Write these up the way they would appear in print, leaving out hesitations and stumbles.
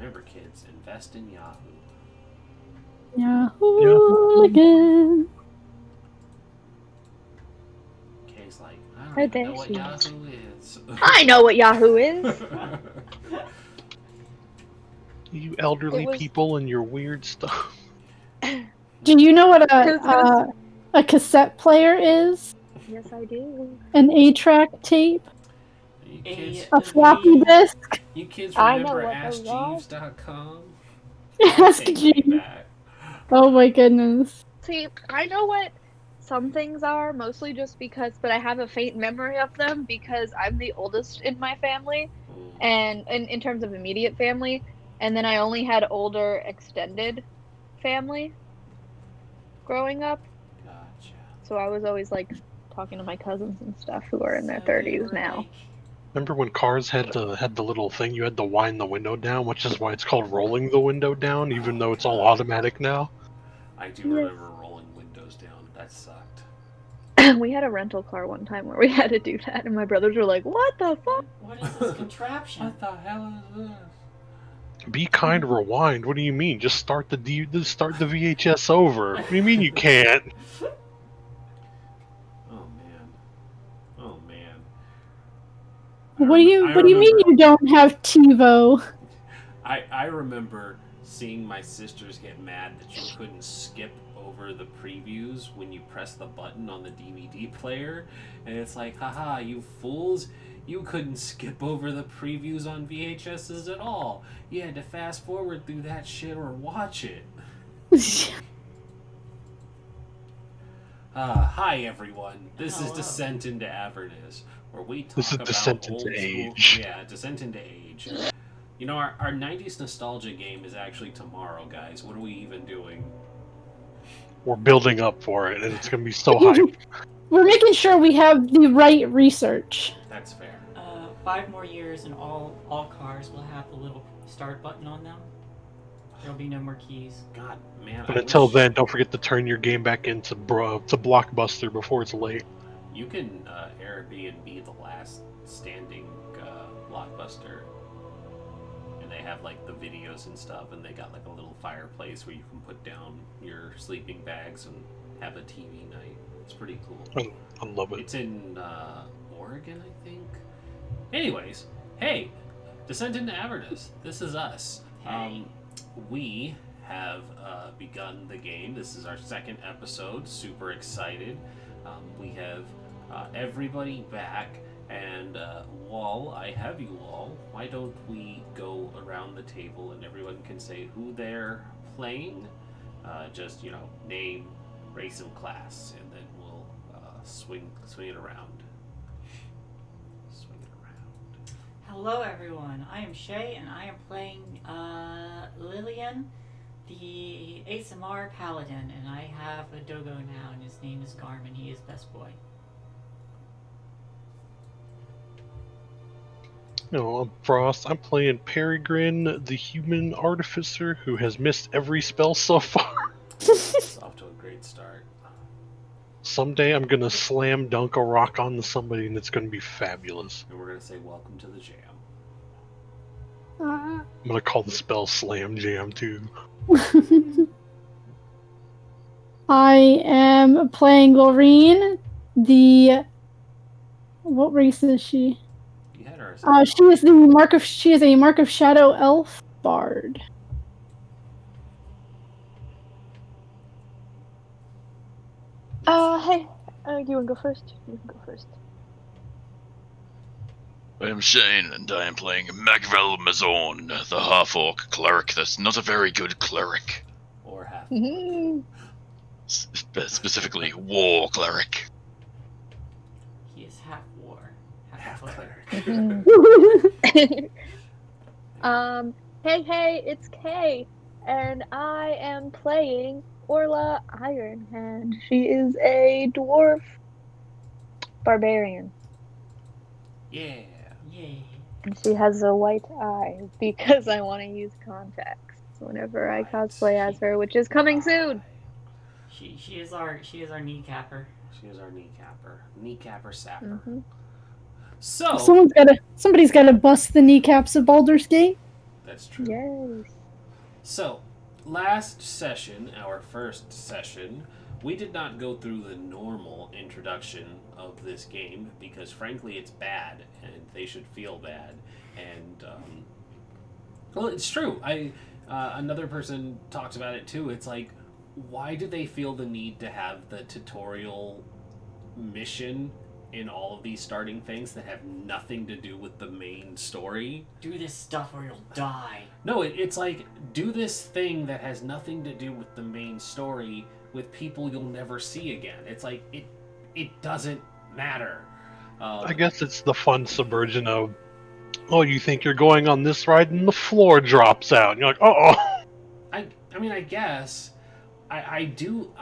Remember, kids, invest in Yahoo. Yahoo again. Kay's like, I don't even know what Yahoo is. I know what Yahoo is. You elderly people and your weird stuff. Do you know what a cassette player is? Yes, I do. An 8-track tape? A floppy disk? You kids I know remember what those are. AskJeeves.com? Ask Jeeves. Oh my goodness. See, I know what some things are, mostly just because, but I have a faint memory of them because I'm the oldest in my family, and in terms of immediate family, and then I only had older extended family growing up. Gotcha. So I was always like talking to my cousins and stuff who are in their 30s now. Remember when cars had the little thing you had to wind the window down, which is why it's called rolling the window down, even though it's all automatic now? I do remember rolling windows down. That sucked. We had a rental car one time where we had to do that, and my brothers were like, "What the fuck? What is this contraption? What the hell is this?" Be kind, rewind. What do you mean? Just start the VHS over. What do you mean you can't? Oh man. What do you mean you don't have TiVo? I remember seeing my sisters get mad that you couldn't skip over the previews when you press the button on the DVD player, and it's like, haha, you fools, you couldn't skip over the previews on VHSs at all. You had to fast forward through that shit or watch it. Hi everyone, this is Descent into Avernus, where we talk about Descent into Age. Yeah, Descent into Age. You know, our 90s nostalgia game is actually tomorrow, guys. What are we even doing? We're building up for it, and it's going to be so hype. We're making sure we have the right research. That's fair. 5 more years and all cars will have the little start button on them. There'll be no more keys. God, man. But until then, don't forget to turn your game back into to Blockbuster before it's late. You can Airbnb the last standing Blockbuster. And they have like the videos and stuff, and they got like a little fireplace where you can put down your sleeping bags and have a TV night. It's pretty cool. I love it. It's in Oregon, I think. Anyways, hey, Descent into Avernus. This is us. Hey. We have begun the game. This is our second episode. Super excited. We have everybody back. And Wall, I have you all. Why don't we go around the table and everyone can say who they're playing? Just, name, race, and class, and then we'll swing it around. Hello everyone, I am Shay and I am playing Lillian, the ASMR Paladin, and I have a doggo now and his name is Garmin. He is best boy. I'm Frost. I'm playing Peregrine, the human artificer who has missed every spell so far. It's off to a great start. Someday I'm gonna slam dunk a rock onto somebody and it's gonna be fabulous. And we're gonna say welcome to the jam. I'm gonna call the spell Slam Jam too. I am playing Laureen, what race is she? You had her. She is a Mark of Shadow elf bard. Hey, you wanna go first? You can go first. I am Shane, and I am playing Magvel Mazorn, the half-orc cleric that's not a very good cleric. Or half. Specifically, war cleric. He is half war, Half cleric. Hey, it's Kay, and I am playing Orla Ironhand. She is a dwarf barbarian. Yeah. Yay. And she has a white eye because I want to use contacts whenever I cosplay as her, which is coming soon. She is our kneecapper. She is our kneecapper sapper. Mm-hmm. So Somebody's got to bust the kneecaps of Baldur's Gate. That's true. Yes. So, last session, our first session, we did not go through the normal introduction of this game because, frankly, it's bad and they should feel bad. And, well, it's true. Another person talks about it too. It's like, why do they feel the need to have the tutorial mission in all of these starting things that have nothing to do with the main story? Do this stuff or you'll die. No, it's like, do this thing that has nothing to do with the main story with people you'll never see again. It's like, it doesn't matter. I guess it's the fun subversion of, oh, you think you're going on this ride and the floor drops out. And you're like, uh-oh. I mean, I guess. I do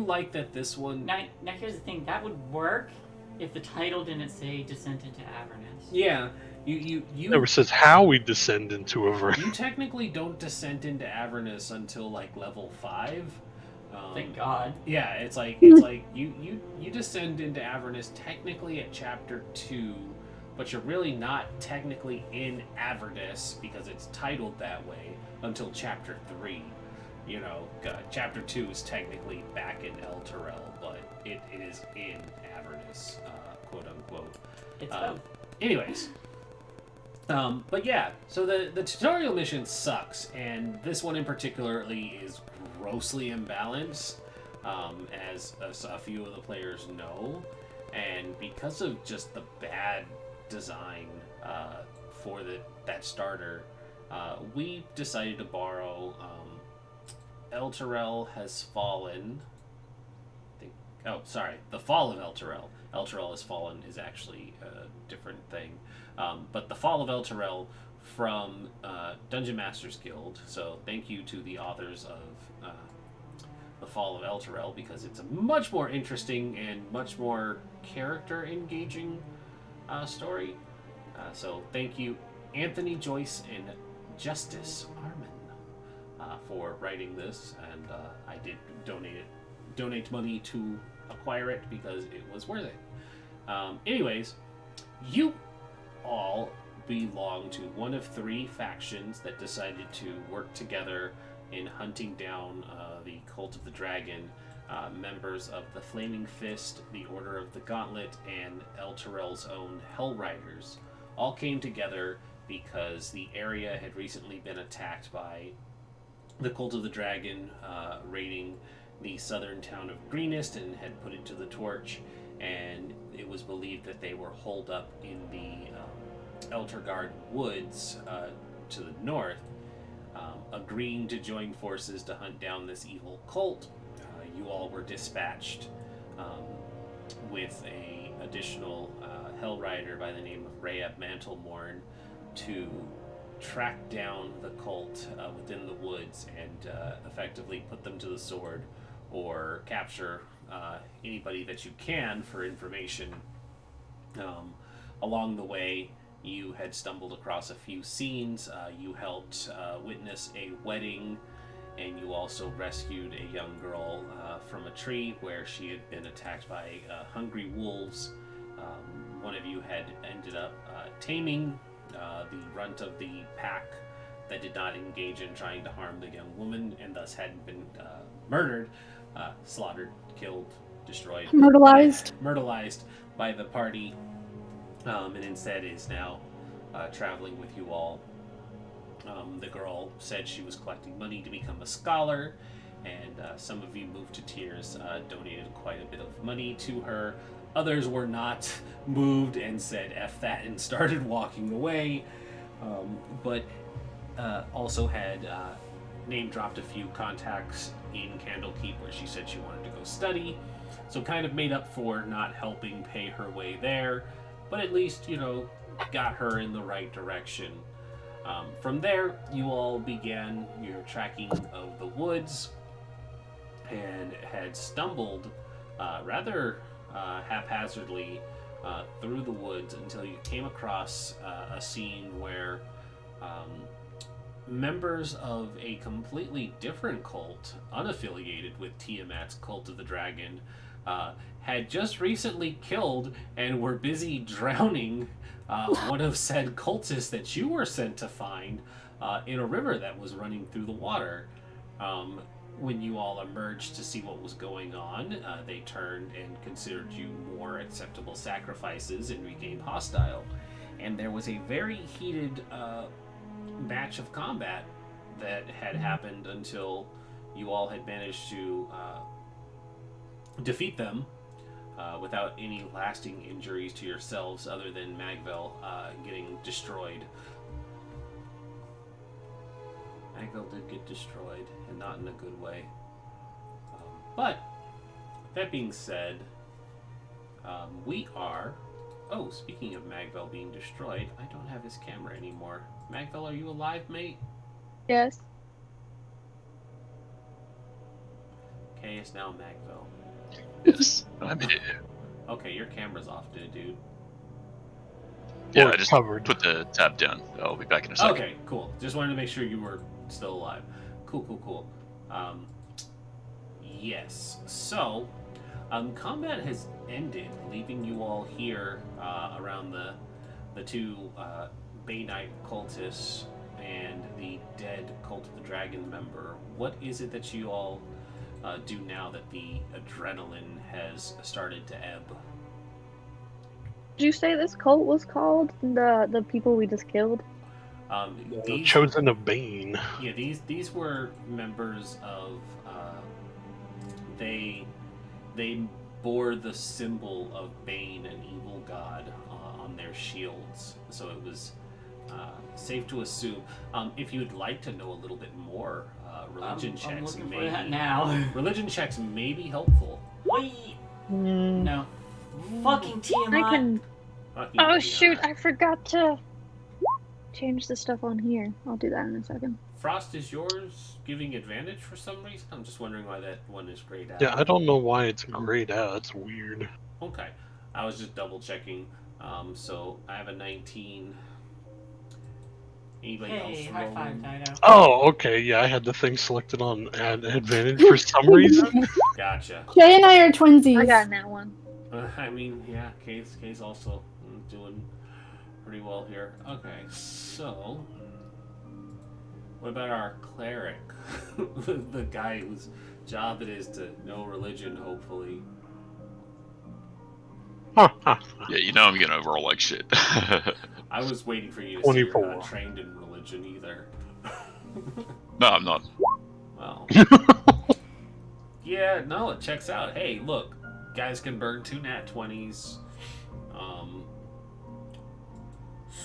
like that this one... Now here's the thing. That would work if the title didn't say Descent into Avernus. Yeah, you Never says how we descend into Avernus. You technically don't descend into Avernus until like level 5. Thank God. Yeah, it's like you descend into Avernus technically at chapter 2, but you're really not technically in Avernus because it's titled that way until chapter 3. You know, chapter 2 is technically back in Elturel, but it is in Avernus, quote unquote. It's both. Anyways, but yeah, so the tutorial mission sucks, and this one in particularly is grossly imbalanced, as a few of the players know, and because of just the bad design for that starter, we decided to borrow Elturel Has Fallen. The Fall of Elturel. Elturel Has Fallen is actually a different thing. But the Fall of Elturel from Dungeon Masters Guild. So thank you to the authors of the Fall of Elturel, because it's a much more interesting and much more character engaging story. So thank you, Anthony Joyce and Justice Armin, for writing this, and I did donate money to acquire it because it was worth it. Anyways, you all belong to one of 3 factions that decided to work together in hunting down the Cult of the Dragon, members of the Flaming Fist, the Order of the Gauntlet, and Elturel's own Hell Riders. All came together because the area had recently been attacked by the Cult of the Dragon, raiding the southern town of Greenest, and had put it to the torch, and it was believed that they were holed up in the Elturgard woods to the north. Agreeing to join forces to hunt down this evil cult, you all were dispatched with a additional Hell Rider by the name of Rayab Mantlemorn to track down the cult within the woods and effectively put them to the sword, or capture anybody that you can for information. Along the way, you had stumbled across a few scenes. You helped witness a wedding, and you also rescued a young girl from a tree where she had been attacked by hungry wolves. One of you had ended up taming the runt of the pack that did not engage in trying to harm the young woman, and thus hadn't been murdered, slaughtered, killed, destroyed, myrtleized by the party, and instead is now traveling with you all. The girl said she was collecting money to become a scholar, and some of you moved to tears, donated quite a bit of money to her. Others were not moved and said F that and started walking away, but also had name dropped a few contacts in Candlekeep where she said she wanted to go study, so kind of made up for not helping pay her way there, but at least, got her in the right direction. From there, you all began your tracking of the woods and had stumbled rather haphazardly through the woods until you came across a scene where members of a completely different cult, unaffiliated with Tiamat's Cult of the Dragon, had just recently killed and were busy drowning one of said cultists that you were sent to find in a river that was running through the water. When you all emerged to see what was going on, they turned and considered you more acceptable sacrifices and became hostile. And there was a very heated match of combat that had happened until you all had managed to defeat them without any lasting injuries to yourselves other than Magvel getting destroyed. Magvel did get destroyed, and not in a good way. But, that being said, we are... Oh, speaking of Magvel being destroyed, I don't have his camera anymore. Magvel, are you alive, mate? Yes. Okay, it's now Magvel. Yes, I'm here. Okay, your camera's off, dude. Yeah, Or I just covered. put the tab down. I'll be back in a second. Okay, cool. Just wanted to make sure you were still alive. Cool. Yes. So, combat has ended, leaving you all here around the two Bay Knight cultists and the dead Cult of the Dragon member. What is it that you all do now that the adrenaline has started to ebb? Did you say this cult was called the people we just killed? The Chosen of Bane. Yeah, these were members of. They bore the symbol of Bane, an evil god, on their shields. So it was safe to assume. If you would like to know a little bit more, religion checks I'm looking may for that now. religion checks may be helpful. Wait. No. Fucking Tiamat. I can. Fucking Oh Tiamat. shoot! I forgot to change the stuff on here. I'll do that in a second. Frost is yours, giving advantage for some reason. I'm just wondering why that one is grayed out. Yeah, I don't know why it's grayed out. It's weird. Okay, I was just double checking. So I have a 19. Anybody Hey, else high five, rolling? Dido. Oh, okay. Yeah, I had the thing selected on add advantage for some reason. Gotcha. Jay and I are twinsies. I got in that one. I mean, yeah, Kay's also doing pretty well here. Okay, so what about our cleric? The guy whose job it is to know religion, hopefully. Ha. Yeah, you know I'm gonna roll like shit. I was waiting for you to say you're 24. not trained in religion either. No, I'm not. Well, yeah, no, it checks out. Hey, look, guys can burn 2 nat 20s.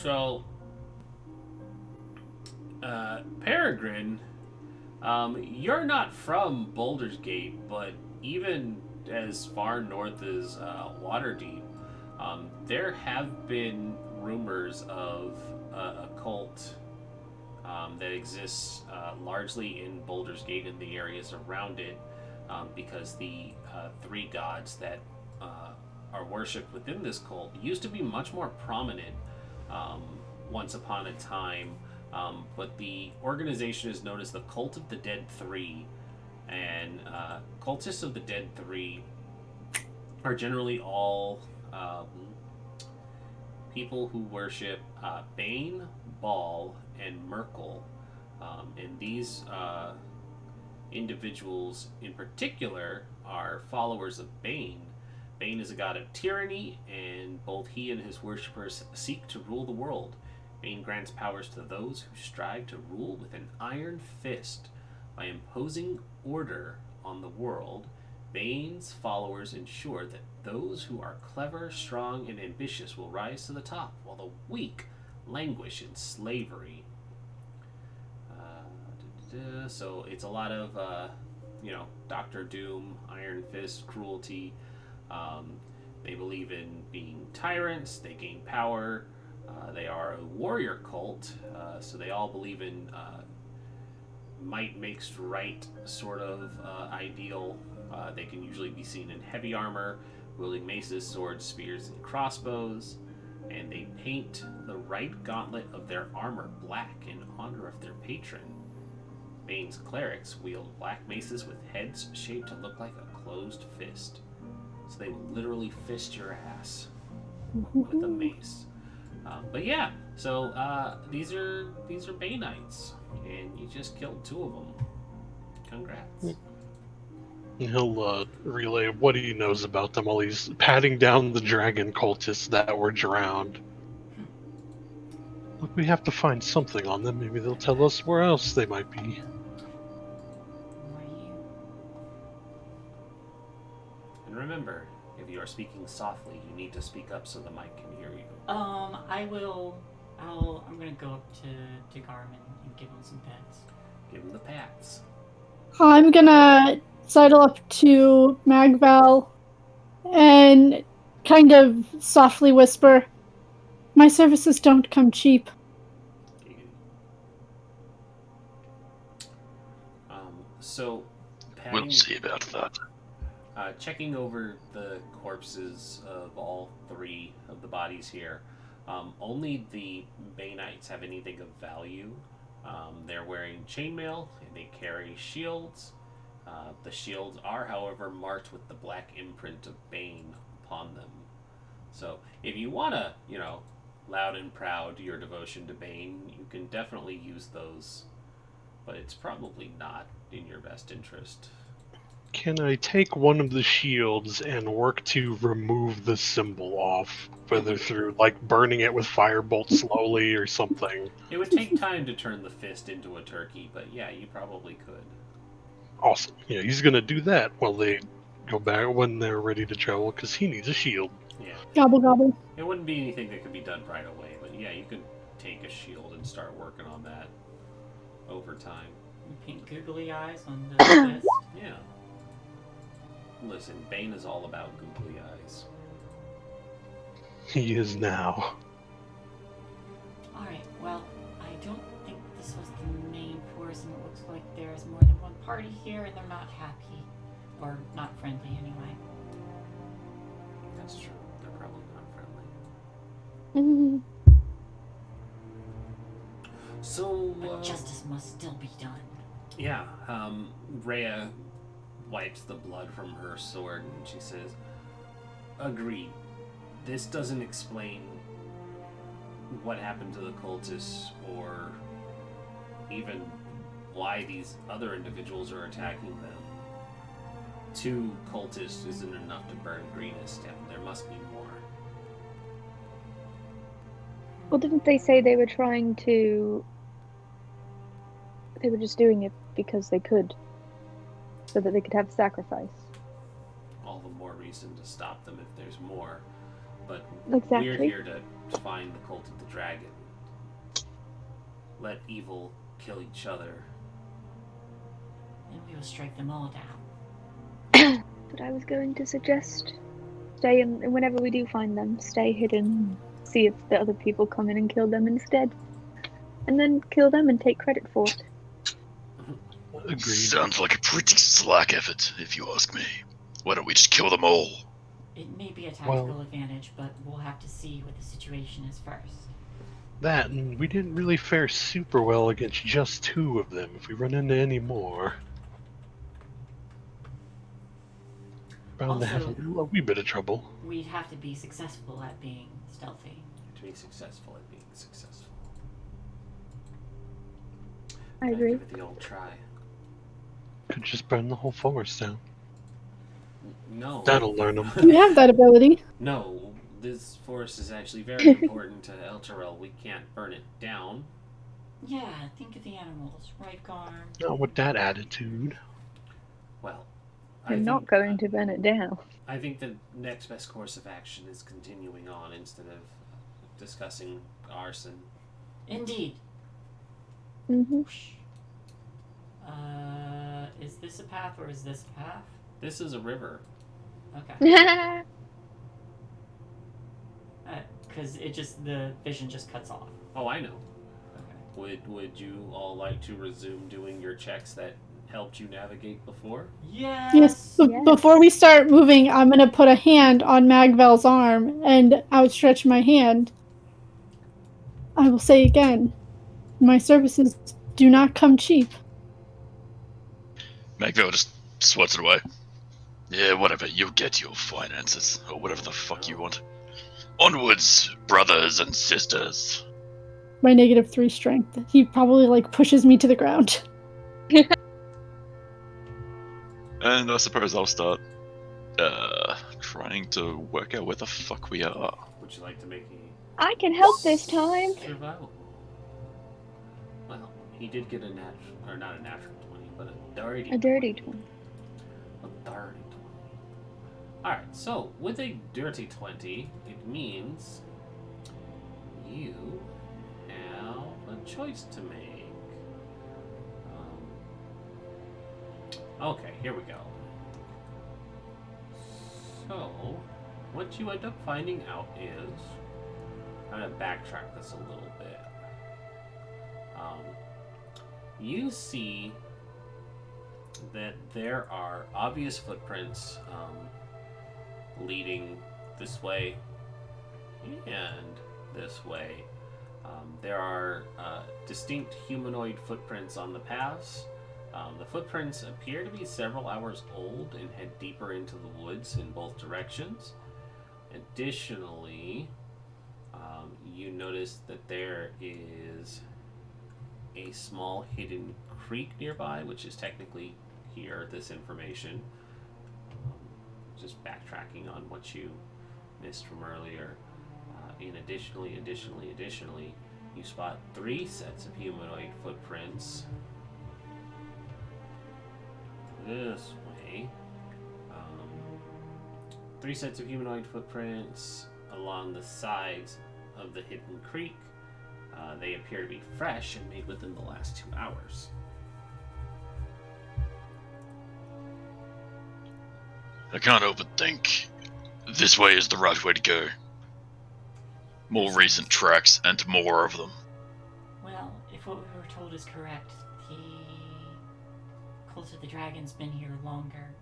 So, Peregrine, you're not from Boulder's Gate, but even as far north as Waterdeep, there have been rumors of a cult that exists largely in Boulder's Gate and the areas around it, because the 3 gods that are worshipped within this cult used to be much more prominent once upon a time, but the organization is known as the Cult of the Dead 3, and Cultists of the Dead 3 are generally all people who worship Bane, Baal, and Merkel. And these individuals in particular are followers of Bane. Bane is a god of tyranny, and both he and his worshippers seek to rule the world. Bane grants powers to those who strive to rule with an iron fist. By imposing order on the world, Bane's followers ensure that those who are clever, strong, and ambitious will rise to the top, while the weak languish in slavery. So it's a lot of, Doctor Doom, Iron Fist, cruelty. They believe in being tyrants, they gain power. They are a warrior cult, so they all believe in might makes right sort of ideal. They can usually be seen in heavy armor, wielding maces, swords, spears, and crossbows. And they paint the right gauntlet of their armor black in honor of their patron. Bane's clerics wield black maces with heads shaped to look like a closed fist. So they will literally fist your ass with a mace. But yeah, so these are Bay Knights, and you just killed 2 of them. Congrats. He'll relay what he knows about them while he's patting down the dragon cultists that were drowned. Look, we have to find something on them. Maybe they'll tell us where else they might be. What are you? And remember, if you are speaking softly, you need to speak up so the mic can hear you. I'm gonna go up to Garmin and give him some pets. Give him the pats. I'm gonna sidle up to Magval and kind of softly whisper, "My services don't come cheap." So, We'll see about that. Checking over the corpses of all 3 of the bodies here, only the Bay Knights have anything of value. They're wearing chainmail and they carry shields. The shields are, however, marked with the black imprint of Bane upon them. So, if you want to, loud and proud your devotion to Bane, you can definitely use those. But it's probably not in your best interest. Can I take one of the shields and work to remove the symbol off? Whether through, like, burning it with firebolt slowly or something. It would take time to turn the fist into a turkey, but yeah, you probably could. Awesome. Yeah, he's gonna do that while they go back when they're ready to travel, because he needs a shield. Yeah. Gobble gobble. It wouldn't be anything that could be done right away, but yeah, you could take a shield and start working on that over time. You paint googly eyes on the fist. Yeah. Listen, Bane is all about googly eyes. He is now. Alright, well, I don't think this was the main force, and it looks like there's more than one party here, and they're not happy. Or not friendly, anyway. That's true. They're probably not friendly. So, But justice must still be done. yeah, Rhea wipes the blood from her sword and she says, "Agreed. This doesn't explain what happened to the cultists or even why these other individuals are attacking them. 2 cultists isn't enough to burn Greenest down. There must be more." Well, didn't they say they were trying to... They were just doing it because they could. So that they could have sacrifice. All the more reason to stop them if there's more. But Exactly. we're here to find the cult of the dragon. Let evil kill each other. And we will strike them all down. But I was going to suggest stay and whenever we do find them, stay hidden. See if the other people come in and kill them instead. And then kill them and take credit for it. Agreed. Sounds like a pretty slack effort, if you ask me. Why don't we just kill them all? It may be a tactical advantage, but we'll have to see what the situation is first. That, and we didn't really fare super well against just 2 of them. If we run into any more, bound to have a wee bit of trouble. We'd have to be successful at being stealthy. To be successful at being successful. I agree. Give it the old try. Could just burn the whole forest down. No. That'll learn them. You have that ability. No. This forest is actually very important to Elturel. We can't burn it down. Yeah, think of the animals, right, Garm? Not with that attitude. Well, I'm not going to burn it down. I think the next best course of action is continuing on instead of discussing arson. Indeed. Mm-hmm. Is this a path or is this a path? This is a river. Okay. Because the vision just cuts off. Oh, I know. Okay. Would you all like to resume doing your checks that helped you navigate before? Yes. Yes. Yes. Before we start moving, I'm going to put a hand on Magval's arm and outstretch my hand. I will say again, my services do not come cheap. Magville just swats it away. Yeah, whatever. You get your finances, or whatever the fuck you want. Onwards, brothers and sisters. My -3 strength. He probably like pushes me to the ground. And I suppose I'll start trying to work out where the fuck we are. Would you like to make I can help this time. survival? Well, he did get a natural, or not a natural 20, but a dirty A dirty 20. A dirty 20. Alright, so with a dirty 20, it means you have a choice to make. Okay, here we go. So, what you end up finding out is, I'm going to backtrack this a little bit. You see that there are obvious footprints leading this way and this way. There are distinct humanoid footprints on the paths. The footprints appear to be several hours old and head deeper into the woods in both directions. Additionally, you notice that there is a small hidden creek nearby, which is technically here, this information. Just backtracking on what you missed from earlier. Additionally, you spot 3 sets of humanoid footprints this way. 3 sets of humanoid footprints along the sides of the hidden creek. They appear to be fresh and made within the last 2 hours. I can't help but think this way is the right way to go. More recent tracks and more of them. Well, if what we were told is correct, the Cult of the Dragon's been here longer.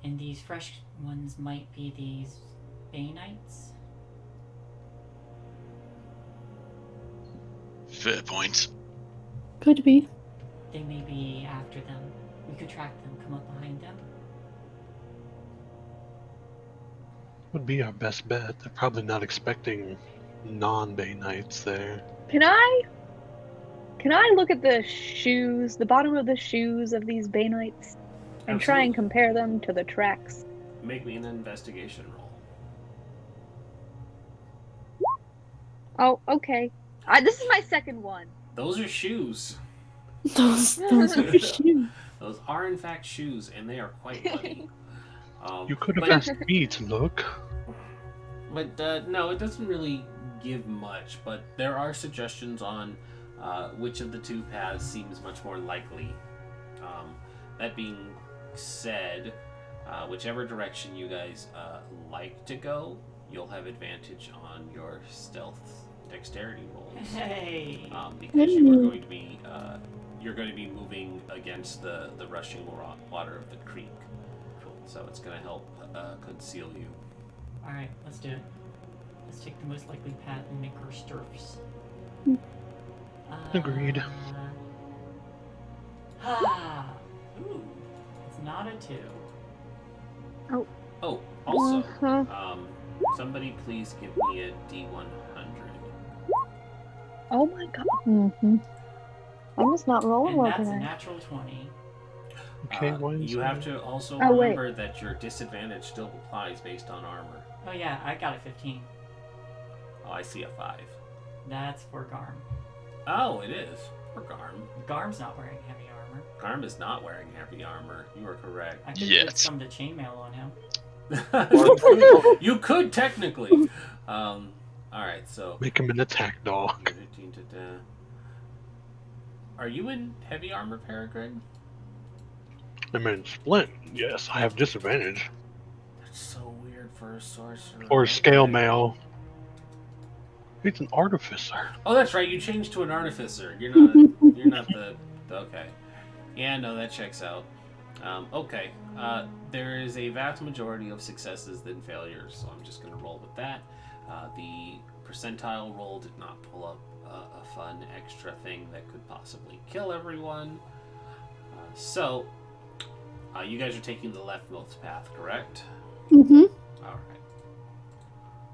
And these fresh ones might be these Bay Knights. Fair point. Could be. They may be after them. We could track them, come up behind them. Would be our best bet. They're probably not expecting non-Bay Knights there. Can I look at the shoes, the bottom of the shoes of these Bay Knights, and try and Absolutely. compare them to the tracks? Make me an investigation roll. Oh, okay. This is my second one. Those are shoes. Those are shoes. Those are in fact shoes, and they are quite muddy. You could have but- asked me to look. But no, it doesn't really give much, but there are suggestions on which of the 2 paths seems much more likely. That being said, whichever direction you guys like to go, you'll have advantage on your stealth dexterity rolls. Hey! Because you are going to be you're going to be moving against the rushing water of the creek. So it's going to help conceal you. Alright, let's do it. Let's take the most likely path and make our stirps. Agreed. Ha! Ooh, it's not a 2. Oh, also, Uh-huh. somebody please give me a D100. Oh my god. Mm-hmm. I'm just not rolling And well that's a tonight. natural 20. Okay, why is You that? have to also Oh, wait. remember that your disadvantage still applies based on armor. Oh yeah, I got a 15. Oh, I see a 5. That's for Garm. Oh, it is. For Garm. Garm's not wearing heavy armor. Garm is not wearing heavy armor. You are correct. I could Yet. put some to chainmail on him. You could technically. Alright, so. Make him an attack dog. 15 to 10. Are you in heavy armor, Peregrine? I'm in Splint. Yes, I have disadvantage. That's so weird for a sorcerer. Or scale Okay. mail. He's an artificer. Oh, that's right. You changed to an artificer. You're not. You're not the. Okay. Yeah, no, that checks out. Okay. There is a vast majority of successes than failures, so I'm just going to roll with that. The percentile roll did not pull up a fun extra thing that could possibly kill everyone. So, You guys are taking the leftmost path, correct? Mm-hmm. All right.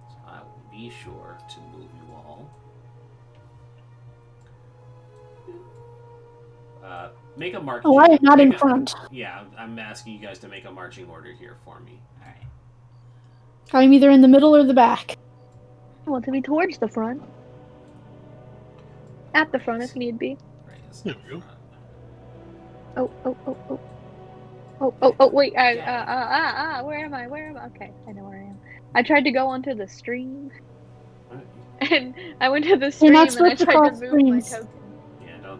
So I will be sure to move you all. Make a march. Oh, I am not in make a- front. Yeah, I'm asking you guys to make a marching order here for me. Alright. I'm either in the middle or the back. I want to be towards the front. At the front if need be. Right, is There in we go. front. Oh, wait, where am I? Okay, I know where I am. I tried to go onto the stream, What? and I went to the You're stream, not and I supposed to tried to cross move my streams. token. Yeah,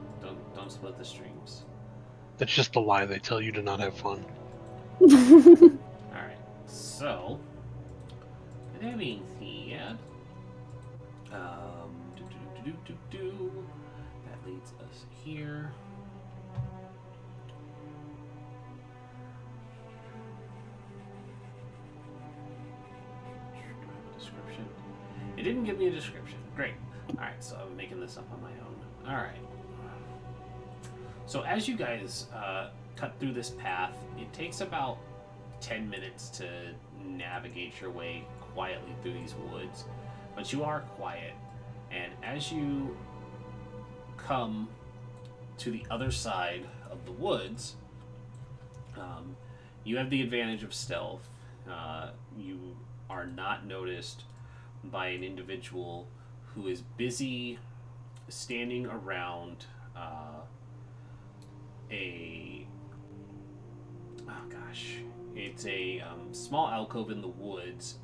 don't split the streams. That's just a lie. They tell you to not have fun. Alright, so that being said, that leads us here. Do I have a description? It didn't give me a description. Great. Alright, so I'm making this up on my own. Alright. So as you guys cut through this path, it takes about 10 minutes to navigate your way quietly through these woods, but you are quiet, and as you come to the other side of the woods, you have the advantage of stealth. You are not noticed by an individual who is busy standing around it's a small alcove in the woods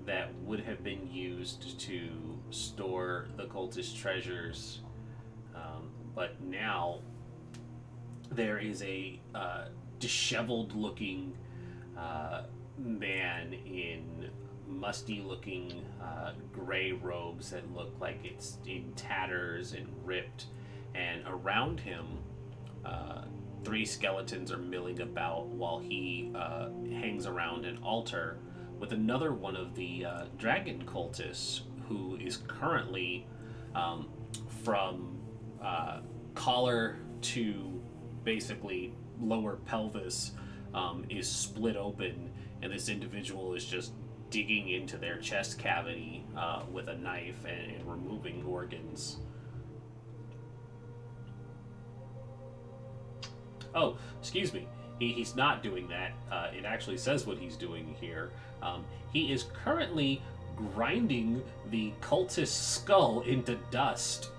that would have been used to store the cultist treasures, but now there is a disheveled looking man in musty looking gray robes that look like it's in tatters and ripped, and around him three skeletons are milling about while he hangs around an altar with another one of the dragon cultists who is currently from collar to basically lower pelvis is split open, and this individual is just digging into their chest cavity with a knife and removing organs. Oh, excuse me. He's not doing that. It actually says what he's doing here. He is currently grinding the cultist's skull into dust.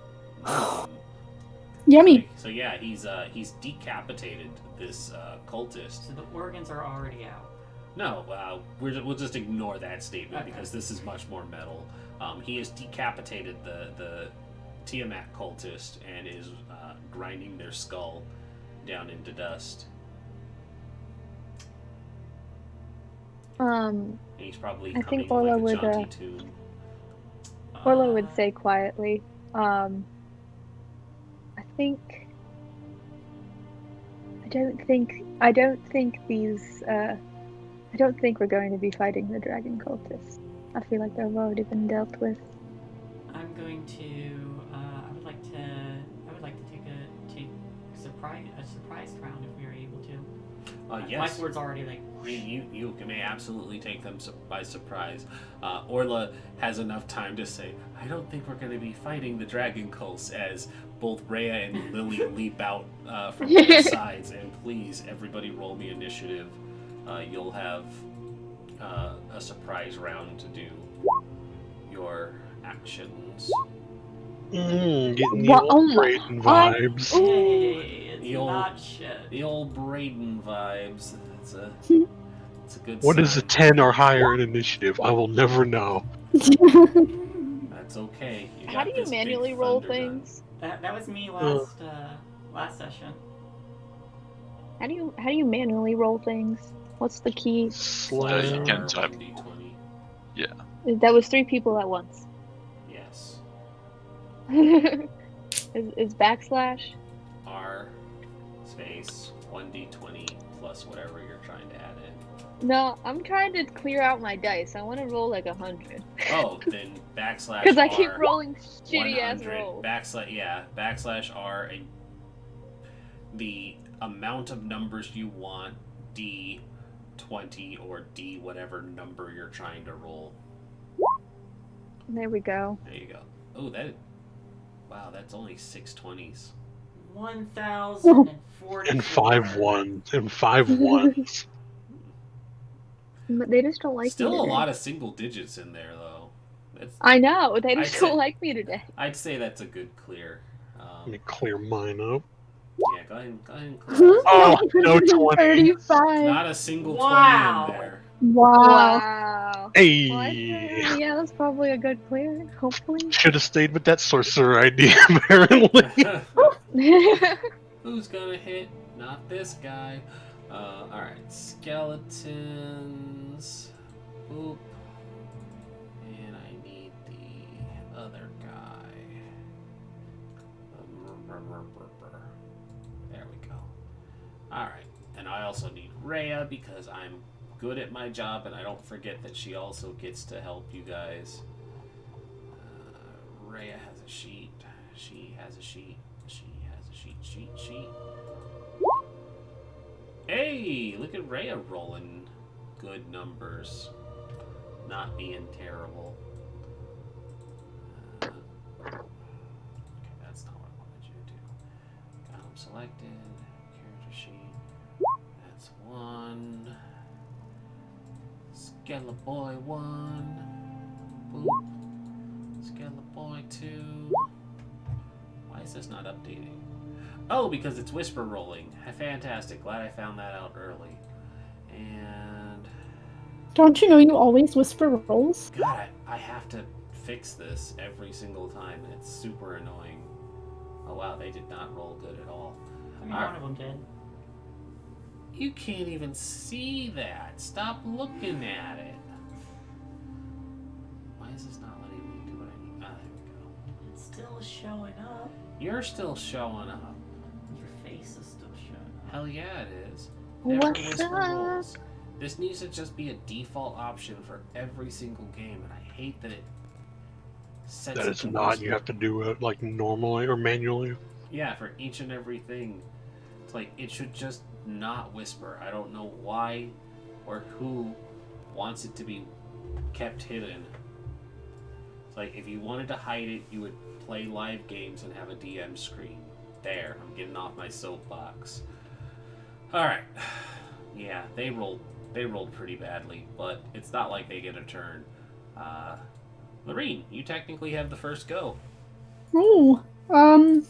Yummy. So yeah, he's decapitated this cultist. So the organs are already out. No, we'll just ignore that statement Okay. because this is much more metal. He has decapitated the Tiamat cultist and is grinding their skull down into dust. And he's probably I humming think Orla like a would, jaunty tune. Orla would say quietly, I don't think we're going to be fighting the dragon cultists. I feel like they've already been dealt with. I'm going to. I would like to take a surprise round if we are able to. Yes. My sword's already like. You may absolutely take them by surprise. Orla has enough time to say, I don't think we're going to be fighting the dragon cults, as both Rhea and Lily leap out from both sides. And please, everybody roll me initiative. You'll have a surprise round to do your actions. Getting the What? old Oh my- Brayden vibes. Hey, it's The old- not shit. The old Braden vibes. It's a good What is a sign. 10 or higher in initiative? I will never know. That's okay. You How got do you this big manually roll thunder gun. things? That was me last session. How do you manually roll things? What's the key? you Slash. can type. 1d20. That was 3 people at once. Yes. is backslash? R space 1d20 plus whatever you're trying to add in. No, I'm trying to clear out my dice. I want to roll like 100. Oh, then backslash Because I R, keep rolling shitty ass 100, rolls. backslash R, and the amount of numbers you want, D20 or D whatever number you're trying to roll. There we go. There you go. Oh, wow, that's only 6 20s. 1,040. And 5 1s. And 5 1s. But they just don't like Still me a today. lot of single digits in there, though. I know. They just I'd don't say- like me today. I'd say that's a good clear. Let me clear mine up. Yeah, go ahead and clear. Oh, no 20. 35. Not a single Wow. 20 in there. Wow. Wow. Hey! Well, yeah, that's probably a good clear, hopefully. Should have stayed with that sorcerer idea, apparently. Who's gonna hit? Not this guy. Alright, skeletons. Boop. And I need the other guy. There we go. Alright, and I also need Rhea because I'm good at my job and I don't forget that she also gets to help you guys. Rhea has a sheet. She has a sheet. She has a sheet. Sheet. Hey, look at Rhea rolling good numbers. Not being terrible. Okay, that's not what I wanted you to do. Got them selected. Character sheet. That's 1. Skeleton 1. Boop. Skeleton 2. Why is this not updating? Oh, because it's whisper rolling. Fantastic. Glad I found that out early. And Don't you know you always whisper rolls? God, I have to fix this every single time, and it's super annoying. Oh wow, they did not roll good at all. I mean, one of them did. You can't even see that. Stop looking at it. Why is this not letting me do what I need? Ah, there we go. It's still showing up. You're still showing up. Your face is still showing up. Hell yeah, it is. Never What's whisper up? rolls. This needs to just be a default option for every single game, and I hate that it sets That it is to not. whisper. You have to do it like normally or manually. Yeah, for each and every thing. It's like, it should just not whisper. I don't know why or who wants it to be kept hidden. It's like, if you wanted to hide it, you would play live games and have a DM screen. There, I'm getting off my soapbox. Alright. Yeah, they rolled pretty badly, but it's not like they get a turn. Lorene, you technically have the first go. Oh, I'm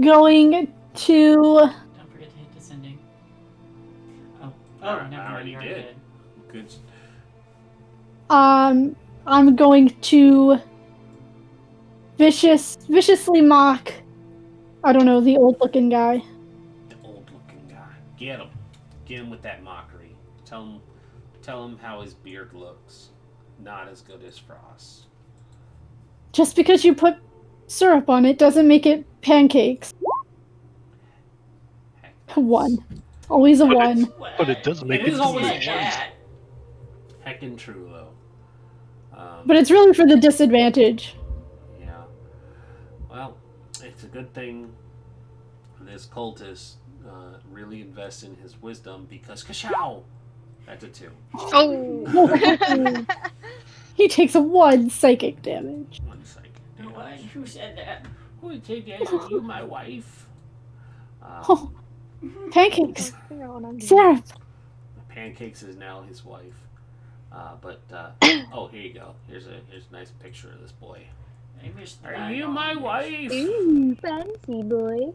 going to. Don't forget to hit descending. Oh, I never already mind. You already did. did. Good. I'm going to viciously mock. I don't know, the old-looking guy. The old-looking guy. Get him. Get him with that mockery. Tell him how his beard looks. Not as good as Frost. Just because you put syrup on it doesn't make it pancakes. Heck, that's- 1. Always a But 1. What? But it does make It is it always delicious. a Heckin' true, though. But it's really for the disadvantage. Yeah. Well, it's a good thing this cultist really invests in his wisdom because Kashow! That's a 2. Oh. He takes a 1 psychic damage. 1 second. What? Who said that? Who said that? Are you my wife? Oh, pancakes. Figure out what I'm doing. Syrup. Pancakes is now his wife. Oh, here you go. Here's a nice picture of this boy. I missed the Are you my wife? Ooh, fancy boy.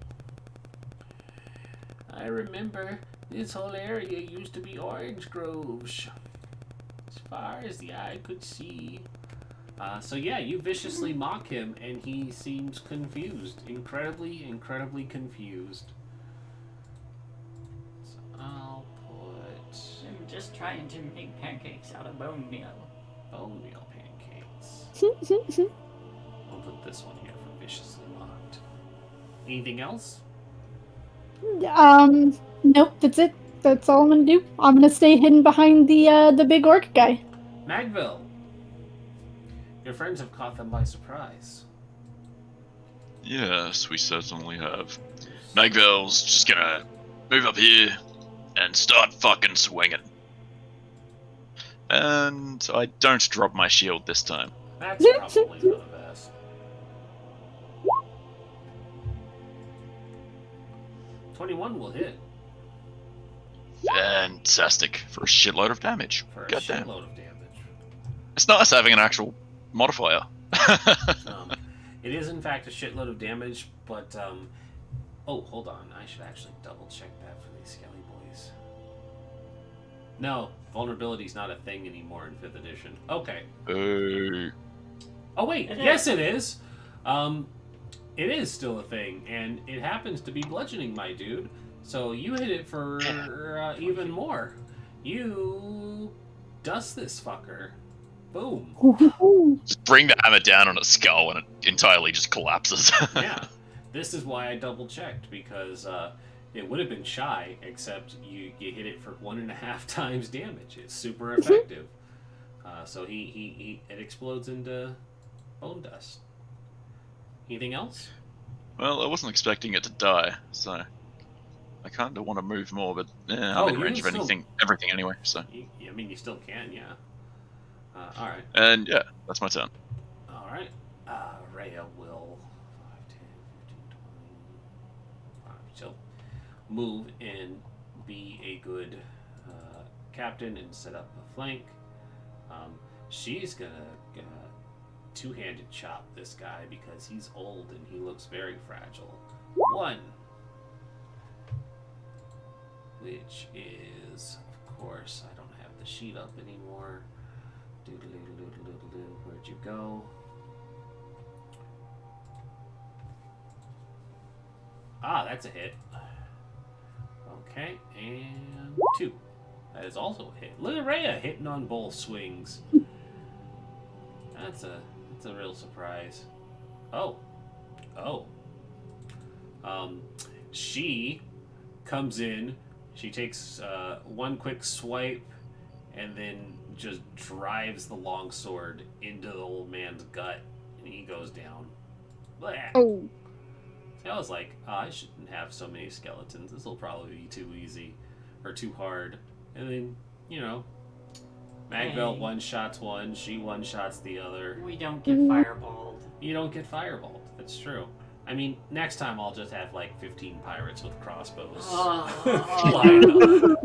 I remember this whole area used to be orange groves, as far as the eye could see. So yeah, you viciously mock him, and he seems confused, incredibly confused. So I'll put I'm just trying to make pancakes out of bone meal. bone meal pancakes. We'll put this one here for viciously mocked. Anything else? Nope, that's it. That's all I'm gonna do. I'm gonna stay hidden behind the big orc guy. Magville, your friends have caught them by surprise. Yes, we certainly have. Magvel's just gonna move up here and start fucking swinging. And I don't drop my shield this time. That's probably for the best. 21 will hit Fantastic for a shitload of damage. for a Goddamn. shitload of damage. It's nice having an actual modifier. It is in fact a shitload of damage, but oh, hold on. I should actually double check that for these Skelly boys. No, vulnerability's not a thing anymore in 5th edition. Okay. Oh wait, yes it is. It is still a thing, and it happens to be bludgeoning, my dude. So you hit it for even more. You dust this fucker. Boom. Just bring the hammer down on its skull and it entirely just collapses. Yeah. This is why I double checked, because it would have been shy, except you hit it for 1.5 times damage. It's super effective. So it explodes into bone dust. Anything else? Well, I wasn't expecting it to die, so I kind of want to move more, but I'm Oh, in you range of can everything anyway. So, I mean, you still can, yeah. All right. and yeah, that's my turn. All right. Rhea will 5, 10, 15, 20. She'll move and be a good captain and set up a flank. She's gonna two-handed chop this guy because he's old and he looks very fragile. 1, which is, of course, I don't have the sheet up anymore. Where'd you go? Ah, that's a hit. Okay, and 2. That is also a hit. Look at Rhea hitting on both swings. That's a real surprise. Oh. She comes in. She takes one quick swipe, and then just drives the longsword into the old man's gut, and he goes down. Blah. Oh. So I was like, I shouldn't have so many skeletons. This will probably be too easy or too hard. And then, Magvel Hey. one-shots one, she one-shots the other. We don't get fireballed. You don't get fireballed. That's true. I mean, next time I'll just have like 15 pirates with crossbows. Flying up.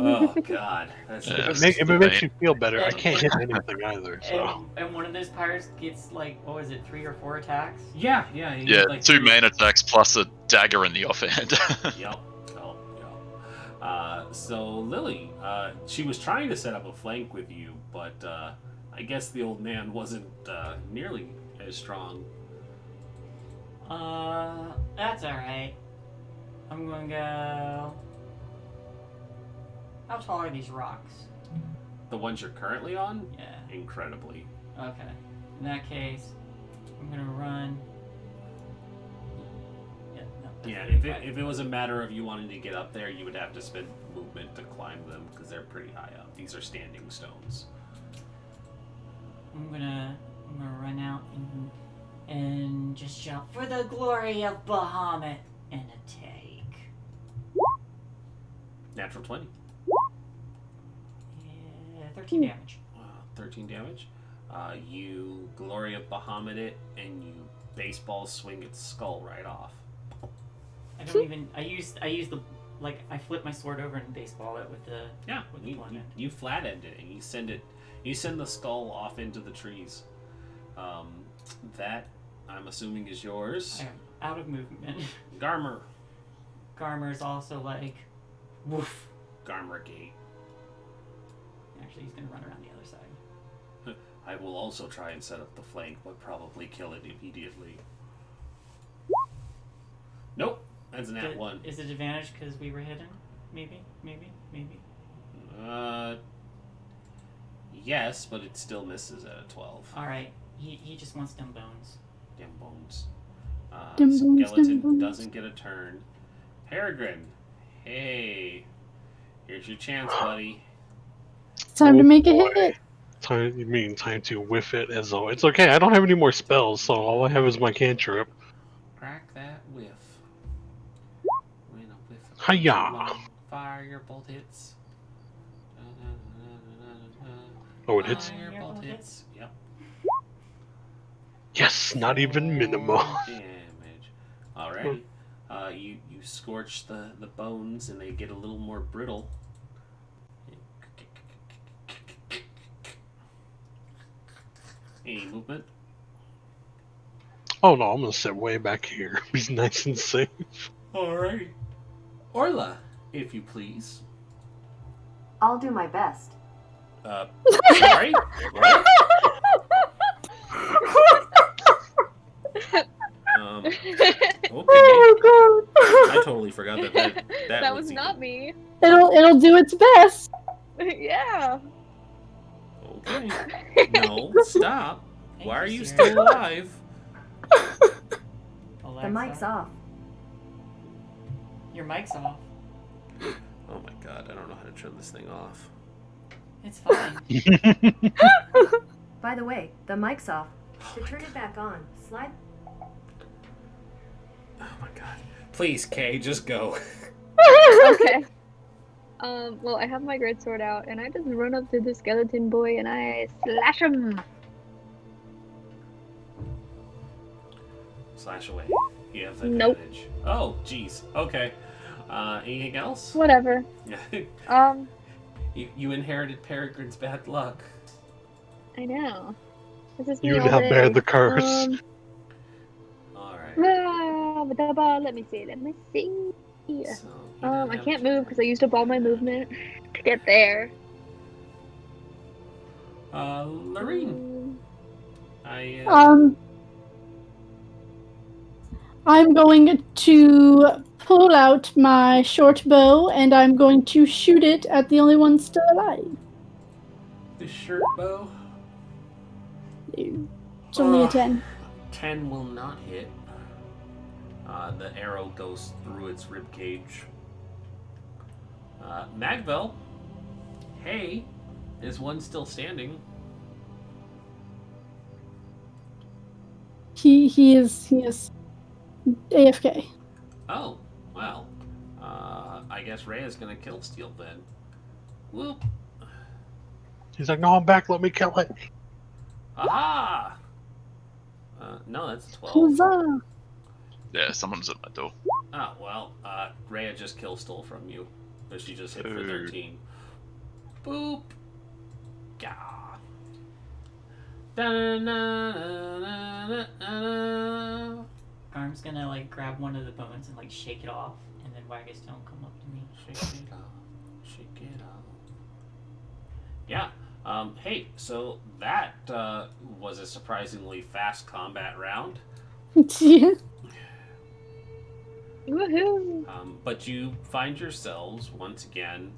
Oh god, that's If it makes you feel better, I can't hit anything either. So And one of those pirates gets like, what was it, 3 or 4 attacks? yeah. he Yeah, like 2 main attacks plus a dagger in the offhand. Yep. So Lily, she was trying to set up a flank with you, but I guess the old man wasn't nearly as strong. That's alright. I'm gonna go... How tall are these rocks? The ones you're currently on? Yeah. Incredibly. Okay. In that case, I'm gonna run... Yeah, no, that's Yeah, 35. if it was a matter of you wanting to get up there, you would have to spend movement to climb them, because they're pretty high up. These are standing stones. I'm gonna run out and just shout for the glory of Bahamut and a take. Natural 20. Yeah, 13 damage. 13 damage. You Glory of Bahamut it, and you baseball swing its skull right off. I don't even. I use the I flip my sword over and baseball it with the with the one end. You flat end it, and you send the skull off into the trees. That I'm assuming is yours. I am out of movement. Garmer. Garmer's also like, woof. Garmer Gate. Actually, he's gonna run around the other side. I will also try and set up the flank, but probably kill it immediately. Nope, that's an at 1. Is it advantage because we were hidden? Maybe. Yes, but it still misses at a 12. All right. He just wants them bones. Damn bones. Dim bones, Skeleton dim bones. doesn't get a turn. Peregrine, hey, here's your chance, buddy. Time to make a boy. hit. Time to whiff it as though it's okay. I don't have any more spells, so all I have is my cantrip. Hiya! Fire your bolt hits. Oh, it hits. Fire your bolt hits. Yep. Yes, not even minimal. 4 damage. Alrighty. You scorch the bones and they get a little more brittle. Any movement? Oh no, I'm gonna sit way back here. Be nice and safe. Alrighty. Orla, if you please. I'll do my best. Sorry? What? Okay. Oh god. I totally forgot that That was even- not me. It'll do its best. Yeah. Okay. No, stop. Thank Why are you Siri. still alive? The Alexa, mic's off. Your mic's off. Oh my god, I don't know how to turn this thing off. It's fine. By the way, the mic's off. To turn it back on, slide. Oh my god. Please, Kay, just go. Okay. Well, I have my greatsword out, and I just run up to the skeleton boy and I slash him. Slash away. You have the Nope. advantage. Oh, jeez. Okay. Anything else? Whatever. You inherited Peregrine's bad luck. I know. This is me You all now bear day. the curse. Alright. Let me see. So, I can't move because I used up all my movement to get there. Lorene. I, I'm going to pull out my short bow and I'm going to shoot it at the only one still alive. the shirt bow. It's only a 10. 10 will not hit. The arrow goes through its ribcage. Magvel. Hey, is one still standing? He is AFK. Oh, well. I guess Rhea's gonna kill Steel then. Whoop. He's like, no, I'm back. Let me kill it. Aha! No, that's 12. Huzzah! Yeah, someone's at my door. Oh, well, Rhea just kill stole from you. But she just hit for Ooh. 13. Boop! Gah. Da-na-na-na-na-na-na. Arm's gonna like grab one of the bones and like shake it off, and then Waggystone come up to me. Shake it off. Shake it off. Yeah. Hey, so that was a surprisingly fast combat round. Woohoo! But you find yourselves once again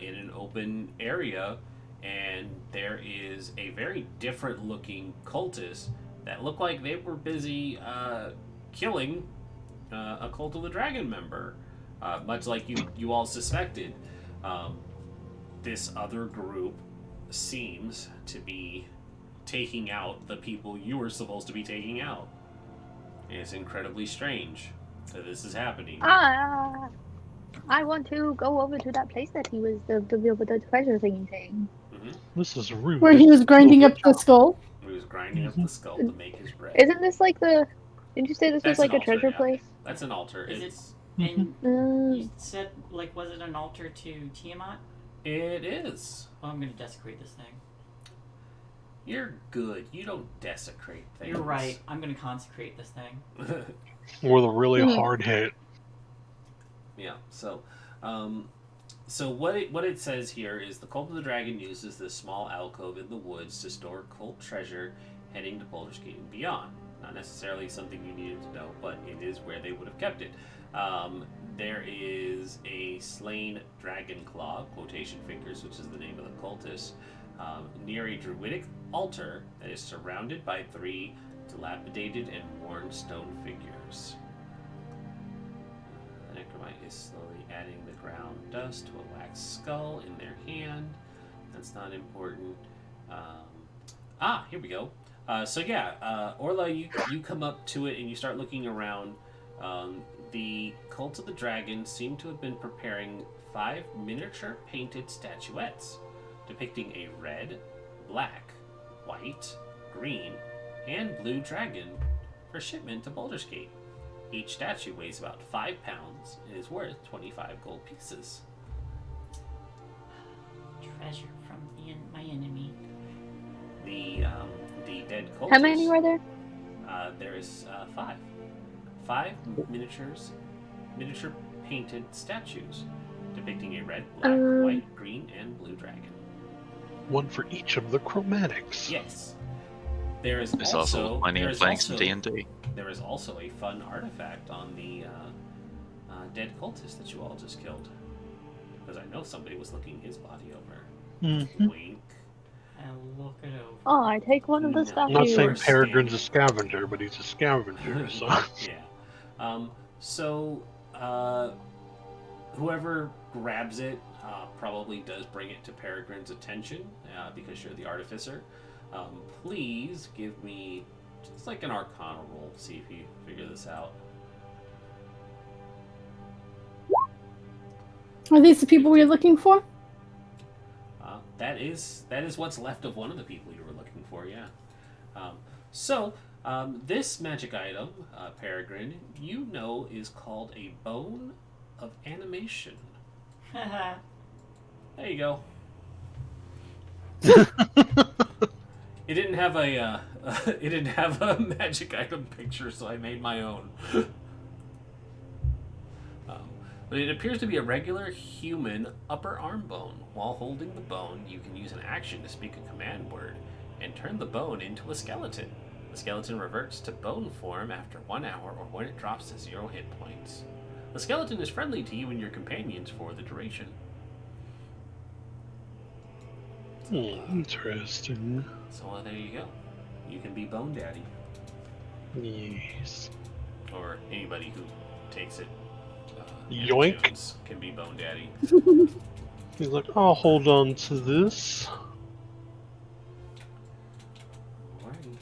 in an open area, and there is a very different looking cultist that looked like they were busy killing a Cult of the Dragon member, much like you all suspected. This other group seems to be taking out the people you were supposed to be taking out. And it's incredibly strange that this is happening. I want to go over to that place that he was the treasure thingy thing. This is rude. Where he was grinding up the skull. He was grinding up the skull to make his bread. Isn't this like the? Didn't you say this That's was like an a treasure altar, yeah. place? That's an altar. Is It's And Mm. you said, like, was it an altar to Tiamat? it is. Well, I'm gonna desecrate this thing. You're good. You don't desecrate things. You're right. I'm gonna consecrate this thing. With a really Mhm. hard hit. Yeah. So what it says here is the Cult of the Dragon uses this small alcove in the woods to store cult treasure heading to Baldur's Gate and beyond. Not necessarily something you needed to know, but it is where they would have kept it. There is a slain dragon claw, quotation fingers, which is the name of the cultist, near a druidic altar that is surrounded by 3 dilapidated and worn stone figures. The necromite is slowly adding the ground dust to a wax skull in their hand. That's not important. Here we go. Orla, you come up to it and you start looking around. The Cult of the Dragon seem to have been preparing 5 miniature painted statuettes depicting a red, black, white, green, and blue dragon for shipment to Baldur's Gate. Each statue weighs about 5 pounds and is worth 25 gold pieces. Treasure from my enemy. The dead cultist. How many were there? There is 5. 5 miniature painted statues depicting a red, black, white, green, and blue dragon. One for each of the chromatics. Yes. There is There's also plenty of things in D&D. There is also a fun artifact on the dead cultist that you all just killed. Because I know somebody was looking his body over. Mm-hmm. Wink. I'll look it over. Oh, I take one of the No. statues. I'm not saying First Peregrine's a scavenger, but he's a scavenger, so... Yeah. Whoever grabs it probably does bring it to Peregrine's attention because you're the artificer. Please give me just like an Arcana roll. See if you figure this out. Are these the people we're looking for? That is what's left of one of the people you were looking for. Yeah. This magic item, Peregrine, you know is called a bone of animation. Haha. There you go. It didn't have a magic item picture, so I made my own. But it appears to be a regular human upper arm bone. While holding the bone, you can use an action to speak a command word and turn the bone into a skeleton. The skeleton reverts to bone form after 1 hour or when it drops to 0 hit points. The skeleton is friendly to you and your companions for the duration. Interesting. So there you go. You can be Bone Daddy. Yes. Or anybody who takes it. Yoink. Jones can be Bone Daddy. He's like, I'll hold on to this. Alrighty.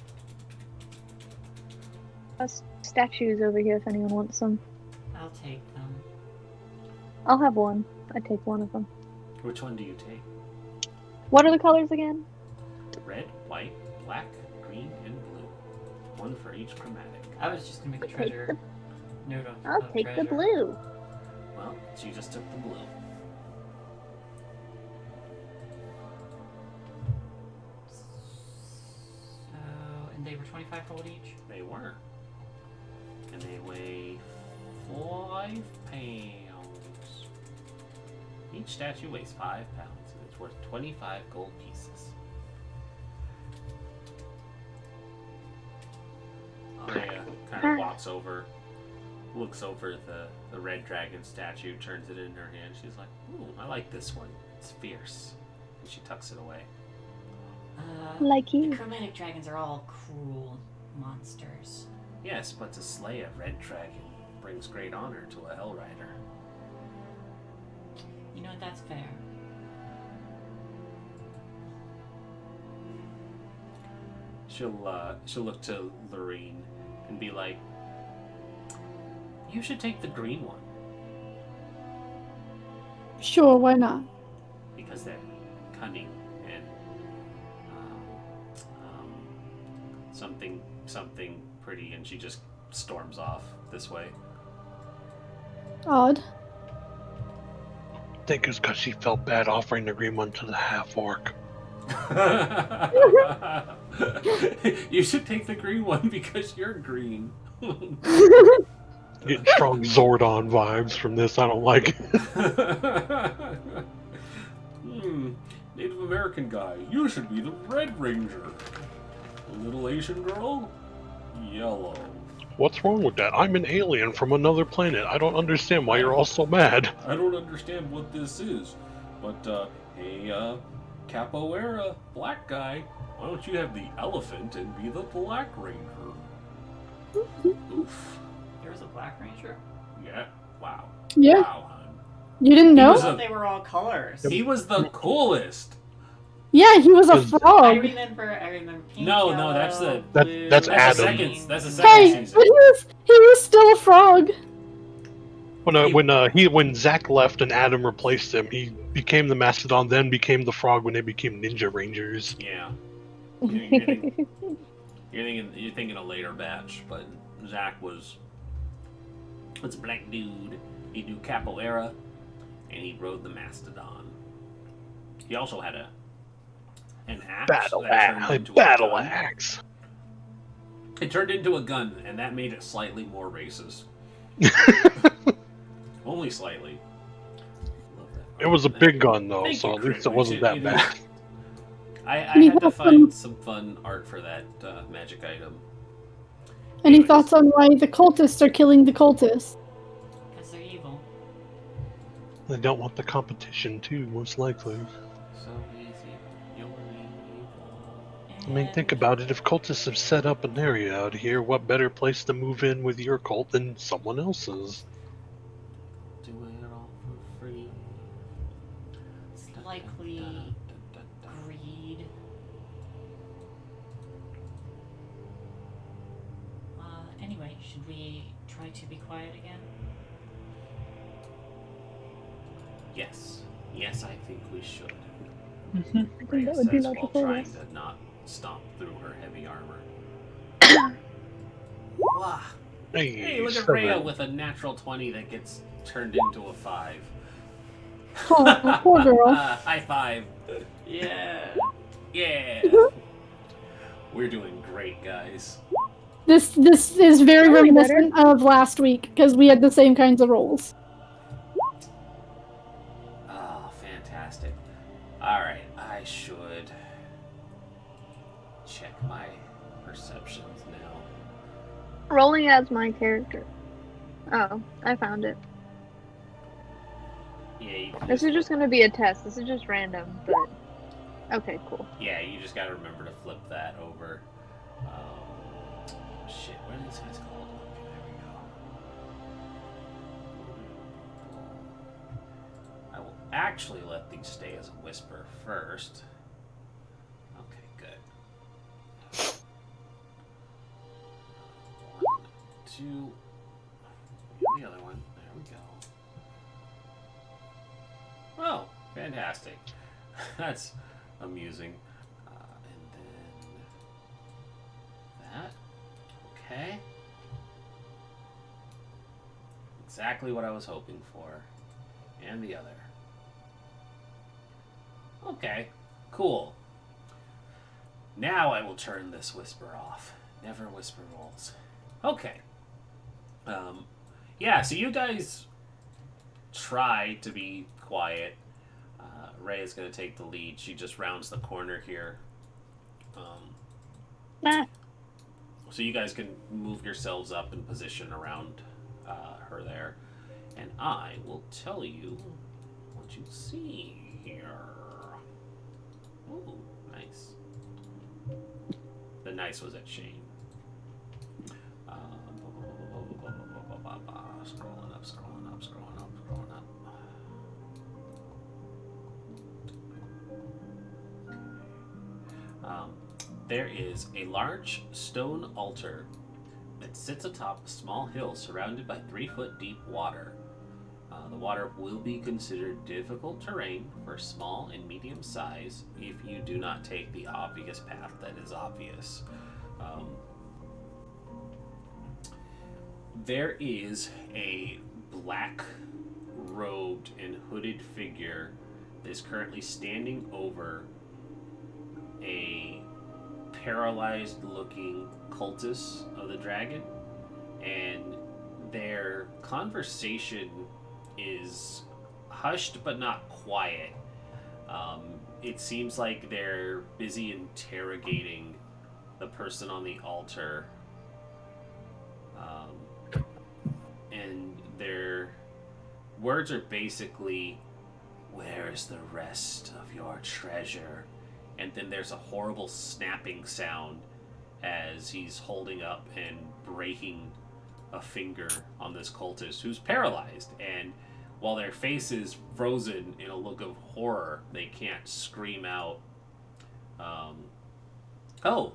Statues over here if anyone wants them. I'll take them. I'll have one. I take one of them. Which one do you take? What are the colors again? Red, white, black, green, and blue. One for each chromatic. I was just gonna make a Take treasure note of I'll of take the treasure. blue. Well, so you just took the blue. So, and they were 25 gold each? They were. And they weigh 5 pounds. Each statue weighs 5 pounds, and it's worth 25 gold pieces. Alea kind of walks over, looks over the red dragon statue, turns it in her hand. She's like, ooh, I like this one. It's fierce. And she tucks it away. Like The you. chromatic dragons are all cruel monsters. Yes, but to slay a red dragon brings great honor to a hell rider. You know, that's fair. She'll look to Lorene and be like, you should take the green one. Sure, why not? Because they're cunning and something pretty, and she just storms off this way. Odd. I think it's because she felt bad offering the green one to the half-orc. You should take the green one because you're green. Getting strong Zordon vibes from this, I don't like it. Native American guy, you should be the Red Ranger. The little Asian girl, yellow. What's wrong with that? I'm an alien from another planet. I don't understand why you're all so mad. I don't understand what this is, but hey, Capoeira, black guy, why don't you have the elephant and be the Black Ranger? Oof. There was a Black Ranger? Yeah. Wow. Yeah. Wow, hon. You didn't He I know? was thought a- they were all colors. He was the coolest. Yeah, he was a Was- I frog. remember pink, No, yellow, that's the- blue, that's That's the Adam. second. That's the second Hey, season. but he was still a frog. When Zach left and Adam replaced him, he became the Mastodon, then became the Frog when they became Ninja Rangers. Yeah. You're thinking a later batch, but Zach was a black dude. He knew capoeira, and he rode the mastodon. He also had an axe Battle that turned into a gun. axe. It turned into a gun, and that made it slightly more racist. Only slightly. Love that. It was a big gun though, Thank so you, at least Chris. it wasn't that bad. I Any had to thoughts find on- some fun art for that magic item. Any Anyways. thoughts on why the cultists are killing the cultists? because they're evil. They don't want the competition too, most likely. So easy. You're evil. I mean, think about it. If cultists have set up an area out here, what better place to move in with your cult than someone else's? Do it all for free. It's likely greed. Anyway, should we try to be quiet again? Yes. Yes, I think we should. I think Rhea that would be says while logical, trying yes. to not stomp through her heavy armor. Wow. Hey, look at 7. Rhea with a natural 20 that gets turned into a 5. Oh, poor girl. High five. Yeah. Yeah. We're doing great, guys. This is very Really reminiscent of last week because we had the same kinds of roles. Oh, fantastic. Alright, I should check my perceptions now. Rolling as my character. Oh, I found it. Yeah, you can This is just gonna be a test. This is just random, but okay, cool. Yeah, you just gotta remember to flip that over. Shit, what are these guys called? Okay, there we go. I will actually let these stay as a whisper first. Okay, good. 1, 2. And the other one. There we go. Oh, fantastic. That's amusing. And then that. Okay. Exactly what I was hoping for. And the other. Okay. Cool. Now I will turn this whisper off. Never whisper rolls. Okay. Yeah, so you guys try to be quiet. Ray is going to take the lead. She just rounds the corner here. So you guys can move yourselves up in position around her there. And I will tell you what you see here. Ooh, nice. The nice was at Shane. Scrolling up, scrolling up, scrolling up, scrolling up. There is a large stone altar that sits atop a small hill surrounded by 3-foot deep water. The water will be considered difficult terrain for small and medium size if you do not take the obvious path that is obvious. There is a black robed and hooded figure that is currently standing over a paralyzed looking cultist of the dragon, and their conversation is hushed but not quiet. It seems like they're busy interrogating the person on the altar, and their words are basically, "Where is the rest of your treasure?" And then there's a horrible snapping sound as he's holding up and breaking a finger on this cultist who's paralyzed. And while their face is frozen in a look of horror, they can't scream out Oh,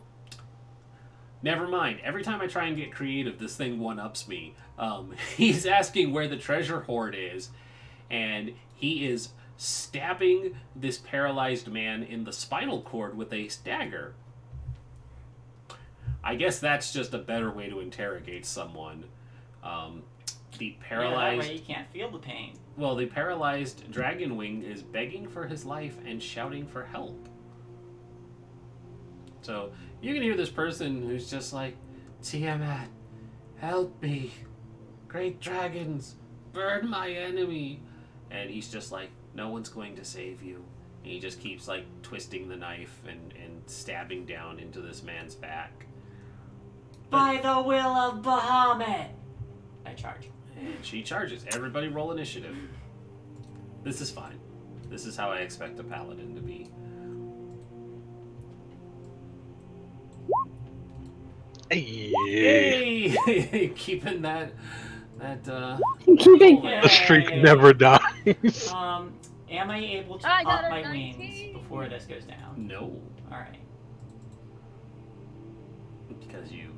never mind. Every time I try and get creative, this thing one-ups me. He's asking where the treasure hoard is, and he is stabbing this paralyzed man in the spinal cord with a dagger. I guess that's just a better way to interrogate someone. The paralyzed... Yeah, that way you can't feel the pain. Well, the paralyzed dragon wing is begging for his life and shouting for help. So, you can hear this person who's just like, Tiamat, help me. Great dragons, burn my enemy. And he's just like, no one's going to save you. And he just keeps like twisting the knife and stabbing down into this man's back. By the will of Bahamut! I charge. And she charges. Everybody roll initiative. This is fine. This is how I expect a paladin to be. Hey. Yay! Keeping that Keeping- Yeah. The streak never dies. Am I able to I pop got a my 19. wings before this goes down? No, Alright. because you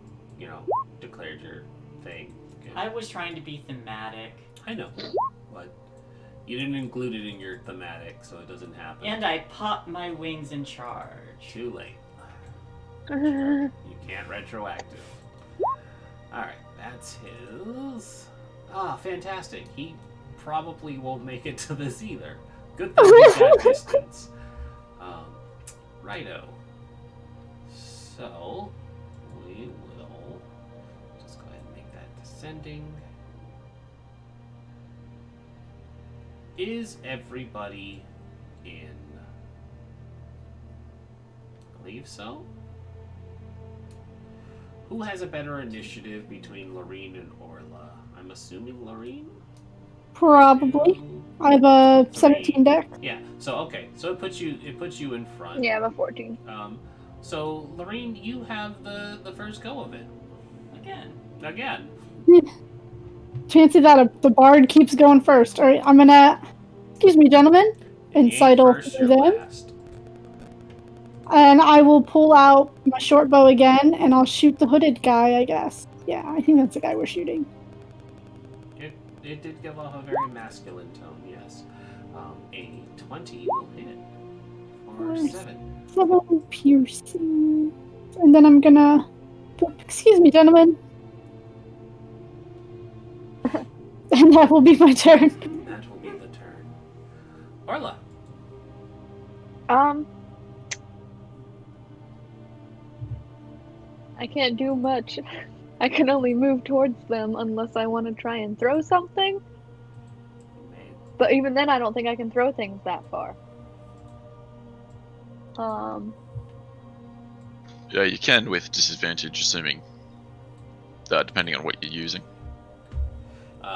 declared your thing. Okay. I was trying to be thematic. I know, but you didn't include it in your thematic, so it doesn't happen. And I popped my wings in charge. Too late. You can't retroactive. Alright, that's his. Ah, fantastic. He probably won't make it to this either. Good thing he's got distance. Righto. So, we will just go ahead and make that descending. Is everybody in? I believe so. Who has a better initiative between Lorene and Orla? I'm assuming Lorene? Probably. I have a 17 deck. Yeah. So okay. So it puts you in front. Yeah, I have a 14. So Lorene, you have the first go of it. Again. Fancy that the bard keeps going first. Alright, I'm gonna... Excuse me, gentlemen. Incital First, through you're them. last. And I will pull out my short bow again, and I'll shoot the hooded guy, I guess. Yeah, I think that's the guy we're shooting. It did give off a very masculine tone, yes. A 20 will hit. Or Nice. 7. 7 piercing. And then I'm gonna... Excuse me, gentlemen. And that will be my turn. That will be the turn. Orla. I can't do much. I can only move towards them unless I want to try and throw something. But even then, I don't think I can throw things that far. Yeah, you can with disadvantage, assuming that, depending on what you're using.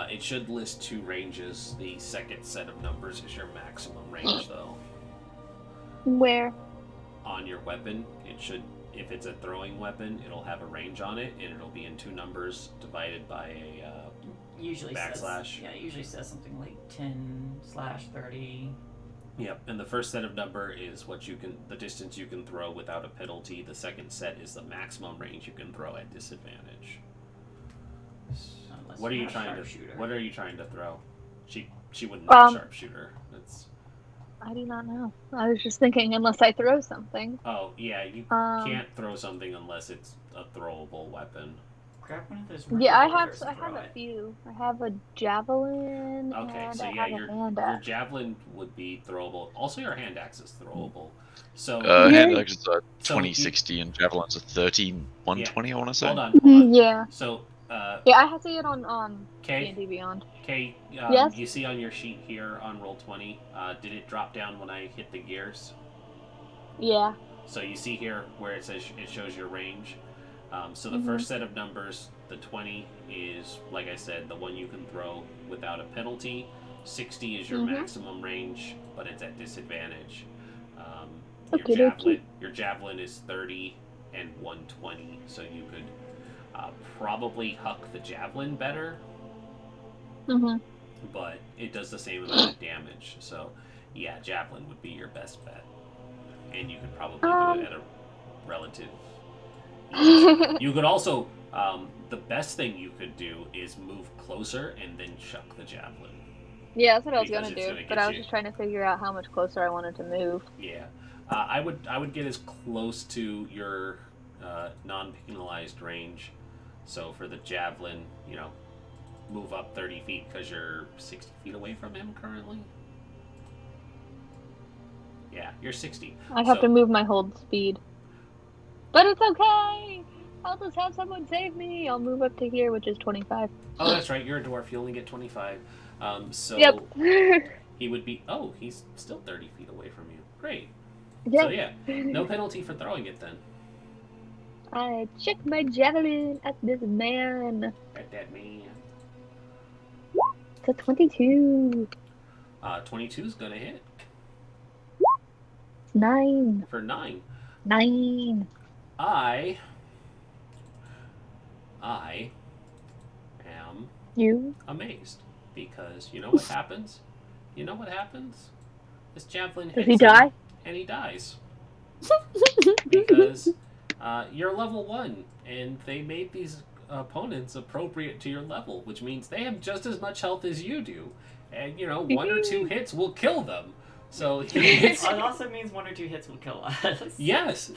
It should list 2 ranges. The second set of numbers is your maximum range, though. Where? On your weapon, it should, if it's a throwing weapon, it'll have a range on it, and it'll be in 2 numbers divided by a Usually backslash. Says, yeah, it usually says something like 10/30. Yep, and the first set of number is what you can, the distance you can throw without a penalty. The second set is the maximum range you can throw at disadvantage. Unless What are you're you a trying to? sharpshooter. What are you trying to throw? She wouldn't be a sharpshooter. That's. I do not know. I was just thinking, unless I throw something. Oh yeah, you can't throw something unless it's a throwable weapon. Grab one of those. Yeah, I revolvers have and throw a it. few. I have a javelin. Okay, and so I yeah, have your a hand your axe. javelin would be throwable. Also, your hand axe is throwable. So Hand axes are So 2060 and javelins are 3120, I want to say. hold on. Yeah. So Yeah, I see it on Kay, D&D Beyond. Kay, Yes? you see on your sheet here on roll 20. Did it drop down when I hit the gears? Yeah. So you see here where it says it shows your range. So the first set of numbers, the 20 is, like I said, the one you can throw without a penalty. 60 is your maximum range, but it's at disadvantage. Your javelin is 30 and 120, so you could probably huck the javelin better, but it does the same amount of damage. So yeah, javelin would be your best bet. and you could probably do it at a relative ease. You could also, the best thing you could do is move closer and then chuck the javelin. Yeah, that's what I was Because gonna it's do, gonna but get I was you- just trying to figure out how much closer I wanted to move. Yeah, I would get as close to your non-penalized range. So for the javelin, move up 30 feet because you're 60 feet away from him currently. Yeah, you're 60. I have to move my hold speed. But it's okay! I'll just have someone save me! I'll move up to here, which is 25. Oh, that's right. You're a dwarf. You only get 25. So Yep. he would be. Oh, he's still 30 feet away from you. Great. Yes. So yeah, no penalty for throwing it then. I check my javelin at this man. At that man. It's a 22. 22's gonna hit 9. for 9. 9. I am You? amazed because you know what happens. You know what happens. This javelin hits Does he him, die? and he dies because you're level 1, and they made these opponents appropriate to your level, which means they have just as much health as you do, and 1 or 2 hits will kill them. So It also means 1 or 2 hits will kill us. yes,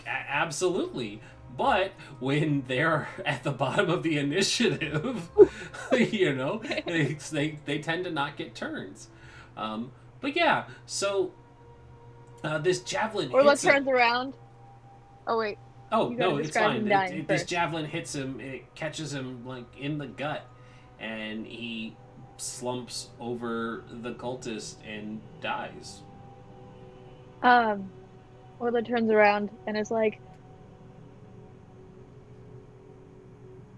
absolutely. But when they're at the bottom of the initiative, they tend to not get turns. But yeah, so this javelin Orla hits him. turns around. Oh, wait. Oh, You gotta no, it's describe fine. him dying This first. javelin hits him, it catches him like in the gut, and he slumps over the cultist and dies. Orla turns around and is like,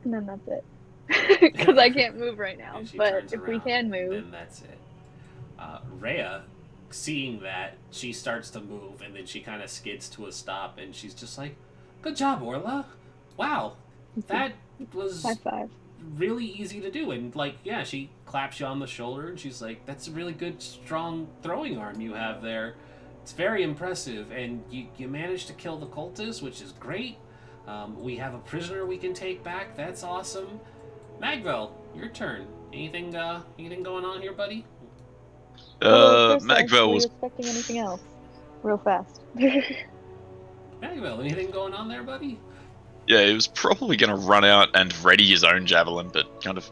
and then that's it. Because I can't move right now. And she But turns if we around, can move. then that's it. Rhea, seeing that, she starts to move, and then she kind of skids to a stop, and she's just like, "Good job, Orla! Wow, that was High five. really easy to do." And she claps you on the shoulder, and she's like, "That's a really good, strong throwing arm you have there. It's very impressive, and you managed to kill the cultist, which is great. We have a prisoner we can take back. That's awesome. Magvel, your turn. Anything going on here, buddy?" Chris, Magvel were was you expecting anything else? Real fast. Magvel, anything going on there, buddy? Yeah, he was probably going to run out and ready his own javelin, but kind of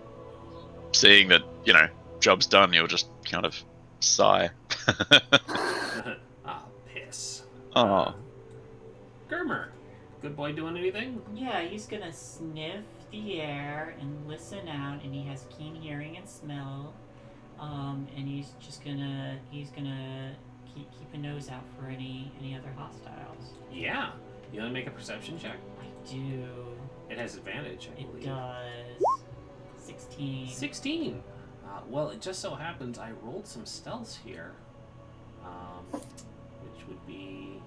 seeing that, job's done, he'll just kind of sigh. Ah, piss. Oh. Germer, good boy doing anything? Yeah, he's gonna sniff the air and listen out, and he has keen hearing and smell. And he's gonna keep a nose out for any other hostiles. Yeah. You want to make a perception check? I do. It has advantage, I It believe. does. 16. 16. Well, it just so happens I rolled some stealths here, which would be.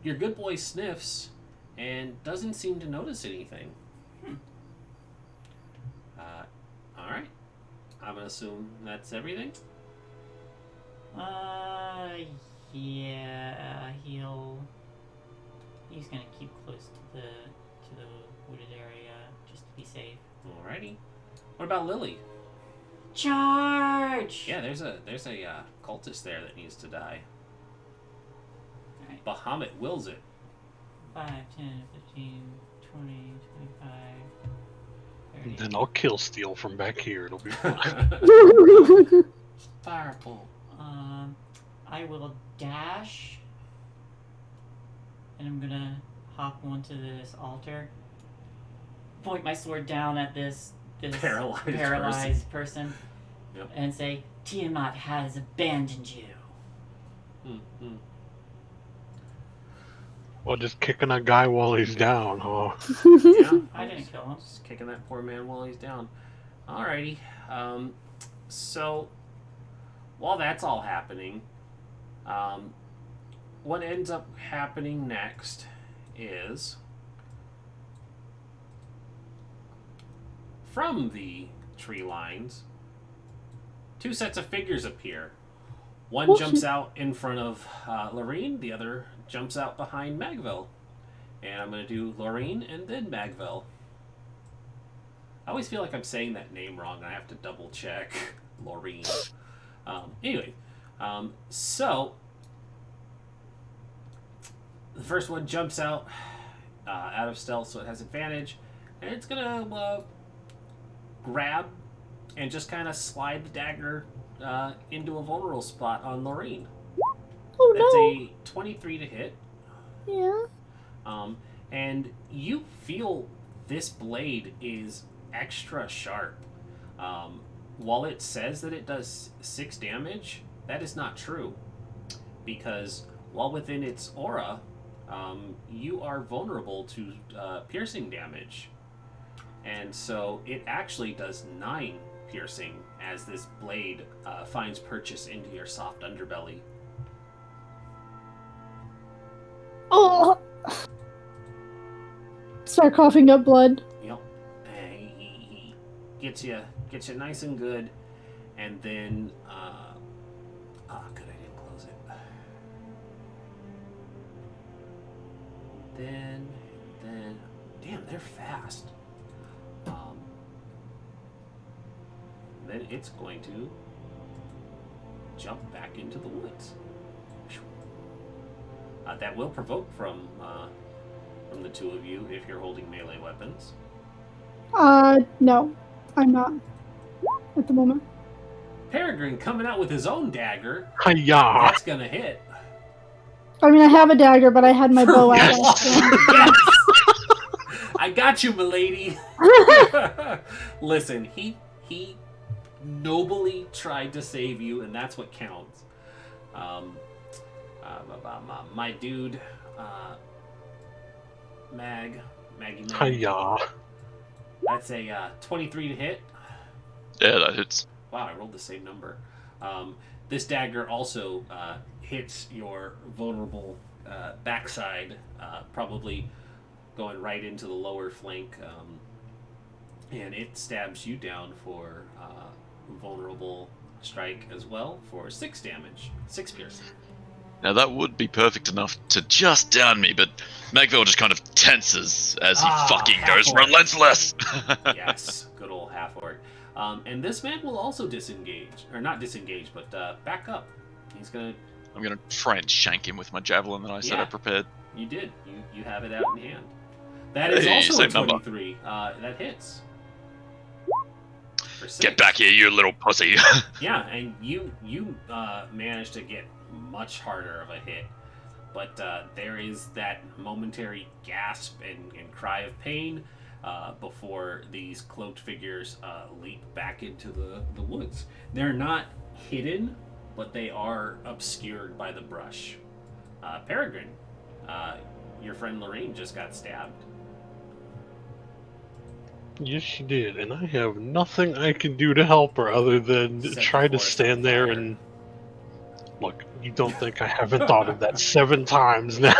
Your good boy sniffs and doesn't seem to notice anything. All right. I'm gonna assume that's everything. Yeah, he's gonna keep close to the wooded area just to be safe. Alrighty. What about Lily? Charge! Yeah, there's a cultist there that needs to die. Alright. Bahamut wills it. 5, 10, 15, 20, 25, 30. Then I'll kill Steel from back here. It'll be fine. Firebolt. I will dash, and I'm gonna hop onto this altar, point my sword down at this paralyzed person. Yep. And say, Tiamat has abandoned you. Mm-hmm. Well, just kicking a guy while he's down, huh? Yeah, I didn't kill him. just kicking that poor man while he's down. Alrighty. So while that's all happening, what ends up happening next is from the tree lines, two sets of figures appear. One jumps out in front of Lorene, the other jumps out behind Magvel. And I'm going to do Lorene and then Magvel. I always feel like I'm saying that name wrong, and I have to double check. Lorene. Anyway, so the first one jumps out of stealth, so it has advantage, and it's gonna grab and just kind of slide the dagger into a vulnerable spot on Lorene. Oh That's no. a 23 to hit. Yeah. And you feel this blade is extra sharp. While it says that it does 6 damage, that is not true. Because while within its aura, you are vulnerable to piercing damage. And so it actually does 9 piercing as this blade finds purchase into your soft underbelly. Oh. Start coughing up blood. Yep. He gets you nice and good, and then good, I didn't close it. Then damn, they're fast. Then it's going to jump back into the woods. That will provoke from the two of you if you're holding melee weapons. No, I'm not at the moment. Peregrine coming out with his own dagger. Hiya! That's gonna hit. I mean, I have a dagger, but I had my bow out. Yes! I got you, milady. Listen, he nobly tried to save you, and that's what counts. My dude, Maggie. Hiya! That's a 23 to hit. Yeah, that hits. Wow, I rolled the same number. This dagger also hits your vulnerable backside, probably going right into the lower flank, and it stabs you down for vulnerable strike as well for 6 damage, 6 piercing. Now that would be perfect enough to just down me, but Magville just kind of tenses as he fucking goes half-orc. relentless. Yes, good old half-orc. And this man will also disengage, or not disengage, but back up. He's gonna. I'm gonna try and shank him with my javelin that I said I prepared. You did. You have it out in hand. That is Hey, also a same number. 23. That hits. For 6. Get back here, you little pussy. Yeah, and you managed to get much harder of a hit, but there is that momentary gasp and cry of pain before these cloaked figures leap back into the woods. They're not hidden, but they are obscured by the brush. Peregrine, your friend Lorene just got stabbed. Yes, she did, and I have nothing I can do to help her other than Set the try to forest stand on there fire. and look. You don't think I haven't thought of that 7 times now?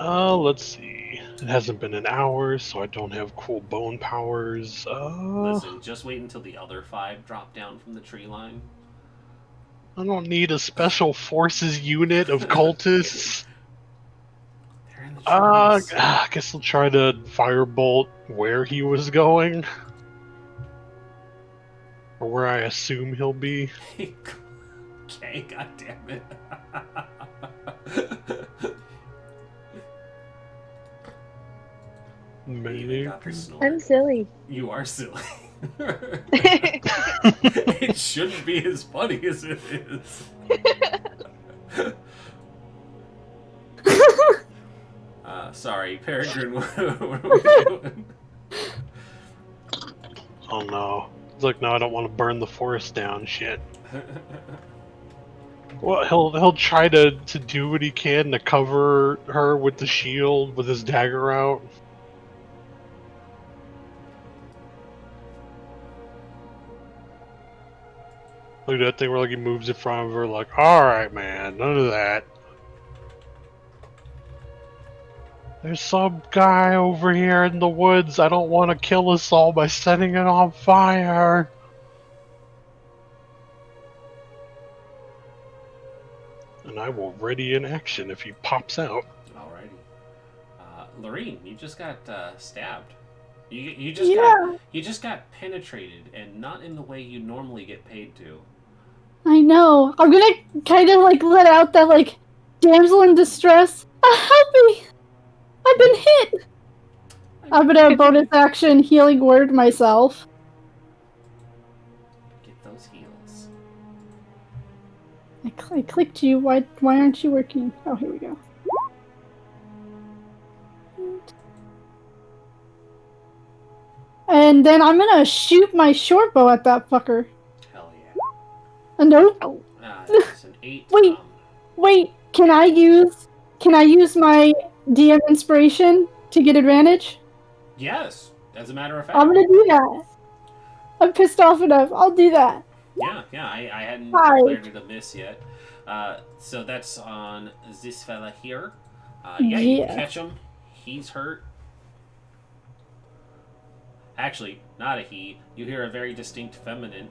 Let's see. It hasn't been an hour, so I don't have cool bone powers. Listen, just wait until the other 5 drop down from the tree line. I don't need a special forces unit of cultists. They're in the trees. I guess I'll try to firebolt where he was going. Or where I assume he'll be. Okay, god damn it. Maybe. Got the snort. I'm silly. You are silly. It shouldn't be as funny as it is. Sorry, Peregrine, what are we doing? Oh no. It's like, no, I don't want to burn the forest down. Shit. Well, he'll try to do what he can to cover her with the shield with his dagger out. Look at that thing where like he moves in front of her like, alright man, none of that. There's some guy over here in the woods. I don't want to kill us all by setting it on fire. And I will ready in action if he pops out. Alrighty. Lorene, you just got stabbed. You Yeah. just got penetrated, and not in the way you normally get paid to. I know. I'm gonna kind of like let out that like damsel in distress. Help me! I've been hit. I'm gonna bonus action healing word myself. Get those heals. I clicked you. Why aren't you working? Oh, here we go. And then I'm gonna shoot my short bow at that fucker. Hell yeah. Nope. Oh. It's an 8. Wait. Wait. Can I use my DM inspiration to get advantage? Yes, as a matter of fact. I'm gonna do that. I'm pissed off enough. I'll do that. Yeah, I hadn't Hi. declared it a miss yet. So that's on this fella here. You catch him. He's hurt. Actually, not a he. You hear a very distinct feminine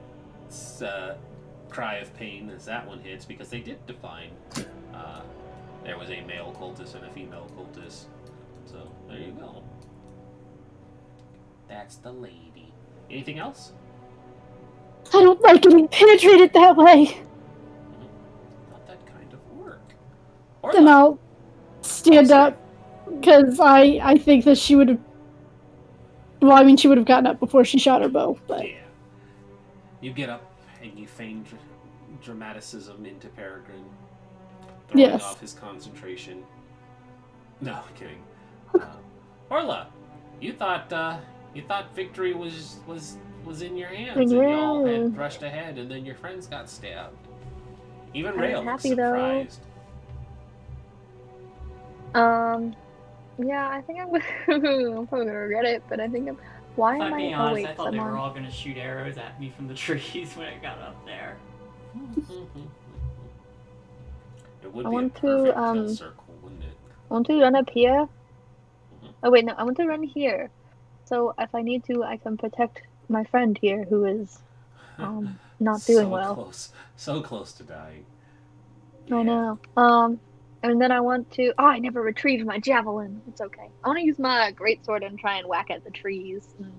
cry of pain as that one hits, because they did define there was a male cultist and a female cultist. So there you go. That's the lady. Anything else? I don't like getting penetrated that way. Not that kind of work. Then I'll stand up, because I think that she would have. Well, I mean, she would have gotten up before she shot her bow, but. Yeah. You get up and you feign dramaticism into Peregrine, throwing off his concentration. No, kidding. Orla, you thought victory was in your hands, and y'all had rushed ahead, and then your friends got stabbed. Even Rail was surprised. Yeah, I think I'm probably gonna regret it, but I think why am I? Being honest, I thought they were all gonna shoot arrows at me from the trees when I got up there. It would be a perfect kill circle, wouldn't it? I want to run up here. Oh wait, no, I want to run here. So if I need to, I can protect my friend here who is not doing well. So close to dying. I know. And then I want to. Oh, I never retrieved my javelin. It's okay. I want to use my greatsword and try and whack at the trees. And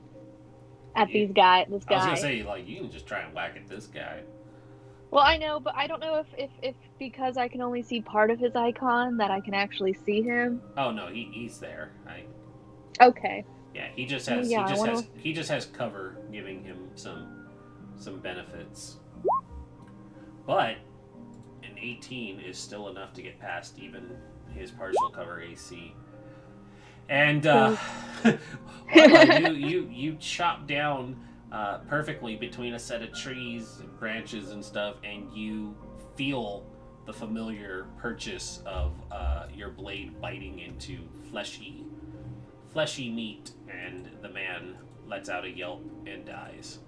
at these guy. This guy. I was gonna say, like, you can just try and whack at this guy. Well, I know, but I don't know if because I can only see part of his icon that I can actually see him. Oh no, he's there. Okay. Yeah, he just has he just has cover giving him some benefits. But an 18 is still enough to get past even his partial cover AC. And you chop down perfectly between a set of trees and branches and stuff, and you feel the familiar purchase of your blade biting into fleshy meat, and the man lets out a yelp and dies.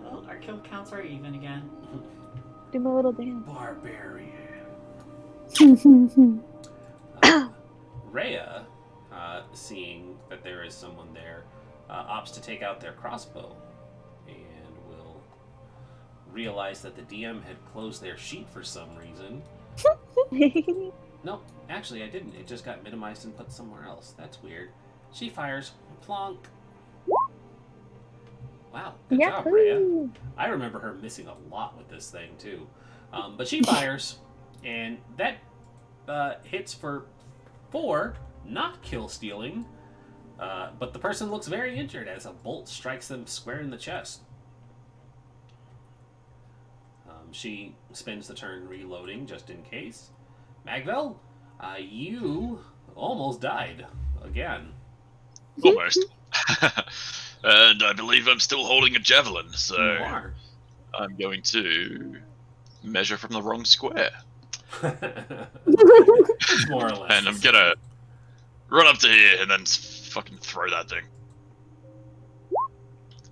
Well, our kill counts are even again. Do my little dance. Barbarian. Rhea, seeing that there is someone there, opts to take out their crossbow, and will realize that the DM had closed their sheet for some reason. Nope, actually I didn't. It just got minimized and put somewhere else. That's weird. She fires. Plonk. Wow, good job, Rhea. I remember her missing a lot with this thing, too. But she fires, and that hits for 4, not kill stealing. But the person looks very injured as a bolt strikes them square in the chest. She spends the turn reloading just in case. Magvel, you almost died again. Almost. And I believe I'm still holding a javelin, so You are. I'm going to measure from the wrong square. More or less. And I'm gonna run up to here and then fucking throw that thing.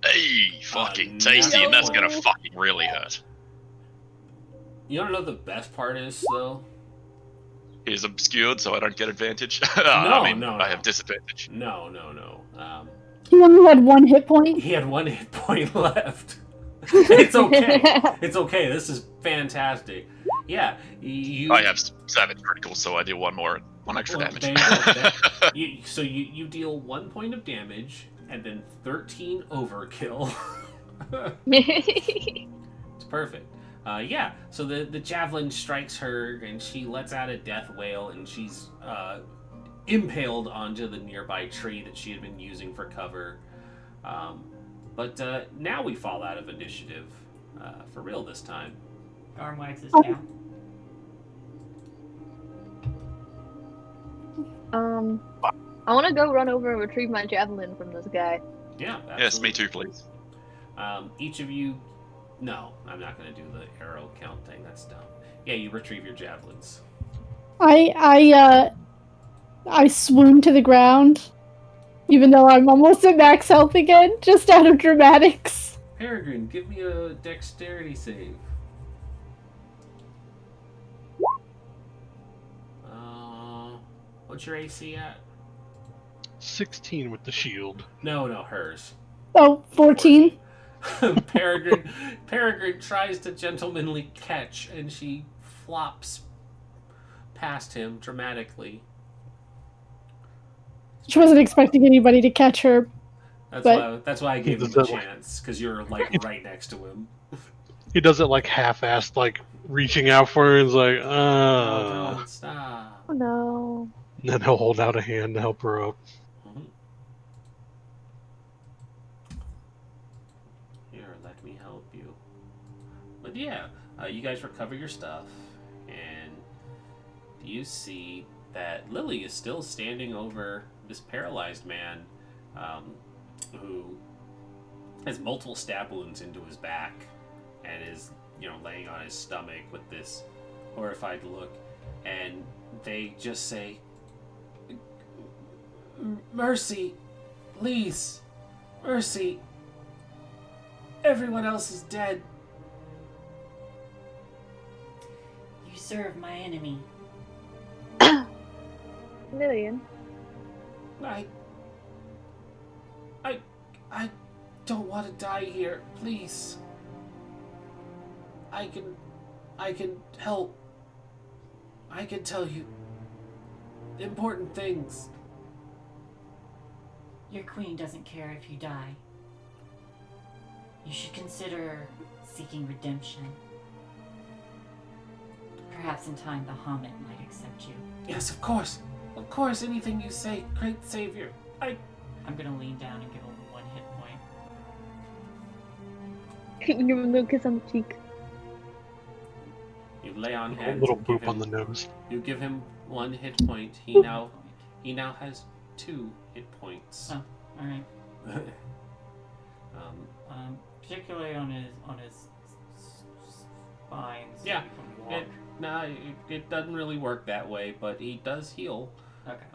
Hey, fucking tasty, no. and that's gonna fucking really hurt. You don't know the best part is, though? is obscured, so I don't get advantage. No, I have disadvantage. No. He only had 1 hit point. He had 1 hit point left. It's okay. It's okay. This is fantastic. Yeah, you. I have savage critical, so I do one extra Well, damage. there you go. You deal 1 point of damage and then 13 overkill. It's perfect. Yeah, so the javelin strikes her and she lets out a death wail and she's impaled onto the nearby tree that she had been using for cover. But now we fall out of initiative for real this time. Garmwax is down. I want to go run over and retrieve my javelin from this guy. Yeah, absolutely. Yes, me too, please. Each of you... No, I'm not going to do the arrow count thing. That's dumb. Yeah, you retrieve your javelins. I swoon to the ground, even though I'm almost at max health again, just out of dramatics. Peregrine, give me a dexterity save. What's your AC at? 16 with the shield. No, hers. Oh, 14. Peregrine tries to gentlemanly catch, and she flops past him dramatically. She wasn't expecting anybody to catch her. That's why I gave him the chance, because you're like right next to him. He does it like half-assed, like reaching out for her and is like, Oh, don't stop. Oh no. And then he'll hold out a hand to help her up. Here, let me help you. But yeah, you guys recover your stuff, and you see that Lily is still standing over this paralyzed man who has multiple stab wounds into his back and is, laying on his stomach with this horrified look. And they just say, "Mercy, please, mercy. Everyone else is dead." You serve my enemy. Lillian. I don't want to die here. Please. I can help. I can tell you important things. Your queen doesn't care if you die. You should consider seeking redemption. Perhaps in time the Hamid might accept you. Yes, of course. Of course, anything you say, great savior. I'm gonna lean down and give him 1 hit point. Give him a little kiss on the cheek. You lay on A hands. little and give boop on him- the nose. You give him 1 hit point. He now has 2 hit points. Oh, alright. Particularly on his spine. So Yeah, he can walk. it doesn't really work that way, but he does heal. Okay.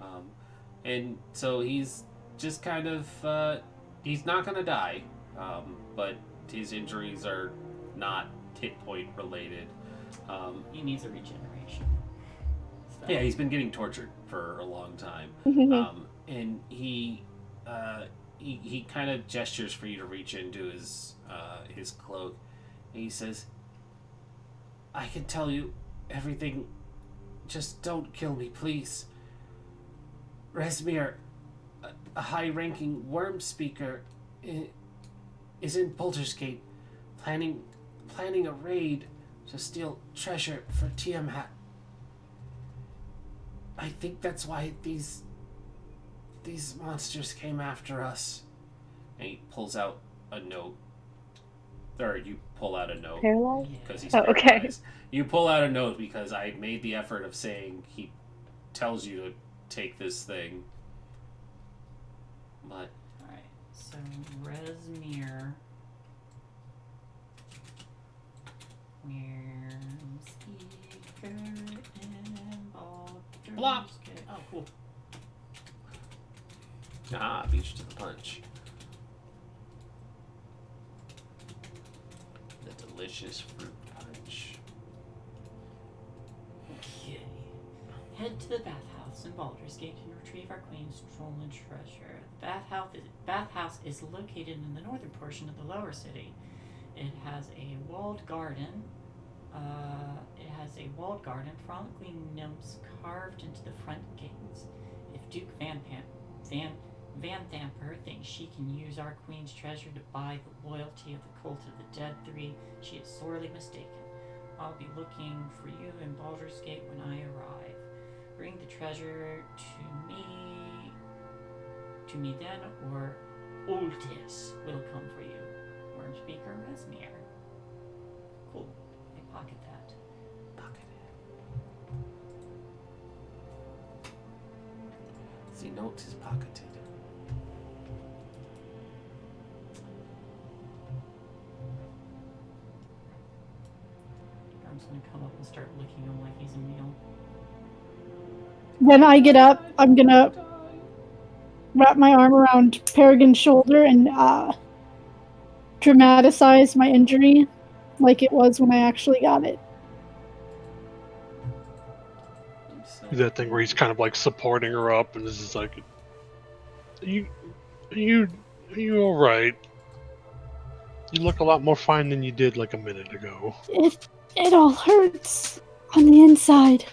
And so he's just kind of, he's not going to die, but his injuries are not hit point related. He needs a regeneration. So. Yeah, he's been getting tortured for a long time. And he kind of gestures for you to reach into his cloak. And he says, "I can tell you everything. Just don't kill me, please. Resmir, a high-ranking worm speaker, is in Baldur's Gate, planning a raid to steal treasure for Tiamat. I think that's why these monsters came after us." And he pulls out a note. Or you pull out a note. Paralyzed? Because he's Oh, okay. paralyzed. You pull out a note because I made the effort of saying he tells you to take this thing. But Alright, so Resmir. Speaker and Baldur's Blop. Gate. Oh, cool. beat you to the punch. The delicious fruit punch. Okay. Head to the bathhouse in Baldur's Gate and retrieve our queen's stolen treasure. The bathhouse is located in the northern portion of the lower city. It has a walled garden. Frolicking gnomes carved into the front gates. If Duke Van Thamper thinks she can use our queen's treasure to buy the loyalty of the Cult of the Dead Three, she is sorely mistaken. I'll be looking for you in Baldur's Gate when I arrive. Bring the treasure to me then, or Cultists will come for you. Worm Speaker Resmir. Cool. I pocket that. Pocket it. The note is pocketed. I'm just gonna come up and start licking him like he's a meal. When I get up, I'm gonna wrap my arm around Peregrine's shoulder and dramatize my injury like it was when I actually got it. That thing where he's kind of like supporting her up, and this is like, are you all right? You look a lot more fine than you did like a minute ago. It all hurts on the inside.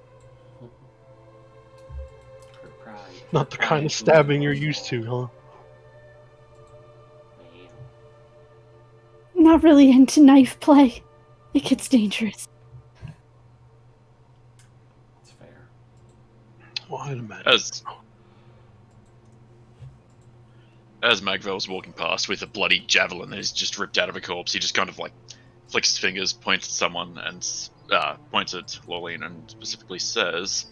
Her pride. Not the kind of stabbing you're used to, huh? Not really into knife play. It gets dangerous. That's fair. Well, I'd imagine. As Magvel's walking past with a bloody javelin that is just ripped out of a corpse, he just kind of like flicks his fingers, points at someone, and points at Lorleen and specifically says,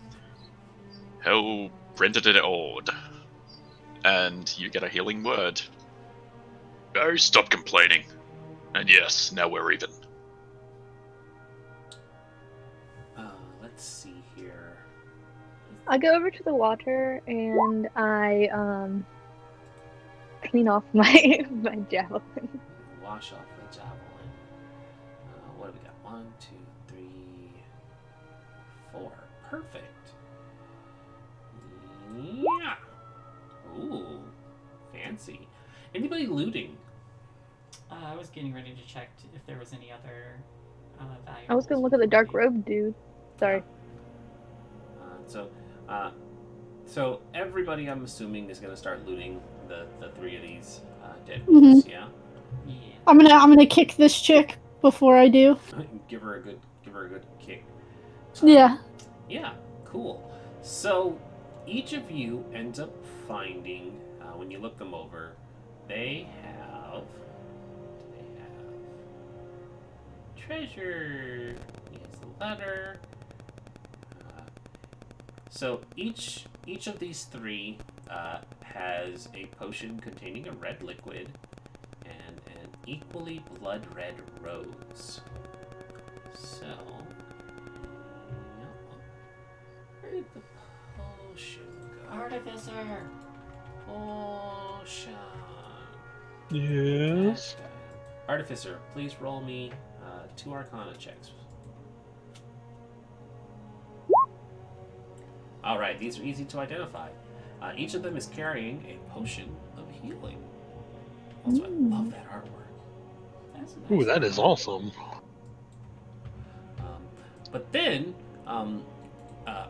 "How rendered it odd?" And you get a healing word. Oh, stop complaining. And yes, now we're even. Let's see here. I go over to the water and I clean off my javelin. Wash off the javelin. What do we got? 1, 2, 3, 4. Perfect. Yeah. Ooh, fancy. Anybody looting? I was getting ready to check if there was any other valuables. I was gonna look at the dark robe dude. Sorry. So everybody, I'm assuming, is gonna start looting the 3 of these dead Mhm. wolves. Yeah. Yeah. I'm gonna kick this chick before I do. give her a good kick. Yeah. Yeah. Cool. So each of you ends up finding, when you look them over, they have treasure. Here's the letter. So each of these 3 has a potion containing a red liquid and an equally blood red rose. So, where did the potion go? Artificer! Potion. Yes. Okay. Artificer, please roll me 2 Arcana checks. Alright, these are easy to identify. Each of them is carrying a potion of healing. Also, I love that artwork. That's a nice Ooh, that one. is awesome. But then,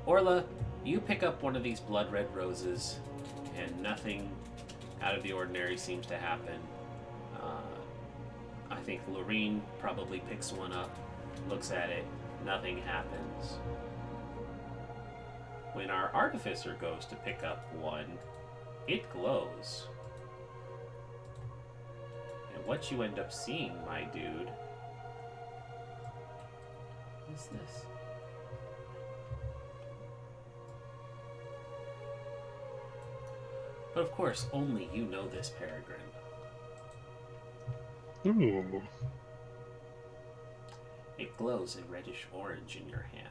Orla, you pick up one of these blood red roses, and nothing out of the ordinary seems to happen. I think Loreen probably picks one up, looks at it, nothing happens. When our artificer goes to pick up one, it glows. And what you end up seeing, my dude, is this. But of course, only you know this, Peregrine. Ooh. It glows a reddish orange in your hand.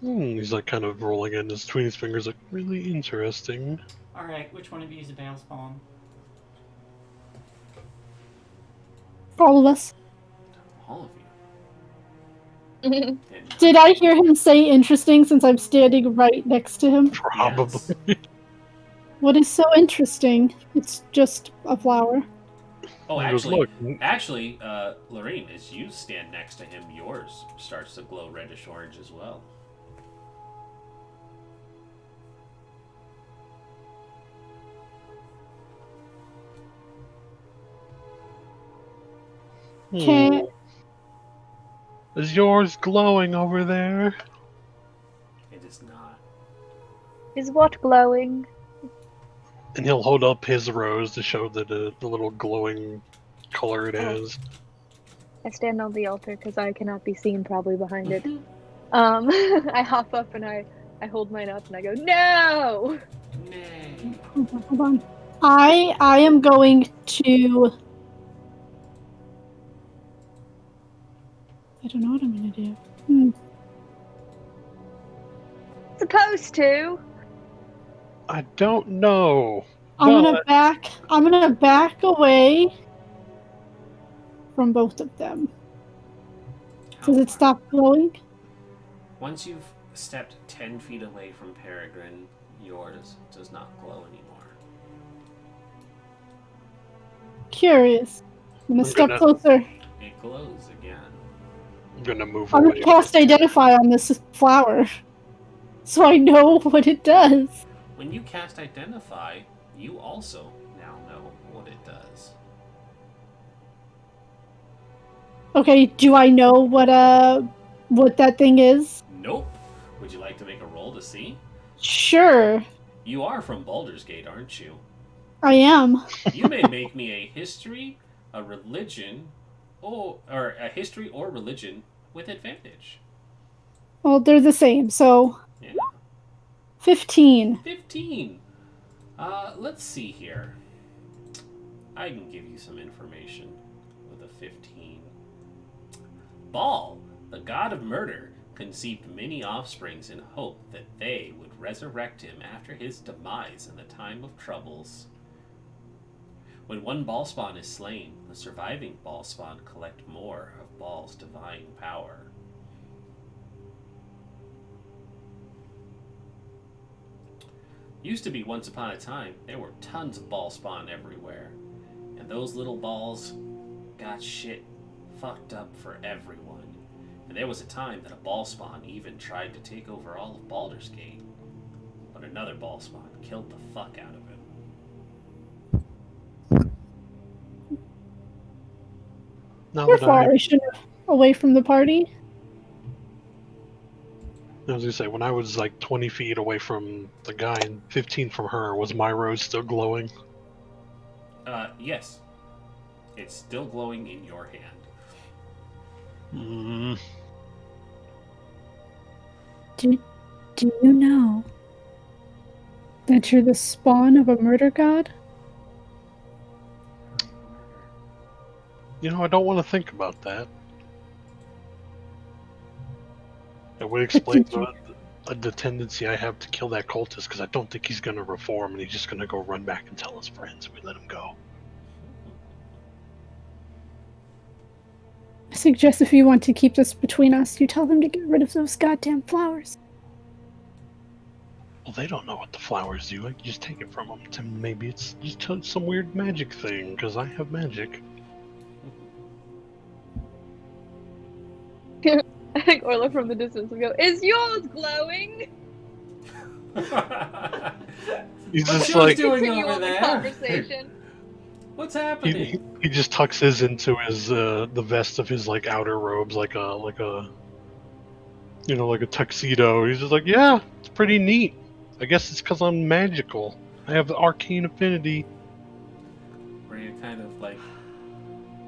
He's like kind of rolling in between his fingers, like, really interesting. Alright, which one of you is a Bale spawn? For all of us. All of And, Did I hear him say interesting since I'm standing right next to him? Probably. Yes. What is so interesting? It's just a flower. Oh, He goes, actually, Lorraine, as you stand next to him, yours starts to glow reddish orange as well. Can't. Is yours glowing over there? It is not. Is what glowing? And he'll hold up his rose to show the little glowing color it Oh. has. I stand on the altar because I cannot be seen probably behind it. Mhm. I hop up and I hold mine up and I go, no! Nay. Hold on. I am going to. I don't know what I'm gonna do. Supposed to. I don't know. I'm But gonna back away from both of them. How Does it far? stop glowing? Once you've stepped 10 feet away from Peregrine, yours does not glow anymore. Curious. I'm gonna step closer. It glows again. I'm gonna move I'm away. gonna cast Identify on this flower, so I know what it does. When you cast Identify, you also now know what it does. Okay, do I know what that thing is? Nope. Would you like to make a roll to see? Sure, You are from Baldur's Gate, aren't you? I am. You may make me a history, a religion, or a history or religion with advantage. Well, they're the same, so Yeah. 15. 15. Let's see here. I can give you some information with a 15. Baal, the god of murder, conceived many offsprings in hope that they would resurrect him after his demise in the time of troubles. When one Baal spawn is slain, the surviving Baal spawn collect more of Baal's divine power. Used to be once upon a time, there were tons of Baal spawn everywhere. And those little balls got shit fucked up for everyone. And there was a time that a Baal spawn even tried to take over all of Baldur's Gate. But another Baal spawn killed the fuck out of him. Now We're that far away from the party. I was gonna say, when I was like 20 feet away from the guy and 15 from her, was my rose still glowing? Yes. It's still glowing in your hand. Do you know that you're the spawn of a murder god? You know, I don't want to think about that. It would explain the tendency I have to kill that cultist, because I don't think he's going to reform and he's just going to go run back and tell his friends we let him go. I suggest if you want to keep this between us, you tell them to get rid of those goddamn flowers. Well, they don't know what the flowers do. I can just take it from them. Maybe it's just some weird magic thing, because I have magic. I think Orla from the distance will go, is yours glowing? He's What's just yours like doing Continue over on the there? conversation. What's happening? he just tucks his into his the vest of his like outer robes, like a you know, like a tuxedo. He's just like, yeah, it's pretty neat. I guess it's because I'm magical. I have the arcane affinity. Rhea kind of like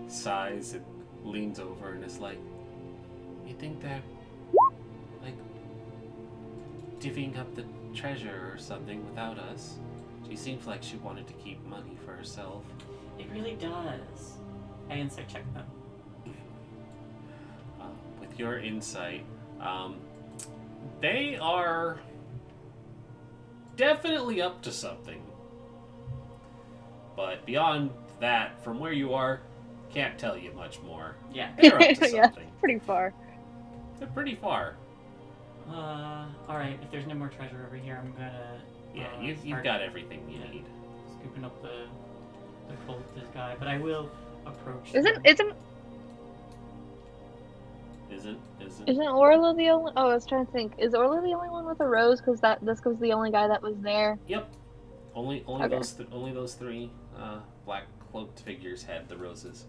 sighs and leans over and is like, you think they're like divvying up the treasure or something without us? She seems like she wanted to keep money for herself. It really does. I insert check them. With your insight, they are definitely up to something. But beyond that, from where you are, can't tell you much more. Yeah. They're up to Yeah, something. pretty far. They're pretty far. Alright, if there's no more treasure over here, I'm gonna... Yeah, you've start got everything you need. scooping up the cultist guy, but I will approach Isn't them. Isn't Orla the only? Oh, I was trying to think. Is Orla the only one with a rose? Because this was the only guy that was there. Yep. Only Okay. those three black cloaked figures had the roses.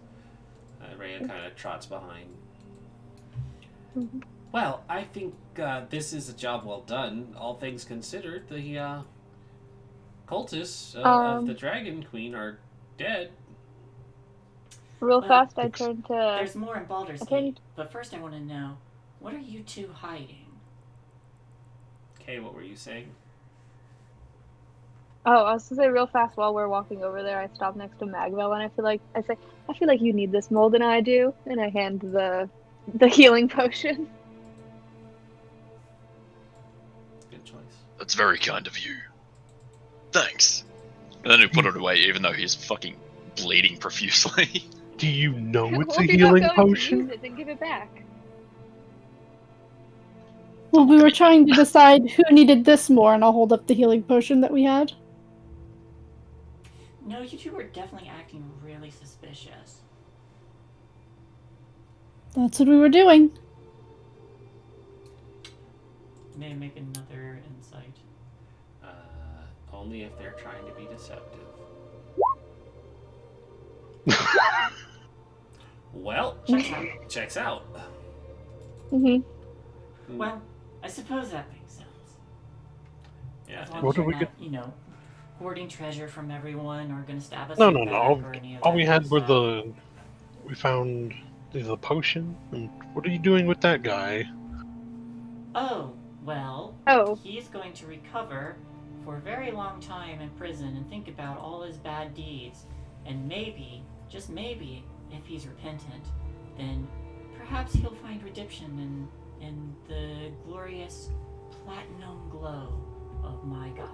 Rhea kind of trots behind. Mm-hmm. Well, I think this is a job well done. All things considered, the cultists of the Dragon Queen are dead. Real Well, fast, I turned to. There's more in Baldur's Gate, but first I want to know, what are you two hiding? Okay, what were you saying? Oh, I was gonna say real fast while we're walking over there. I stop next to Magville and I feel like you need this more than I do, and I hand the healing potion. Good choice. That's very kind of you. Thanks. And then he put it away, even though he's fucking bleeding profusely. Do you know it's Well, a if you're not healing going to potion? use it, then give it back. Well, we were trying to decide who needed this more, and I'll hold up the healing potion that we had. No, you two were definitely acting really suspicious. That's what we were doing. May I make another insight? Only if they're trying to be deceptive. Well, checks out. Mm-hmm. Well, I suppose that makes sense. Yeah. As long What as do you're we not, get? hoarding treasure from everyone or gonna stab us No, in no, the no. back or any of All that we kind had of were stuff. we found the potion. And what are you doing with that guy? Oh, well, Oh. he's going to recover for a very long time in prison and think about all his bad deeds. And maybe, just maybe, if he's repentant, then perhaps he'll find redemption in the glorious platinum glow of my god.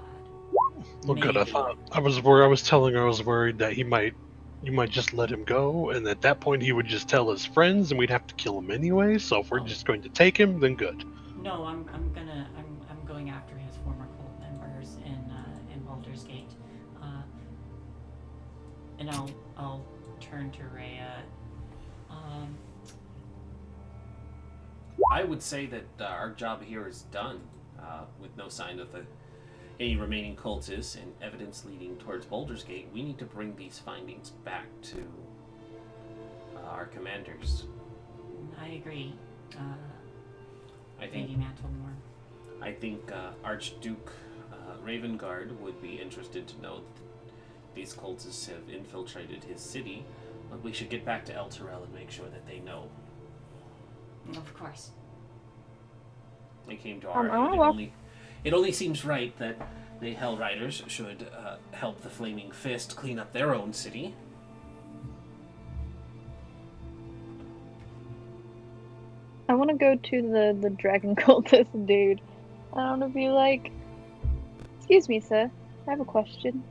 Well, good. Maybe. I was worried. I was telling her I was worried that you might just let him go, and at that point he would just tell his friends, and we'd have to kill him anyway. So if we're Oh. just going to take him, then good. No, I'm going after his former cult members in Baldur's Gate, and I'll turn to Rhea. I would say that our job here is done, with no sign of any remaining cultists and evidence leading towards Baldur's Gate. We need to bring these findings back to our commanders. I agree. I think Lady Mantlemore. I think Archduke Ravengard would be interested to know that these cultists have infiltrated his city, but we should get back to Elturel and make sure that they know. Of course. They came to our aid. well. It only seems right that the Hell Riders should help the Flaming Fist clean up their own city. I want to go to the dragon cultist dude. I want to be like, excuse me, sir. I have a question.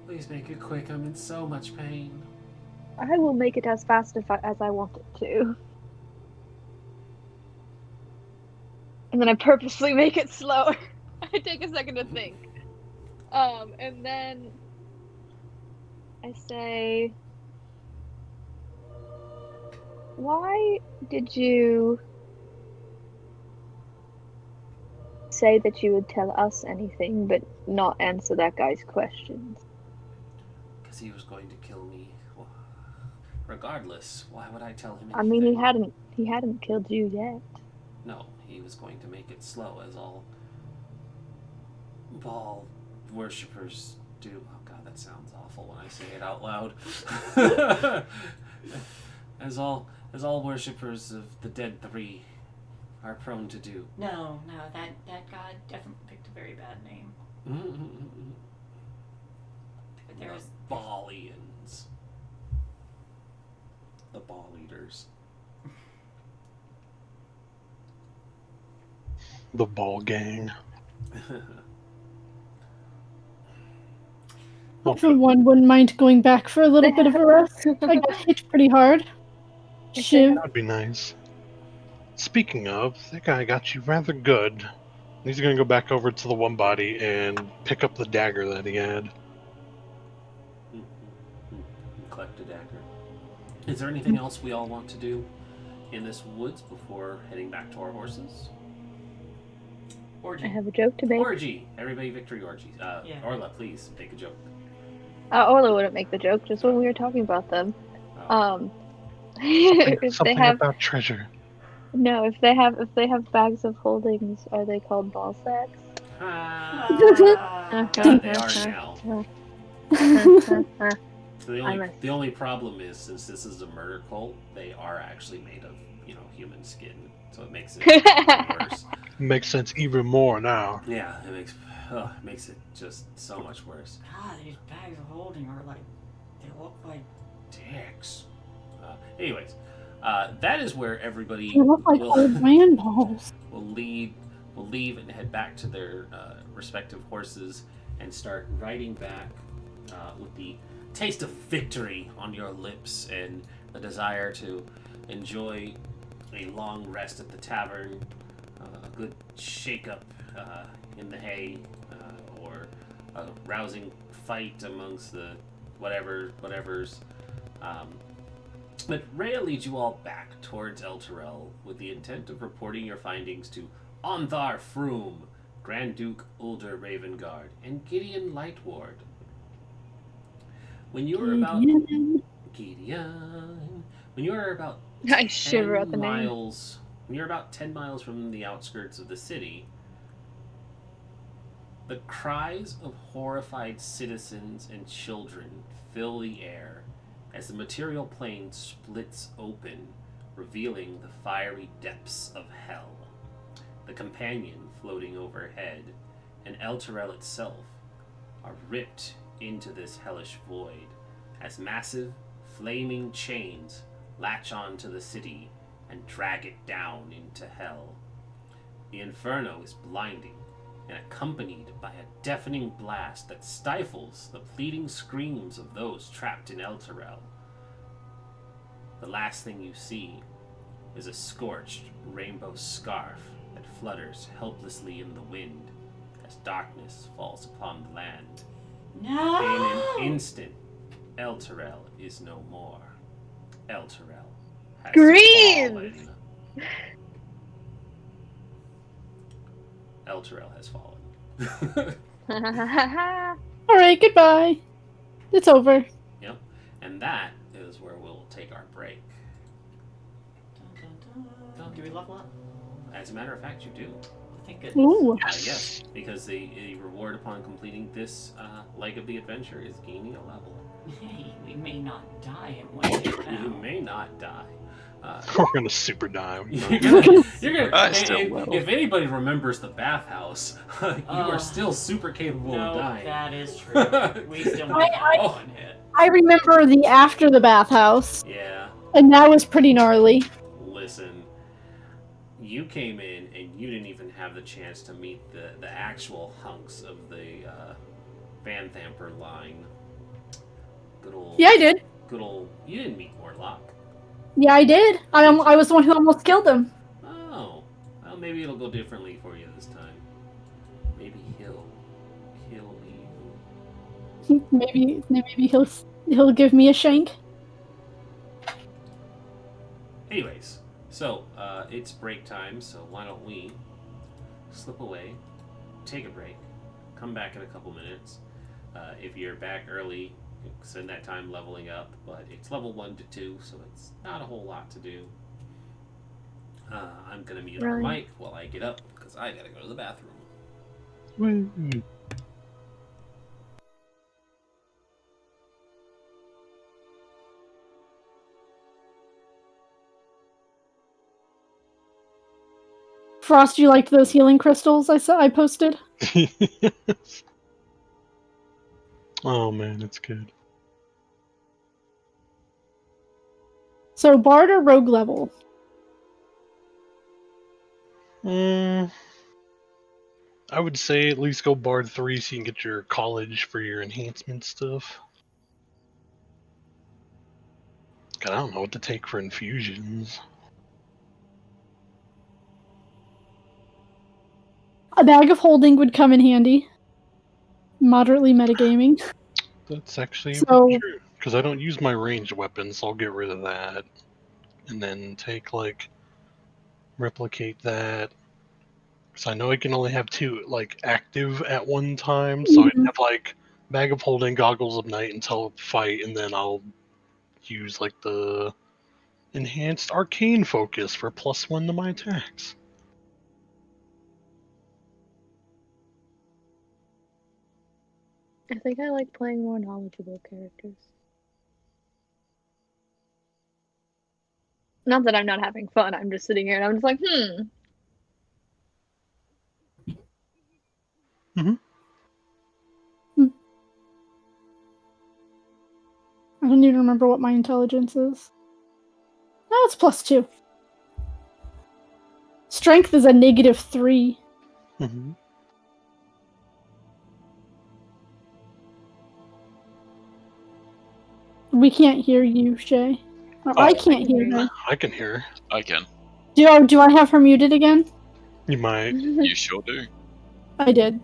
Please make it quick. I'm in so much pain. I will make it as fast as I want it to. And then I purposely make it slower. I take a second to think. And then I say, why did you say that you would tell us anything but not answer that guy's questions? Because he was going to kill me. Regardless, why would I tell him anything? I mean, he hadn't killed you yet. No, he was going to make it slow, as all Baal worshippers do. Oh god, that sounds awful when I say it out loud. as all worshippers of the dead three are prone to do. No, that god definitely picked a very bad name. There's Baalians. The Baal eaters. The ball gang. I, for one, wouldn't mind going back for a little bit of a rest. I got hit pretty hard. Shiv. That'd be nice. Speaking of, that guy got you rather good. He's gonna go back over to the one body and pick up the dagger that he had. Collect a dagger. Is there anything else we all want to do in this woods before heading back to our horses? Orgy. I have a joke to make. Orgy! Everybody victory orgies. Yeah. Orla, please, make a joke. Orla wouldn't make the joke just when we were talking about them. Oh. If Something they have about treasure. no, if they have bags of holdings, are they called ball sacks? Ah, Ah. God, they are now. So the only problem is, since this is a murder cult, they are actually made of, human skin. So it makes it worse. Makes sense even more now. Yeah, it makes it just so much worse. God, these bags of holding are like, they look like Dicks. Anyways, that is where everybody They look like old man balls. will leave and head back to their respective horses and start riding back with the taste of victory on your lips and the desire to enjoy a long rest at the tavern, a good shake-up in the hay, or a rousing fight amongst the whatever's. But Rhea leads you all back towards Elturel with the intent of reporting your findings to Ontharr Froom, Grand Duke Ulder Ravengard, and Gideon Lightward. When you are about Gideon, when you are about I shiver at the 10 name. miles, when you're about 10 miles from the outskirts of the city, the cries of horrified citizens and children fill the air as the material plane splits open, revealing the fiery depths of hell. The companion floating overhead and Elturel itself are ripped into this hellish void as massive, flaming chains latch on to the city and drag it down into hell. The inferno is blinding and accompanied by a deafening blast that stifles the pleading screams of those trapped in Elturel. The last thing you see is a scorched rainbow scarf that flutters helplessly in the wind as darkness falls upon the land. no. In an instant, Elturel is no more. Elturel has Screams! fallen. Elturel has fallen. Alright, goodbye. It's over. Yep. And that is where we'll take our break. Dun, dun, dun. Do we level up? As a matter of fact, you do. Thank goodness. Ooh. Yes, because the reward upon completing this leg of the adventure is gaining a level. Hey, we may not die in one hit You now. may not die. We're gonna super die. You're gonna, I still if anybody remembers the bathhouse, you are still super capable No, of dying. that is true. We still may die in one hit. I remember the after the bathhouse, Yeah, and that was pretty gnarly. listen, you came in and you didn't even have the chance to meet the actual hunks of the Van Thamper line. Good old. Yeah, I did. Good old. You didn't meet Morlock. Yeah, I did. I was the one who almost killed him. Oh, well, maybe it'll go differently for you this time. Maybe he'll kill you. Maybe he'll give me a shank. Anyways, so it's break time, so why don't we slip away, take a break, come back in a couple minutes. If you're back early, spend that time leveling up, but it's level 1 to 2, so it's not a whole lot to do. I'm gonna mute our Right. mic while I get up because I gotta go to the bathroom. Woo. Frost, you liked those healing crystals I posted? Oh man, it's good. So Bard or Rogue level? I would say at least go Bard 3 so you can get your college for your enhancement stuff. God, I don't know what to take for infusions. A bag of holding would come in handy. Moderately metagaming. That's actually So- true. Because I don't use my ranged weapons, so I'll get rid of that. And then take, like, replicate that. So I know I can only have 2, like, active at one time, so I have, like, bag of holding, goggles of night until fight, and then I'll use, like, the enhanced arcane focus for +1 to my attacks. I think I like playing more knowledgeable characters. Not that I'm not having fun, I'm just sitting here and I'm just like, I don't even remember what my intelligence is. Oh, it's +2. Strength is a -3. Mm-hmm. We can't hear you, Shay. Or I can't hear her. I can hear. I can. Do I have her muted again? You might. You sure do. I did.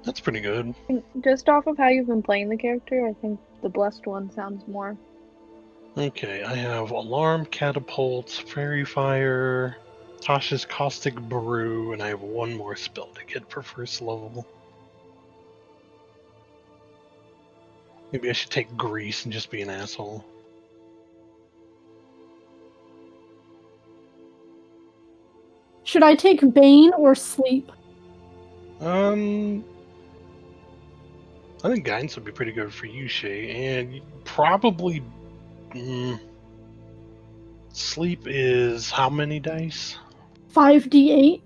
That's pretty good. just off of how you've been playing the character, I think the blessed one sounds more. Okay, I have Alarm, Catapult, Fairy Fire, Tasha's Caustic Brew, and I have one more spell to get for first level. Maybe I should take Grease and just be an asshole. Should I take Bane or Sleep? I think Guidance would be pretty good for you, Shay, and probably Sleep is how many dice? 5d8?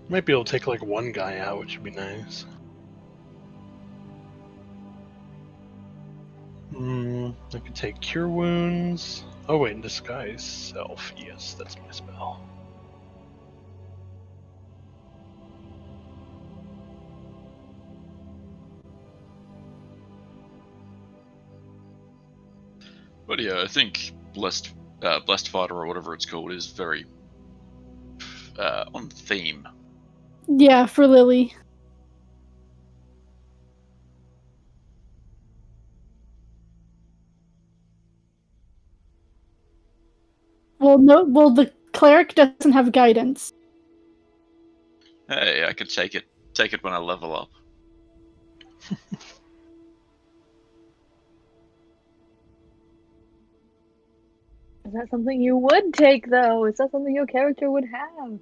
Might be able to take like one guy out, which would be nice. I could take Cure Wounds. Oh wait, and Disguise Self. Yes, that's my spell. But yeah, I think Blessed Fighter or whatever it's called is very on theme. Yeah, for Lily. Well, no. Well, the cleric doesn't have guidance. Hey, I could take it when I level up. Is that something you would take, though? Is that something your character would have?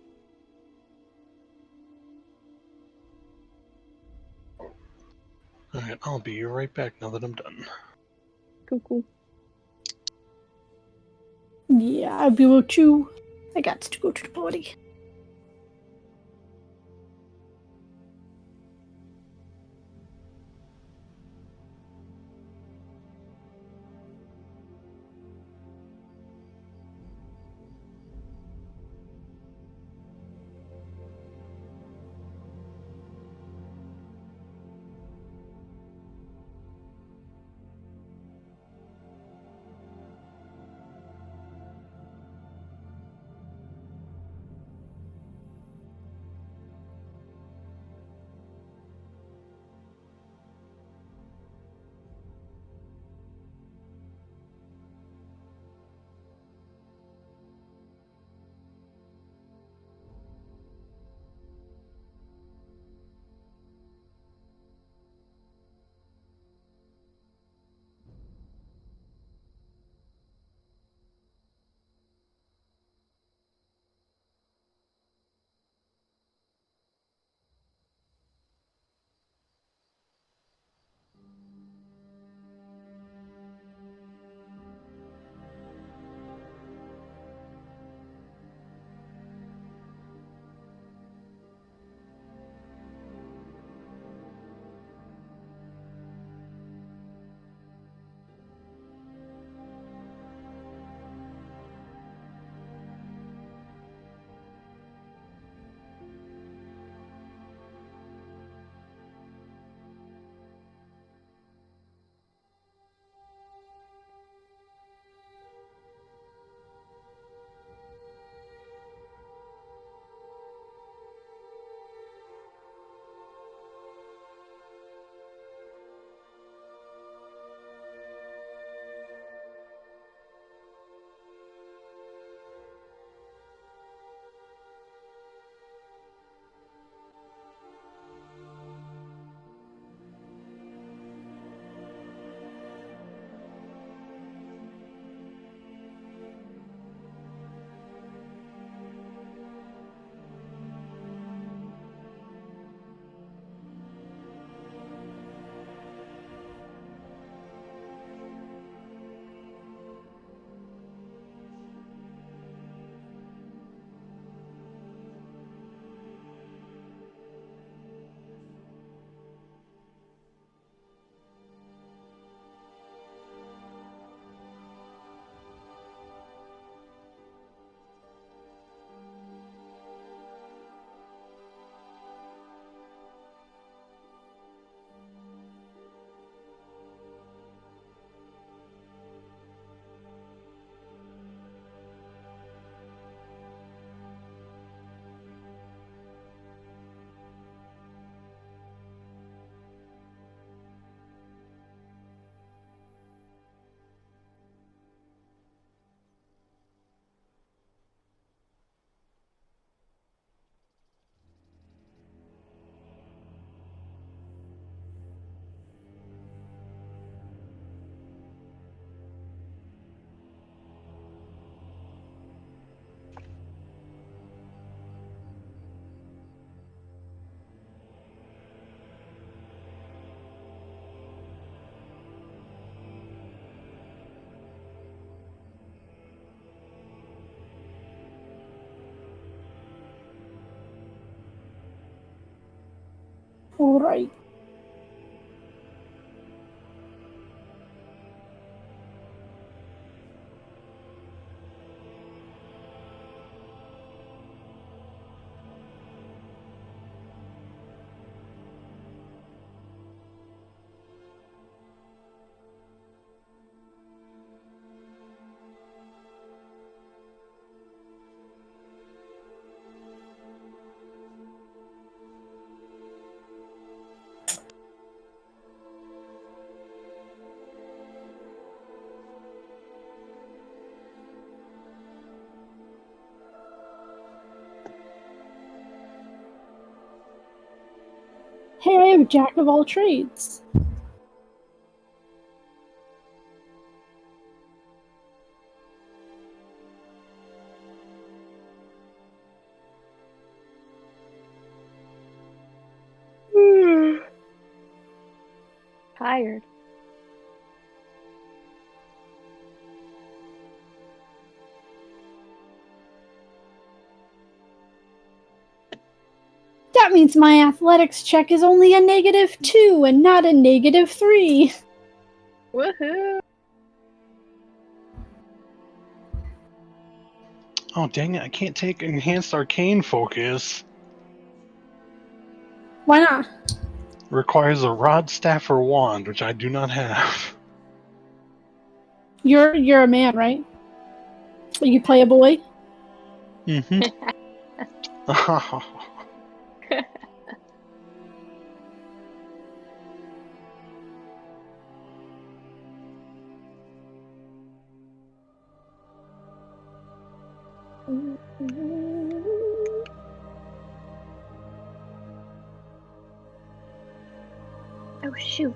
Alright, I'll be right back now that I'm done. Cool. Yeah, I will too. I got to go to the party. Alright. Hey, I am Jack of all trades. Tired. That means my athletics check is only a -2 and not a -3. Woohoo! Oh, dang it, I can't take enhanced arcane focus. Why not? Requires a rod, staff, or wand, which I do not have. You're a man, right? You play a boy? Mm-hmm. Oh shoot.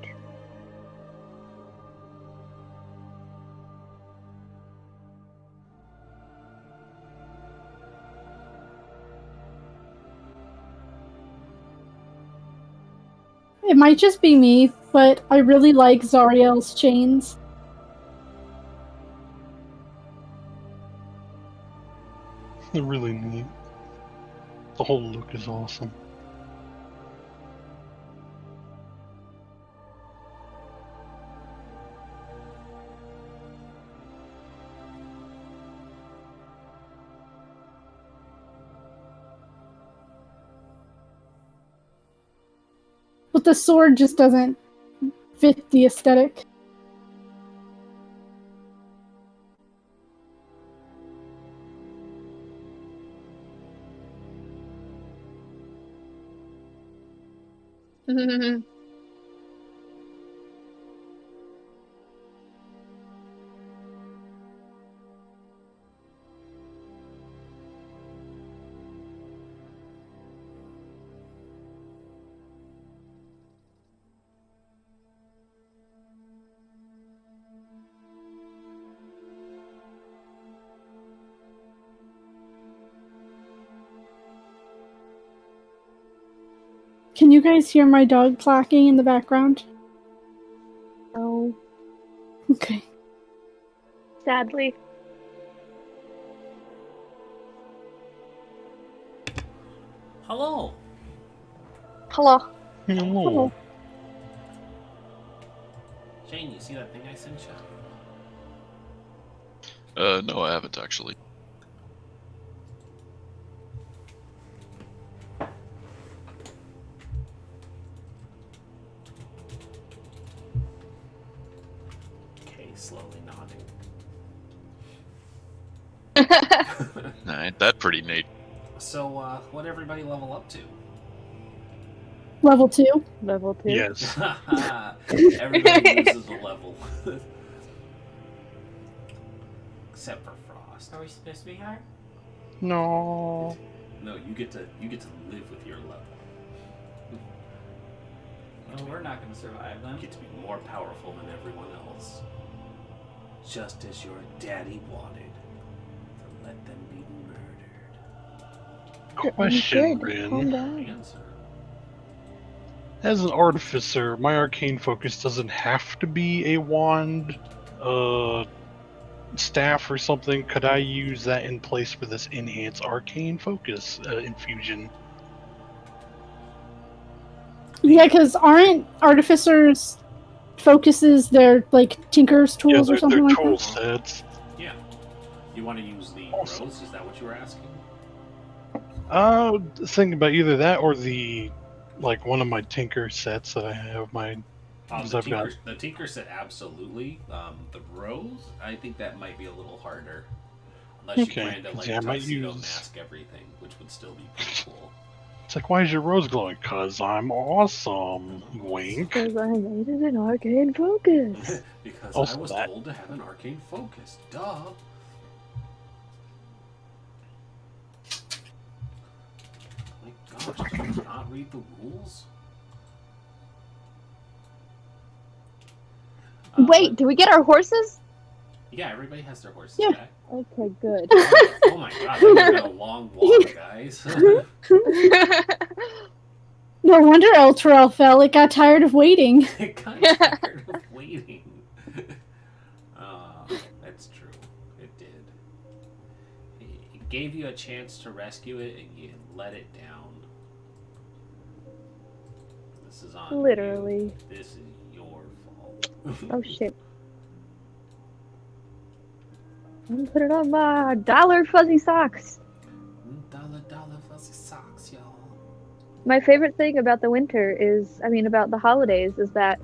It might just be me, but I really like Zariel's chains. They're really neat. The whole look is awesome. But the sword just doesn't fit the aesthetic. Can you guys hear my dog clacking in the background? No. Okay. Sadly. Hello. Hello. Hello. Shane, you see that thing I sent you? No, I haven't actually. Okay, slowly nodding. Nah, ain't that pretty neat? So, what everybody level up to? Level 2. Level 2. Yes. Everybody loses a level. Except for Frost. Are we supposed to be higher? No. No, you get to live with your level. Well, we're not going to survive You then. get to be more powerful than everyone else. Just as your daddy wanted. To let them be murdered. Question, Calm Rin. down. Answer. As an artificer, my arcane focus doesn't have to be a wand, staff, or something. Could I use that in place for this enhanced arcane focus infusion? You Yeah, because aren't artificers focuses their like tinker's tools or they're something like tool that? sets. Yeah. You want to use the Awesome. rose? Is that what you were asking? Thinking about either that or the like one of my tinker sets that I have. Because I've got The tinker set, absolutely. The rose, I think that might be a little harder. Unless you Okay, plan to 'cause, like yeah, I might tuxedo use- mask everything, which would still be pretty cool. It's like, why is your rose glowing? Cause I'm awesome. Wink. Because I made it an arcane focus. Because Also I was that. told to have an arcane focus. Duh. My gosh, did you not read the rules? Wait, do we get our horses? Yeah, everybody has their horses Yeah. back. Okay, good. Oh my god, that would have been a long walk, guys. No wonder Elturel fell. It got tired of waiting. It got tired of waiting. That's true. It did. It gave you a chance to rescue it, and you let it down. This is on Literally. you. This is your fault. Oh shit. I'm gonna put it on my dollar fuzzy socks. Dollar fuzzy socks, y'all. My favorite thing about the winter about the holidays, is that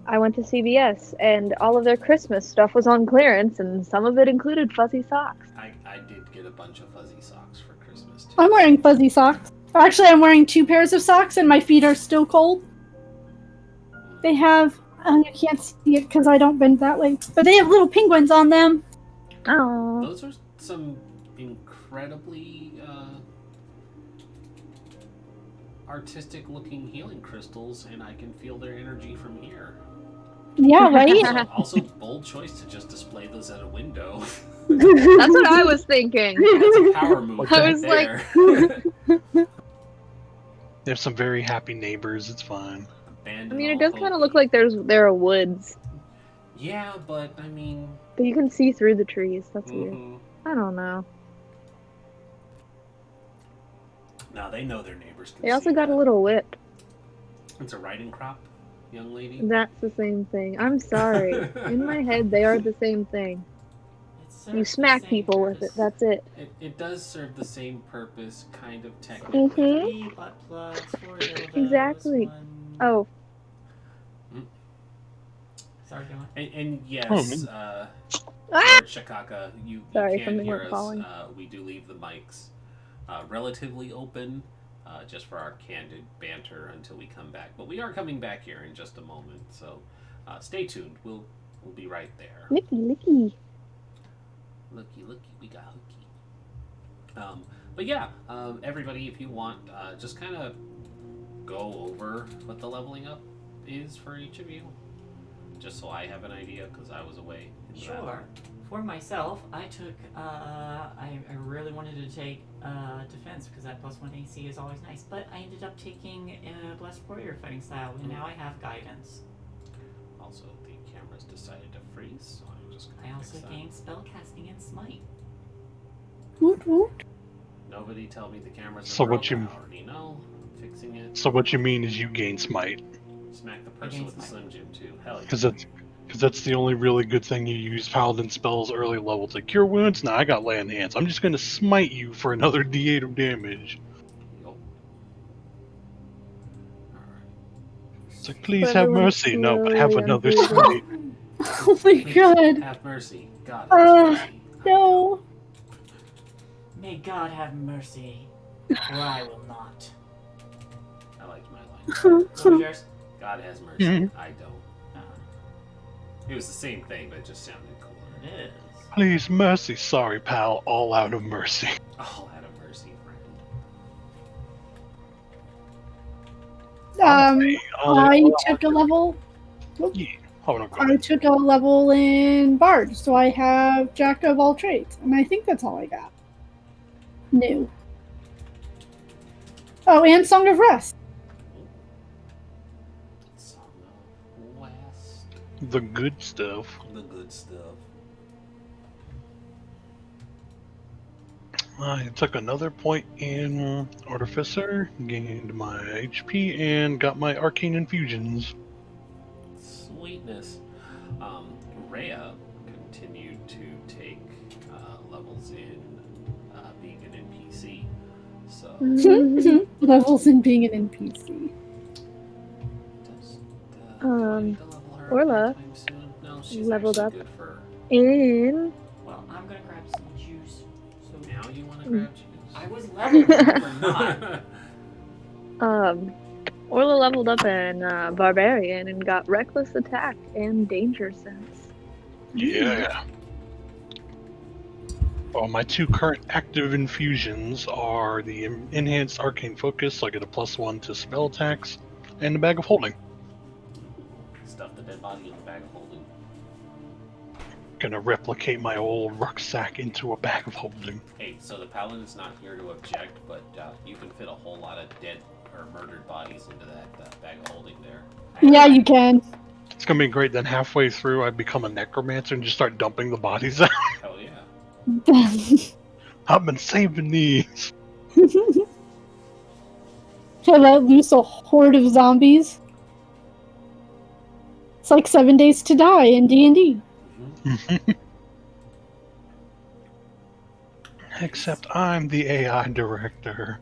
I went to CVS and all of their Christmas stuff was on clearance, and some of it included fuzzy socks. I did get a bunch of fuzzy socks for Christmas too. I'm wearing fuzzy socks. Actually, I'm wearing 2 pairs of socks, and my feet are still cold. They have, you can't see it because I don't bend that way, but they have little penguins on them. Oh. Those are some incredibly artistic-looking healing crystals, and I can feel their energy from here. Yeah, right? Also, bold choice to just display those at a window. That's what I was thinking. That's a power move I right was there. They have some very happy neighbors. It's fine. I mean, it does kind of look like there are woods, Yeah, but I mean... but you can see through the trees. That's weird. mhm. I don't know. Now they know their neighbors can They also see got that. a little whip. It's a riding crop, young lady. That's the same thing. I'm sorry. In my head, they are the same thing. It serves You the smack same people with it. purpose. That's it. It does serve the same purpose, kind of technically. Mhm. 3 butt plugs, 4 dildos, Exactly. 1... Oh, Sorry, go on. And yes, Ah! Lord Shikaka, you Sorry, can something hear went us. falling. We do leave the mics relatively open, just for our candid banter until we come back. But we are coming back here in just a moment, so stay tuned. We'll be right there. licky. Looky, we got hooky. But yeah, everybody, if you want, just kind of go over what the leveling up is for each of you, just so I have an idea, because I was away. in Sure. battle. For myself, I took, I really wanted to take defense because that +1 AC is always nice, but I ended up taking Blessed Warrior fighting style, and now I have guidance. Also, the cameras decided to freeze, so I'm just I gonna also fix that. gained spellcasting and smite. Woot woot. Nobody tell me the cameras are So what broke. you- I already know. I'm fixing it. So what you mean is you gain smite? Smack the person gain with the smite. Slim Jim too. Hell yeah. Because that's the only really good thing you use paladin spells early level to cure wounds. Nah, I got lay on hands. I'm just gonna smite you for another D8 of damage. Yup. Alright. It's like, please For have everyone mercy. No, but have slowly another unbreathing. smite. Oh my Please, god. have mercy. God, have mercy. No. May God have mercy, or I will not. I liked my line. What was yours? God has mercy. Mhm. I don't. It was the same thing, but it just sounded cooler. It is. Please, mercy. Sorry, pal. All out of mercy. All out of mercy, friend. I took a level. Yeah. Oh, no, go I ahead. took a level in Bard, so I have Jack of all trades, and I think that's all I got. New. Oh, and Song of Rest. Song of West. The good stuff. The good stuff. I took another point in Artificer, gained my HP, and got my Arcane Infusions. Sweetness. Rhea continued to take levels in being an NPC. So, Levels in being an NPC. do I need to level her up Orla anytime soon? No, she's leveled actually up. good for. In Well, I'm gonna grab some juice. So Now you want to grab juice? I was leveled, remember not. Orla leveled up in Barbarian and got Reckless Attack and Danger Sense. Yeah. Well, my two current active infusions are the Enhanced Arcane Focus, so I get a +1 to spell attacks, and the Bag of Holding. Stuff the dead body in the bag of holding. Gonna replicate my old rucksack into a Bag of Holding. Hey, so the paladin's not here to object, but you can fit a whole lot of dead or murdered bodies into that bag of holding there. Yeah, you can. It's gonna be great. Then halfway through, I become a necromancer and just start dumping the bodies out. Hell yeah. I've been saving these. I let loose a horde of zombies. It's like 7 Days to Die in D&D. Except I'm the AI director.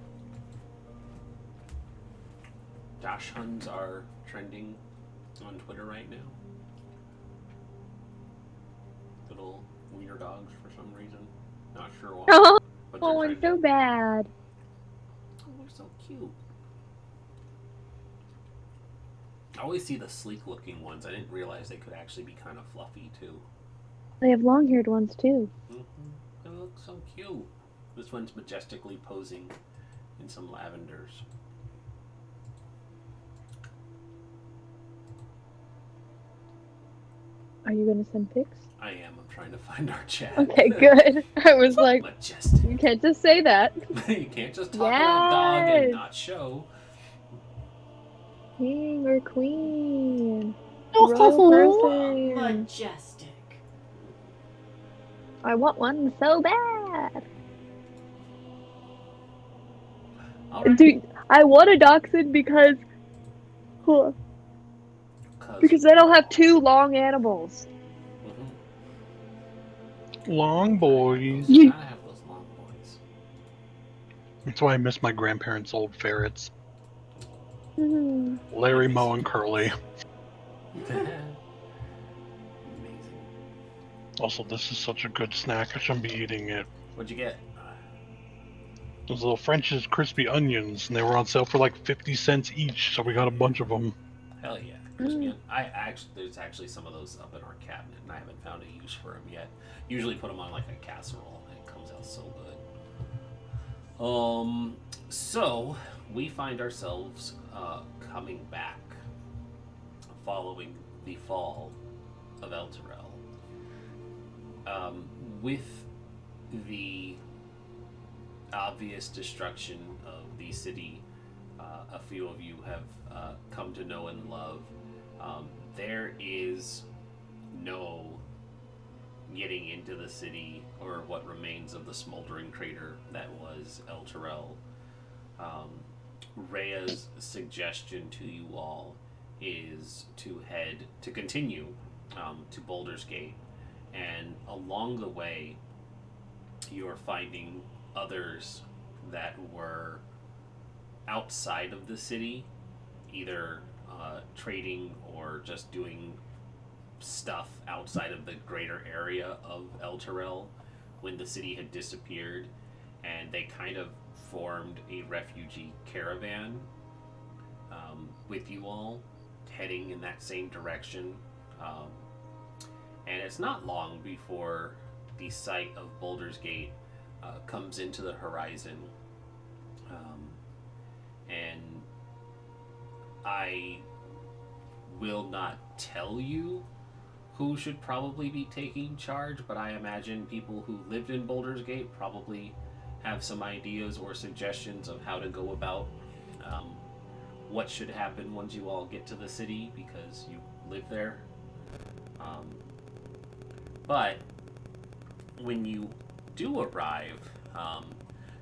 Josh Huns are trending on Twitter right now. Little wiener dogs for some reason. Not sure why. Oh, But they're oh, it's so trending. bad. Oh, they're so cute. I always see the sleek looking ones. I didn't realize they could actually be kind of fluffy too. They have long-haired ones too. They look so cute. This one's majestically posing in some lavenders. Are you gonna send pics? I am. I'm trying to find our chat. Okay, good. I was like, Majestic. you can't just say that. You can't just talk about dog and Yes. not show. King or queen? Oh, Royal person. Majestic. I want one so bad. All right. Dude, I want a dachshund because then I'll have two long animals. Long boys. You gotta have those long boys. That's why I miss my grandparents' old ferrets. Hmm. Larry, Moe, and Curly. Amazing. Also, this is such a good snack. I shouldn't be eating it. What'd you get? Those little French's crispy onions, and they were on sale for like 50 cents each, so we got a bunch of them. Hell yeah. Crispy. There's actually some of those up in our cabinet, and I haven't found a use for them yet. Usually put them on like a casserole, and it comes out so good. So we find ourselves coming back following the fall of Elturel. With the obvious destruction of the city, a few of you have come to know and love. There is no getting into the city or what remains of the smoldering crater that was Elturel. Rhea's suggestion to you all is to continue to Boulder's Gate, and along the way you're finding others that were outside of the city, either trading or just doing stuff outside of the greater area of Elturel when the city had disappeared, and they kind of formed a refugee caravan with you all heading in that same direction. And it's not long before the site of Boulder's Gate comes into the horizon. And I will not tell you who should probably be taking charge, but I imagine people who lived in Boulder's Gate probably have some ideas or suggestions of how to go about what should happen once you all get to the city, because you live there. But when you do arrive,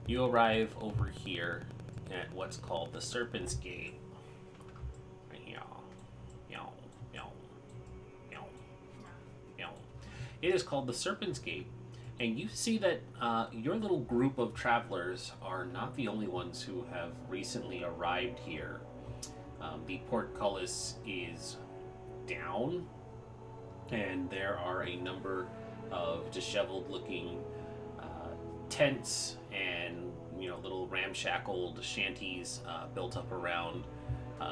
You arrive over here at what's called the Serpent's Gate. Right here. Meow, meow, meow, meow. It is called the Serpent's Gate, and you see that your little group of travelers are not the only ones who have recently arrived here. The portcullis is down, and there are a number of disheveled-looking tents and little ramshackled shanties built up around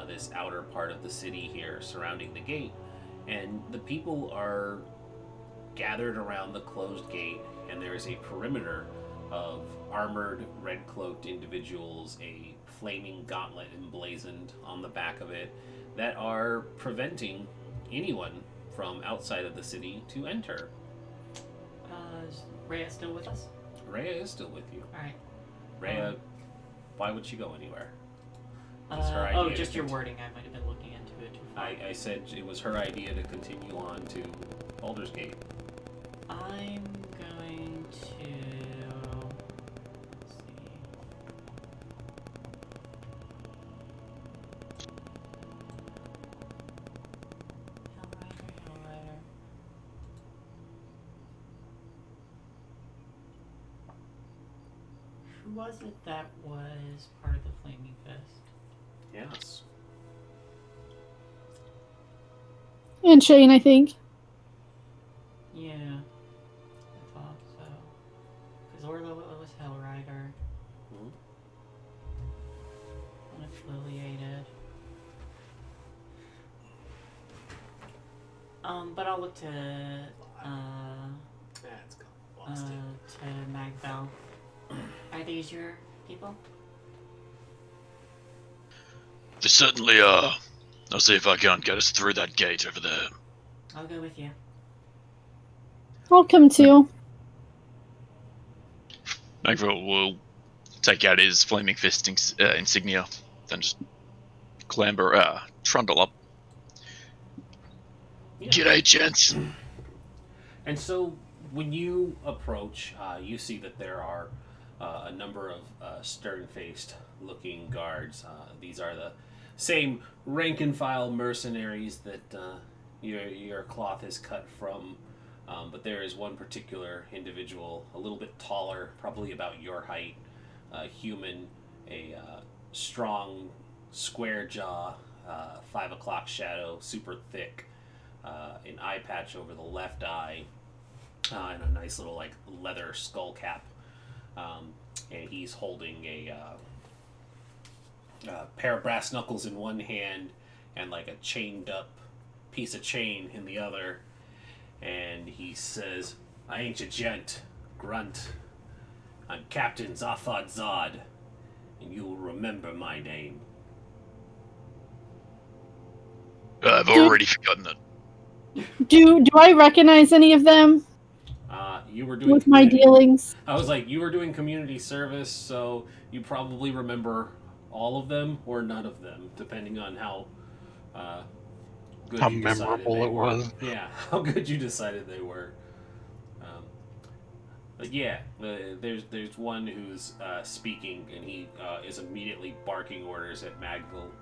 this outer part of the city here, surrounding the gate. And the people are gathered around the closed gate, and there is a perimeter of armored, red-cloaked individuals, a flaming gauntlet emblazoned on the back of it, that are preventing anyone from outside of the city to enter. Is Rhea still with us? Rhea is still with you. Alright. Rhea, why would she go anywhere? It's her idea Just to your cont- wording. I might have been looking into it too far. I said it was her idea to continue on to Baldur's Gate. I'm going to... Let's see. Hellrider. Who was it that was part of the Flaming Fist? Yes. And Shane, I think. Yeah, I thought so. Because Orlo was Hellrider. Mhm. Unaffiliated. But I'll look to Magval. Are these your people? They certainly are. I'll see if I can't get us through that gate over there. I'll go with you. I'll come too. Magville will take out his flaming fist insignia, then just trundle up. Yeah. G'day, gents. And so when you approach, you see that there are a number of stern-faced looking guards. These are the same rank-and-file mercenaries that your cloth is cut from. But there is one particular individual, a little bit taller, probably about your height, human, a strong, square jaw, 5 o'clock shadow, super thick, an eye patch over the left eye, and a nice little leather skull cap. And he's holding a pair of brass knuckles in one hand and a chained up piece of chain in the other. And he says, "I ain't your gent, Grunt. I'm Captain Zaphod Zod, and you will remember my name." I've already forgotten that. Do I recognize any of them You were doing with my dealings? I was like, you were doing community service, so you probably remember all of them or none of them, depending on how good How you decided memorable they it were. was. Yeah, how good you decided they were. But yeah, there's one who's speaking, and he is immediately barking orders at Magville.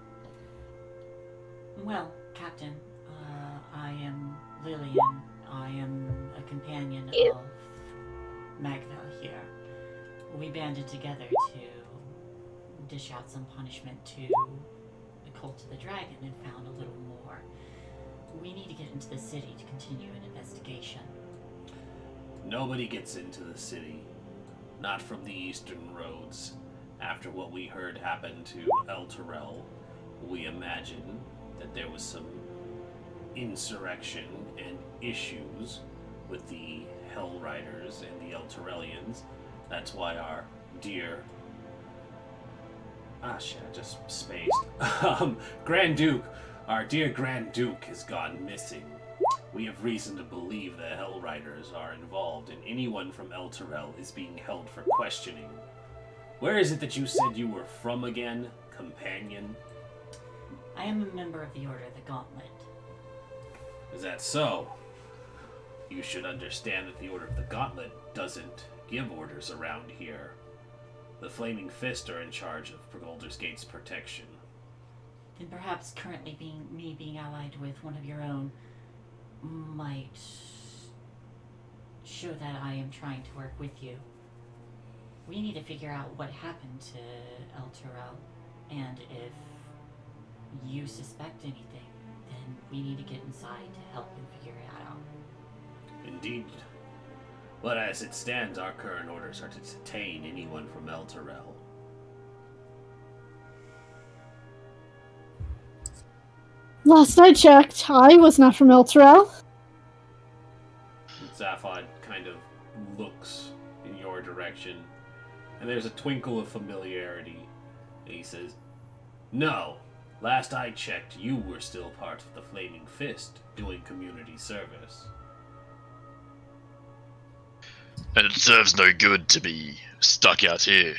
Well, Captain, I am Lillian. I am a companion of Magval here. We banded together to dish out some punishment to the Cult of the Dragon and found a little more. We need to get into the city to continue an investigation. Nobody gets into the city, not from the eastern roads. After what we heard happened to Elturel, we imagine that there was some insurrection and issues with the Hell Riders and the Elturelians. That's why our dear... shit, I just spaced. Grand Duke, our dear Grand Duke has gone missing. We have reason to believe the Hell Riders are involved, and anyone from Elturel is being held for questioning. Where is it that you said you were from again, companion? I am a member of the Order of the Gauntlet. Is that so? You should understand that the Order of the Gauntlet doesn't give orders around here. The Flaming Fist are in charge of Boulder's Gate's protection. Then perhaps currently being allied with one of your own might show that I am trying to work with you. We need to figure out what happened to Elturel, and if you suspect anything, then we need to get inside to help him figure it out. Indeed. But as it stands, our current orders are to detain anyone from Elturel. Last I checked, I was not from Elturel. Zaphod kind of looks in your direction, and there's a twinkle of familiarity. And he says, "No, last I checked, you were still part of the Flaming Fist, doing community service." And it serves no good to be stuck out here.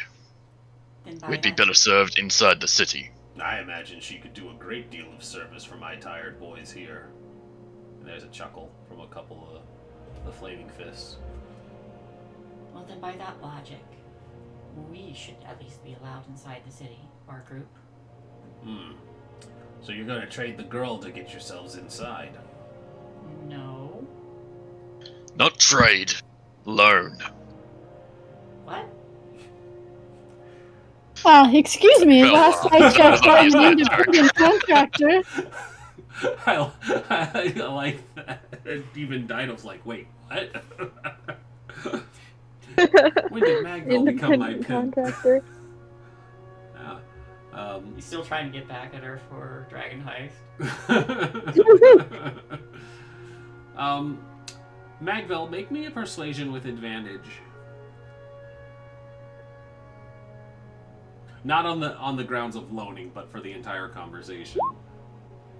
We'd be better served inside the city. I imagine she could do a great deal of service for my tired boys here. And there's a chuckle from a couple of the Flaming Fists. Well, then by that logic, we should at least be allowed inside the city, our group. So you're gonna trade the girl to get yourselves inside? No. Not trade. Loan. What? Excuse me, Well, last I checked, I'm an that independent contractor. I like that. Even Dino's like, wait, what? When did Magville become my pimp? Contractor. You still trying to get back at her for Dragon Heist? Magville, make me a persuasion with advantage. Not on the grounds of loaning, but for the entire conversation.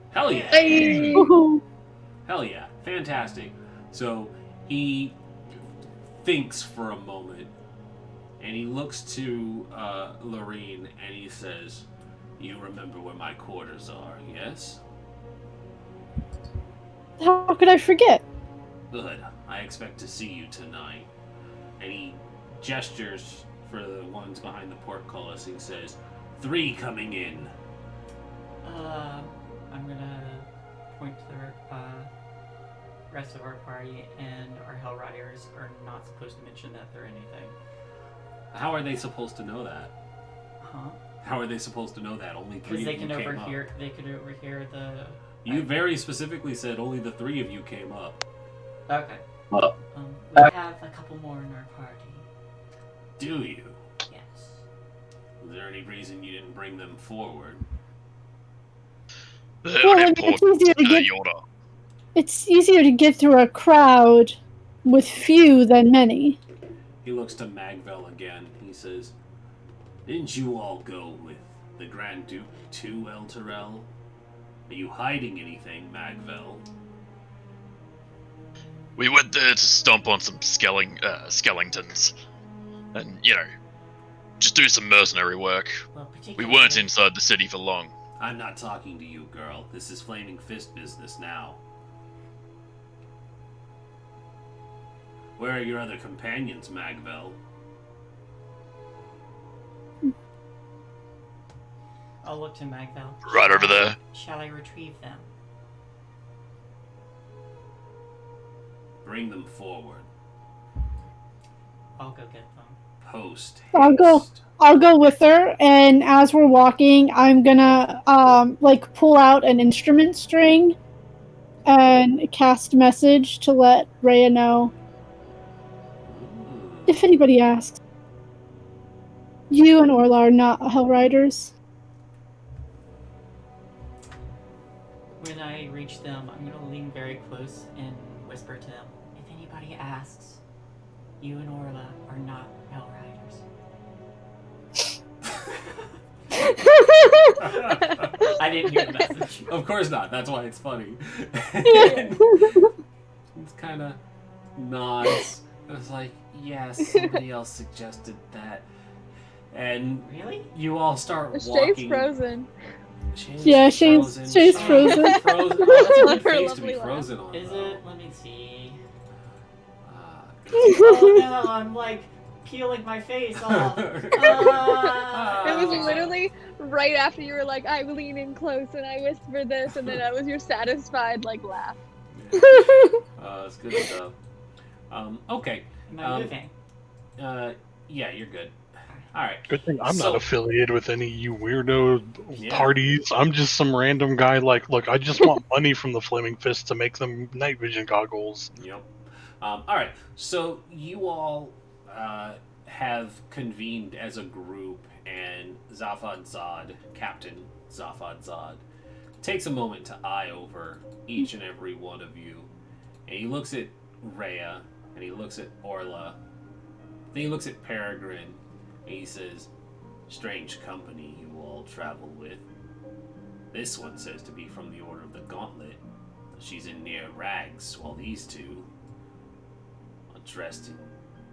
Hell yeah! Hey. Hell yeah! Fantastic. So he thinks for a moment, and he looks to Lorene, and he says, "You remember where my quarters are, yes?" How could I forget? Good. I expect to see you tonight. And he gestures for the ones behind the portcullis. He says, 3 coming in. I'm gonna point to the rest of our party, and our Hell Riders are not supposed to mention that they're anything. How are they supposed to know that? Huh? How are they supposed to know that? Only 3 Because of they you can came overhear. up. They could overhear the. You very specifically said only the 3 of you came up. Okay. We have a couple more in our party. Do you? Yes. Is there any reason you didn't bring them forward? They're Well, I mean, unimportant to the order. It's easier to get through a crowd with few than many. He looks to Magville again. He says, "Didn't you all go with the Grand Duke to Elturel? Are you hiding anything, Magville?" We went there to stomp on some skeletons. And, just do some mercenary work. Well, We particularly. weren't inside the city for long. I'm not talking to you, girl. This is Flaming Fist business now. Where are your other companions, Magville? I'll look to Magville. Right over there. Shall I retrieve them? Bring them forward. I'll go get them. Post I'll go with her, and as we're walking, I'm gonna pull out an instrument string and cast message to let Rhea know. If anybody asks, you and Orla are not Hell Riders. When I reach them, I'm gonna lean very close and whisper to them. If anybody asks, you and Orla are not Hell Riders. I didn't hear the message. Of course not. That's why it's funny. It's kind of nods. It's like, yes, somebody else suggested that. And Really? you all start Shay's walking. frozen. Yeah, Shay's frozen. That's a good Her face to be lovely laugh. frozen on. Is though. it? Let me see. Ah, Oh no, I'm like peeling my face off. It Oh. was literally right after you were like, I lean in close and I whisper this, and then that was your satisfied like laugh. It's good stuff. Okay. Am I moving? Yeah, you're good. All right. Good thing I'm So- not affiliated with any of you weirdo Yeah. parties. I'm just some random guy. Like, look, I just want money from the Flaming Fist to make them night vision goggles. Yep. All right. So you all have convened as a group, and Zafad Zod, Captain Zafad Zod, takes a moment to eye over each and every one of you, and he looks at Rhea, and he looks at Orla, then he looks at Peregrine, and he says, "Strange company you all travel with. This one says to be from the Order of the Gauntlet. She's in near rags, while these two are dressed in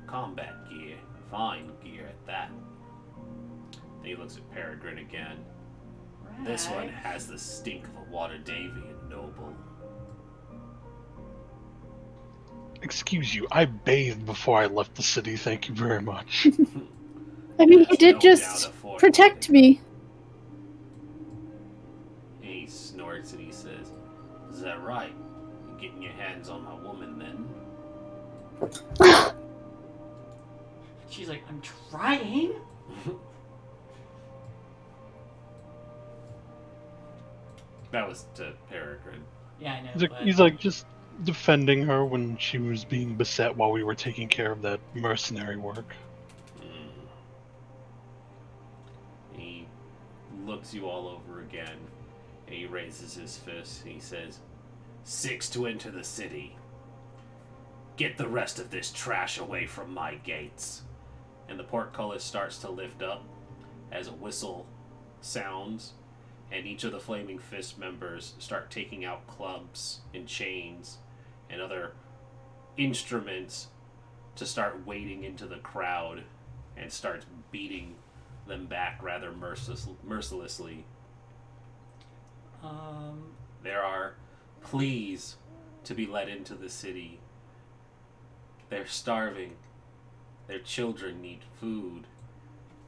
combat gear, fine gear at that." Then he looks at Peregrine again. "This one Rags? has the stink of a Waterdavian noble." Excuse you, I bathed before I left the city. Thank you very much. I mean, he There's did no just doubt afford protect it. me. And he snorts and he says, "Is that right? You're getting your hands on my woman then?" She's like, I'm trying. That was to Peregrine. Yeah, I know. He's but like, he's like just defending her when she was being beset while we were taking care of that mercenary work. He looks you all over again, and he raises his fist, and he says, "6 to enter the city. Get the rest of this trash away from my gates." And the portcullis starts to lift up as a whistle sounds, and each of the Flaming Fist members start taking out clubs and chains and other instruments to start wading into the crowd and starts beating them back rather mercilessly. There are pleas to be let into the city. They're starving. Their children need food.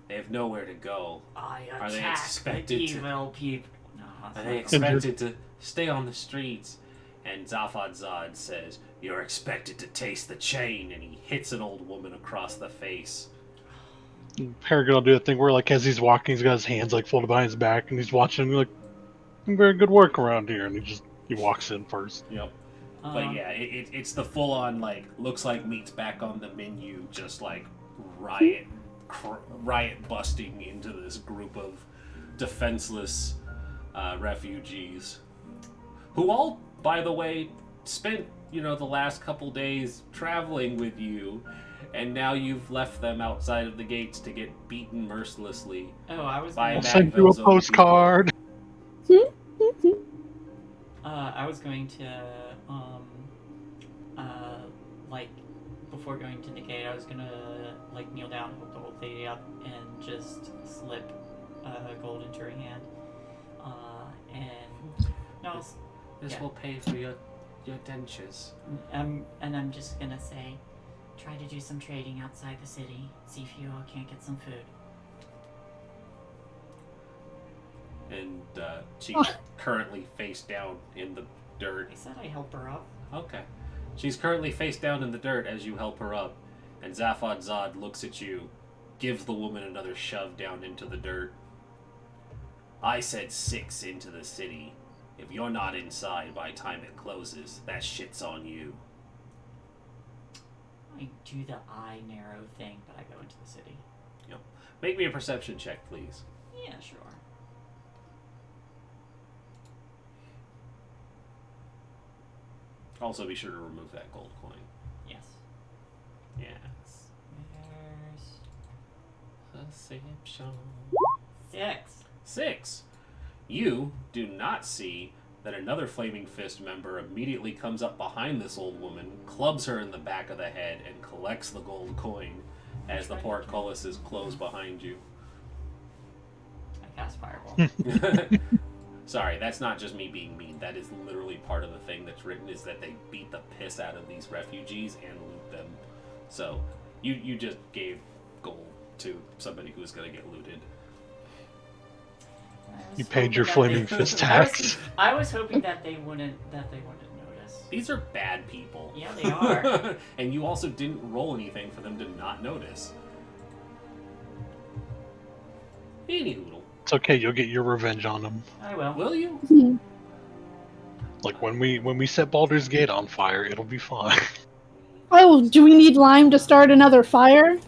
They have nowhere to go. I Are they attack expected the to- evil people. No, that's Are not they right. expected to stay on the streets? And Zafad Zod says, "You're expected to taste the chain," and he hits an old woman across the face. And Peregrine will do that thing where, like, as he's walking, he's got his hands like folded behind his back, and he's watching. Like, very good work around here, and he walks in first. Yep. But yeah, it's the full-on, like, looks like meat's back on the menu, just like riot busting into this group of defenseless refugees, who all, by the way, spent the last couple days traveling with you, and now you've left them outside of the gates to get beaten mercilessly. Oh, I was By I'll gonna, send you a Magville's own people. postcard. I was going to like before going to the gate, I was gonna like kneel down, hold the old lady up, and just slip gold into her hand. And no, This Yeah. will pay for your dentures. and I'm just gonna say, try to do some trading outside the city. See if you all can't get some food. And she's currently face down in the dirt. I said I help her up. Okay. She's currently face down in the dirt as you help her up, and Zafad Zod looks at you, gives the woman another shove down into the dirt. "I said 6 into the city. If you're not inside by time it closes, that shit's on you." I do the eye narrow thing, but I go into the city. Yep. Make me a perception check, please. Yeah, sure. Also, be sure to remove that gold coin. Yes. Yes. There's Perception. 6. 6. You do not see that another Flaming Fist member immediately comes up behind this old woman, clubs her in the back of the head, and collects the gold coin as the portcullises close behind you. I cast fireball. Sorry, that's not just me being mean. That is literally part of the thing that's written, is that they beat the piss out of these refugees and loot them. So, you just gave gold to somebody who's going to get looted. You paid your flaming fist tax. I was hoping that they wouldn't notice. These are bad people. Yeah, they are. And you also didn't roll anything for them to not notice. Anyhoodle. It's okay. You'll get your revenge on them. I will. Will you? Like when we set Baldur's Gate on fire, it'll be fine. Oh, do we need lime to start another fire?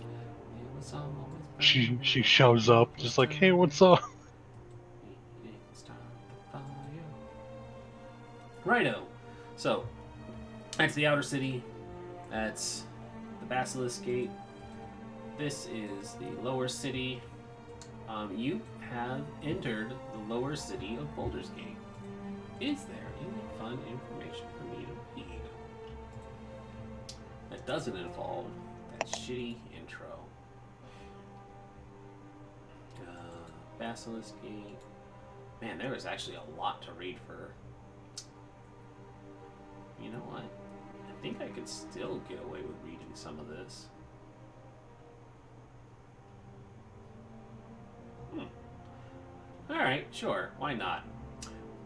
She shows up just like, hey, what's up? Righto. So, that's the outer city. That's the Basilisk Gate. This is the lower city. You have entered the lower city of Baldur's Gate. Is there any fun information for me to read that doesn't involve that shitty intro? Basilisk Gate. Man, there is actually a lot to read for. You know what? I think I could still get away with reading some of this. Alright, sure, why not?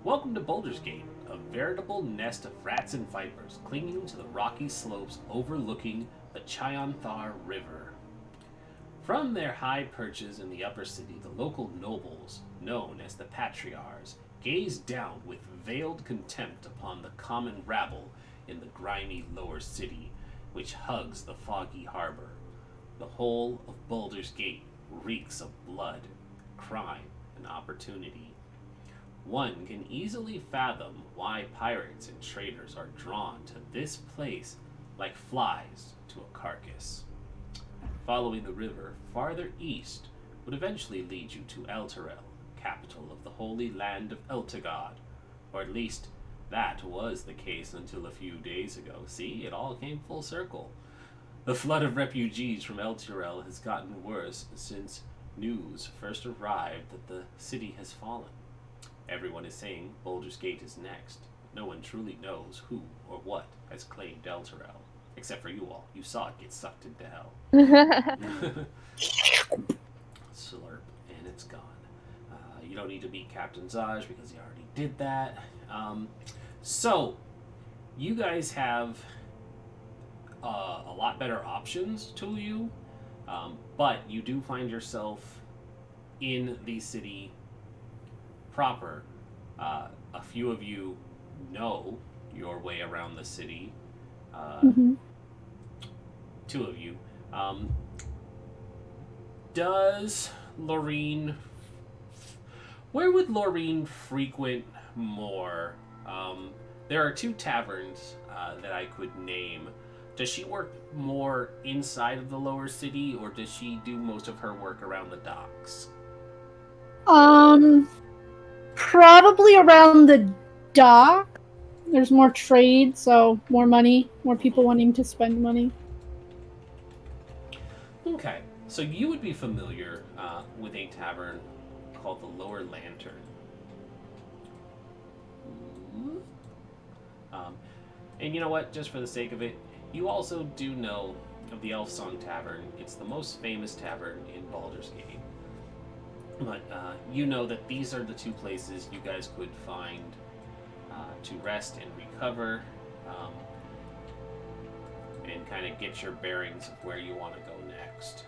Welcome to Baldur's Gate, a veritable nest of rats and vipers clinging to the rocky slopes overlooking the Chionthar River. From their high perches in the upper city, the local nobles, known as the Patriarchs, gaze down with veiled contempt upon the common rabble in the grimy lower city, which hugs the foggy harbor. The whole of Baldur's Gate reeks of blood, crime, and opportunity. One can easily fathom why pirates and traders are drawn to this place like flies to a carcass. Following the river farther east would eventually lead you to Elturel, capital of the holy land of Eltugod, or at least that was the case until a few days ago. See, it all came full circle. The flood of refugees from Elturel has gotten worse since news first arrived that the city has fallen. Everyone is saying Baldur's Gate is next. No one truly knows who or what has claimed Elturel, except for you all. You saw it get sucked into hell. Slurp, and it's gone. You don't need to beat Captain Zaj because he already did that. So, you guys have a lot better options to you, but you do find yourself in the city proper. A few of you know your way around the city. Two of you. Does Lorene... Where would Lorene frequent more? There are two taverns that I could name. Does she work more inside of the lower city, or does she do most of her work around the docks? Probably around the dock. There's more trade, so more money, more people wanting to spend money. Okay, so you would be familiar with a tavern called the Lower Lantern. And you know what, just for the sake of it, you also do know of the Elfsong Tavern. It's the most famous tavern in Baldur's Gate. But you know that these are the two places you guys could find to rest and recover, and kind of get your bearings of where you want to go next.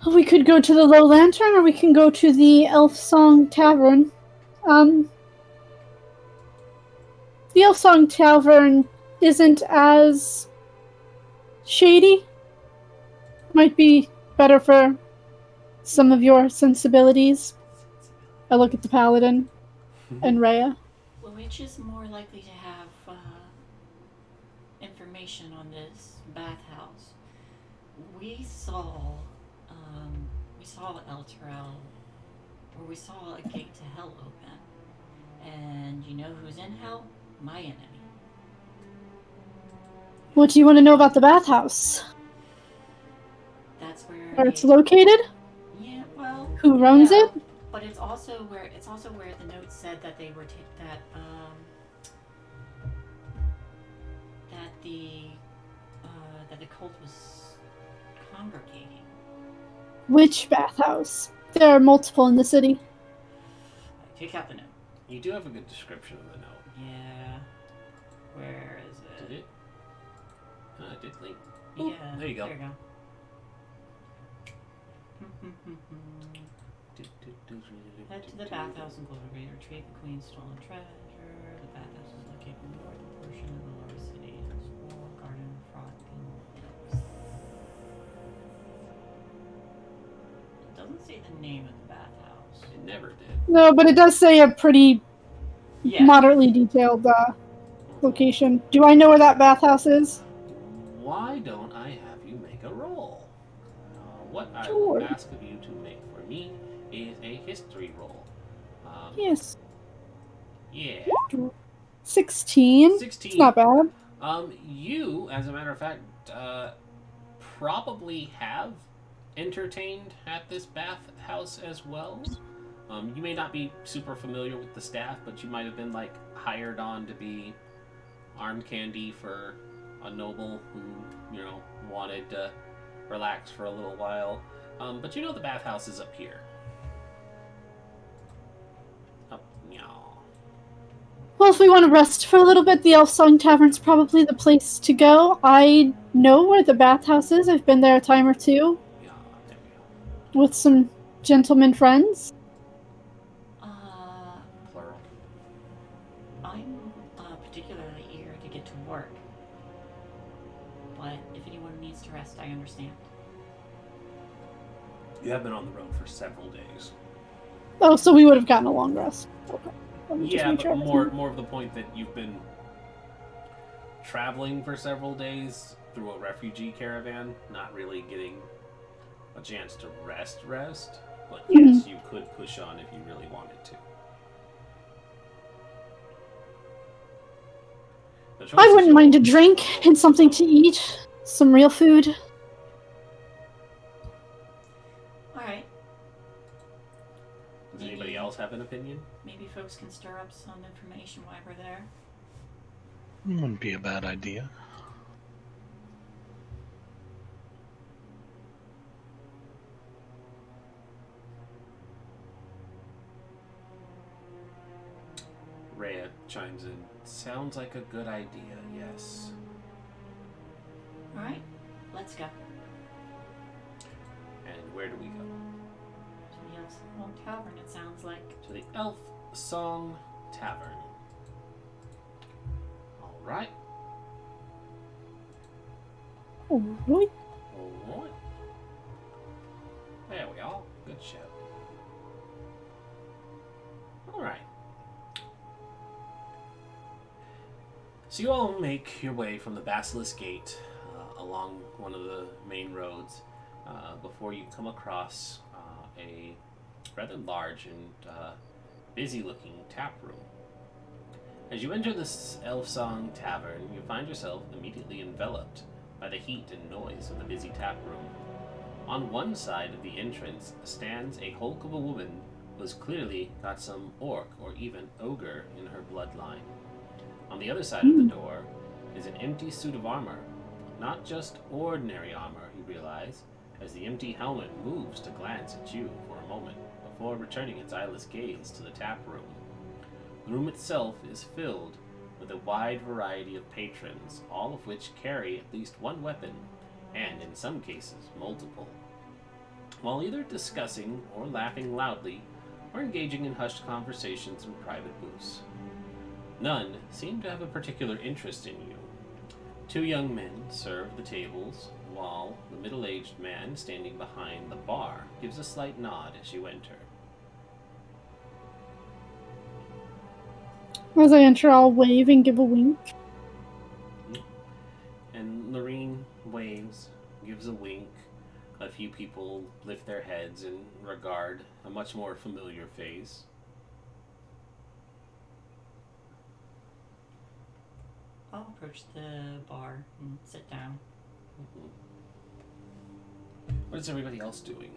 We could go to the Low Lantern, or we can go to the Elfsong Tavern. The Elfsong Tavern isn't as shady. Might be better for some of your sensibilities. I look at the Paladin and Rhea. Well, which is more likely to have information on this bathhouse? We saw Elturel, or we saw a gate to hell open. And you know who's in hell? My enemy. What do you want to know about the bathhouse? That's Where it's located? Yeah, well. Who runs it? But it's also where the note said that they were that the cult was congregating. Which bathhouse? There are multiple in the city. I take out the note. You do have a good description of the note. Yeah. Where is it? Did it? It did link. Oh, Yeah. there you go. There you go. Head to the bathhouse and Boulder. Retrieve the queen's stolen treasure. The bathhouse is located in the northern portion of the lower city. It's wall, garden, frothing cliffs. It doesn't say the name of the bathhouse. It never did. No, but it does say a pretty Yeah. moderately detailed location. Do I know where that bathhouse is? Why don't I have you make a roll? What I Sure. will ask of you to make for me is a history roll. Yes. Yeah. 16. 16. It's not bad. You, as a matter of fact, probably have entertained at this bathhouse as well. You may not be super familiar with the staff, but you might have been like hired on to be arm candy for a noble who, wanted to relax for a little while. But the bathhouse is up here. Up, Well, if we want to rest for a little bit, the Elfsong Tavern's probably the place to go. I know where the bathhouse is. I've been there a time or two Yeah, there we go. with some gentlemen friends. Plural. I'm particularly eager to get to work. But if anyone needs to rest, I understand. You have been on the road for several days. Oh, so we would have gotten a long rest. Okay. Let me just Yeah, make but sure. more of the point that you've been traveling for several days through a refugee caravan, not really getting a chance to rest. But yes, you could push on if you really wanted to. The choice I is wouldn't mind a yours. drink and something to eat. Some real food. Alright, Does anybody else have an opinion? maybe folks can stir up some information while we're there. Wouldn't be a bad idea. Rhea chimes in. Sounds like a good idea, yes. Alright, let's go. And where do we go? To the Elfsong Tavern, it sounds like. To the Elfsong Tavern. Alright. Alright. Alright. There we are. Good show. Alright. So you all make your way from the Basilisk Gate along one of the main roads before you come across a rather large and busy-looking tap room. As you enter this Elfsong Tavern, you find yourself immediately enveloped by the heat and noise of the busy tap room. On one side of the entrance stands a hulk of a woman who has clearly got some orc or even ogre in her bloodline. On the other side of the door is an empty suit of armor. Not just ordinary armor, you realize, as the empty helmet moves to glance at you for a moment before returning its eyeless gaze to the tap room. The room itself is filled with a wide variety of patrons, all of which carry at least one weapon, and in some cases, multiple. While either discussing or laughing loudly, or engaging in hushed conversations in private booths. None seem to have a particular interest in you. Two young men serve the tables, while the middle-aged man standing behind the bar gives a slight nod as you enter. As I enter, I'll wave and give a wink. And Lorene waves, gives a wink. A few people lift their heads and regard a much more familiar face. I'll approach the bar and sit down. What is everybody else doing?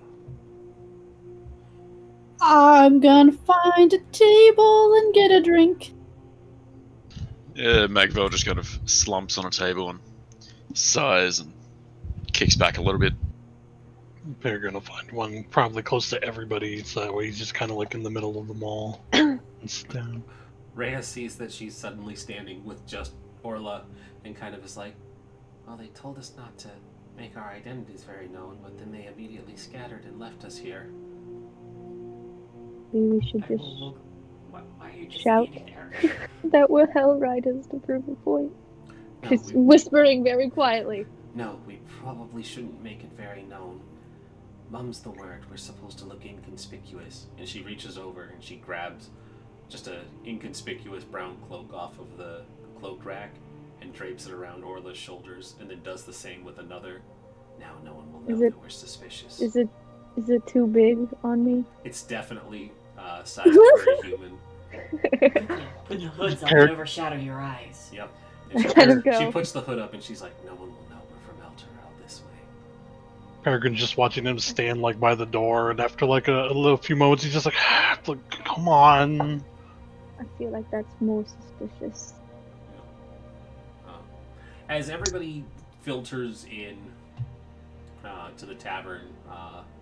I'm gonna find a table and get a drink. Yeah, Magville just kind of slumps on a table and sighs and kicks back a little bit. They're gonna find one probably close to everybody, so that way he's just kind of like in the middle of the mall. And stand. Rhea sees that she's suddenly standing with just Orla and kind of is like, well, they told us not to make our identities very known, but then they immediately scattered and left us here. Maybe we should I just will look. Why are you just shout. standing there? that we're Hell Riders to prove a point. No, She's whispering very quietly. No, we probably shouldn't make it very known. Mum's the word. We're supposed to look inconspicuous. And she reaches over and she grabs just an inconspicuous brown cloak off of the cloak rack and drapes it around Orla's shoulders, and then does the same with another. Now no one will know that we're suspicious. Is it too big on me? It's definitely sized for a human. Put the hoods up and overshadow your eyes. Yep. Let him She go. puts the hood up and she's like, no one will know we're from Elturel this way. Peregrine's just watching him stand like by the door, and after like a little few moments, he's just like, come on. I feel like that's more suspicious. As everybody filters in to the tavern,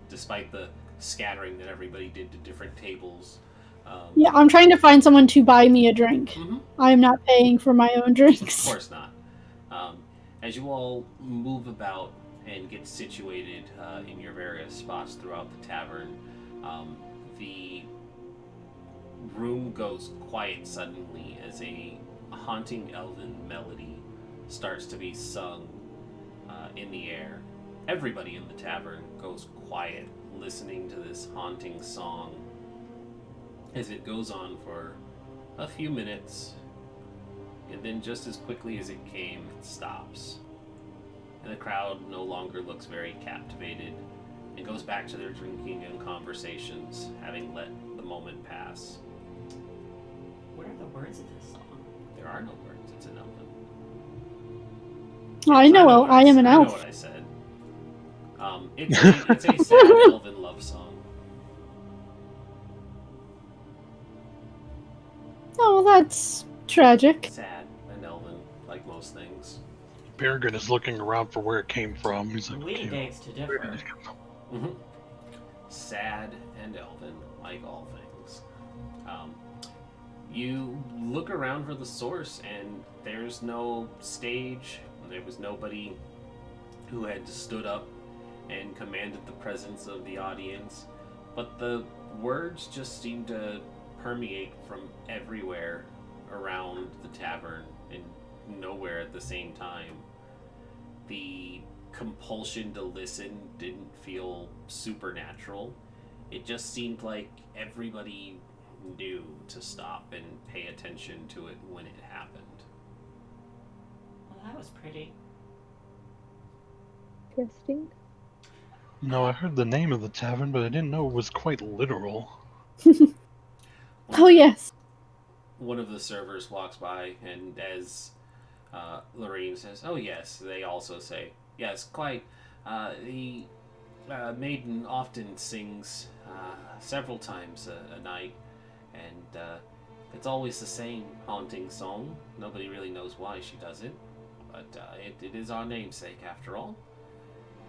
despite the scattering that everybody did to different tables. Yeah, I'm trying to find someone to buy me a drink. Mhm. I am not paying for my own drinks. Of course not. As you all move about and get situated in your various spots throughout the tavern, the room goes quiet suddenly as a haunting elven melody starts to be sung in the air. Everybody in the tavern goes quiet, listening to this haunting song as it goes on for a few minutes, and then just as quickly as it came, it stops. And the crowd no longer looks very captivated and goes back to their drinking and conversations, having let the moment pass. What are the words of this song? There are no words, it's an elven. I know, I am an I know elf. what I said. It's a sad elven love song. Oh, well, that's tragic. Sad and elven, like most things. Peregrine is looking around for where it came from. He's like, We okay, begs to where did differ. it come from? Mm-hmm. Sad and elven, like all things. You look around for the source, and there's no stage. There was nobody who had stood up and commanded the presence of the audience, but the words just seem to permeate from everywhere around the tavern and nowhere at the same time. The compulsion to listen didn't feel supernatural. It just seemed like everybody knew to stop and pay attention to it when it happened. Well, that was pretty. Interesting. No, I heard the name of the tavern, but I didn't know it was quite literal. Oh, yes. One of the servers walks by, and as Lorraine says, "Oh yes," they also say, "Yes, quite. The maiden often sings several times a night, and it's always the same haunting song. Nobody really knows why she does it, but it is our namesake after all."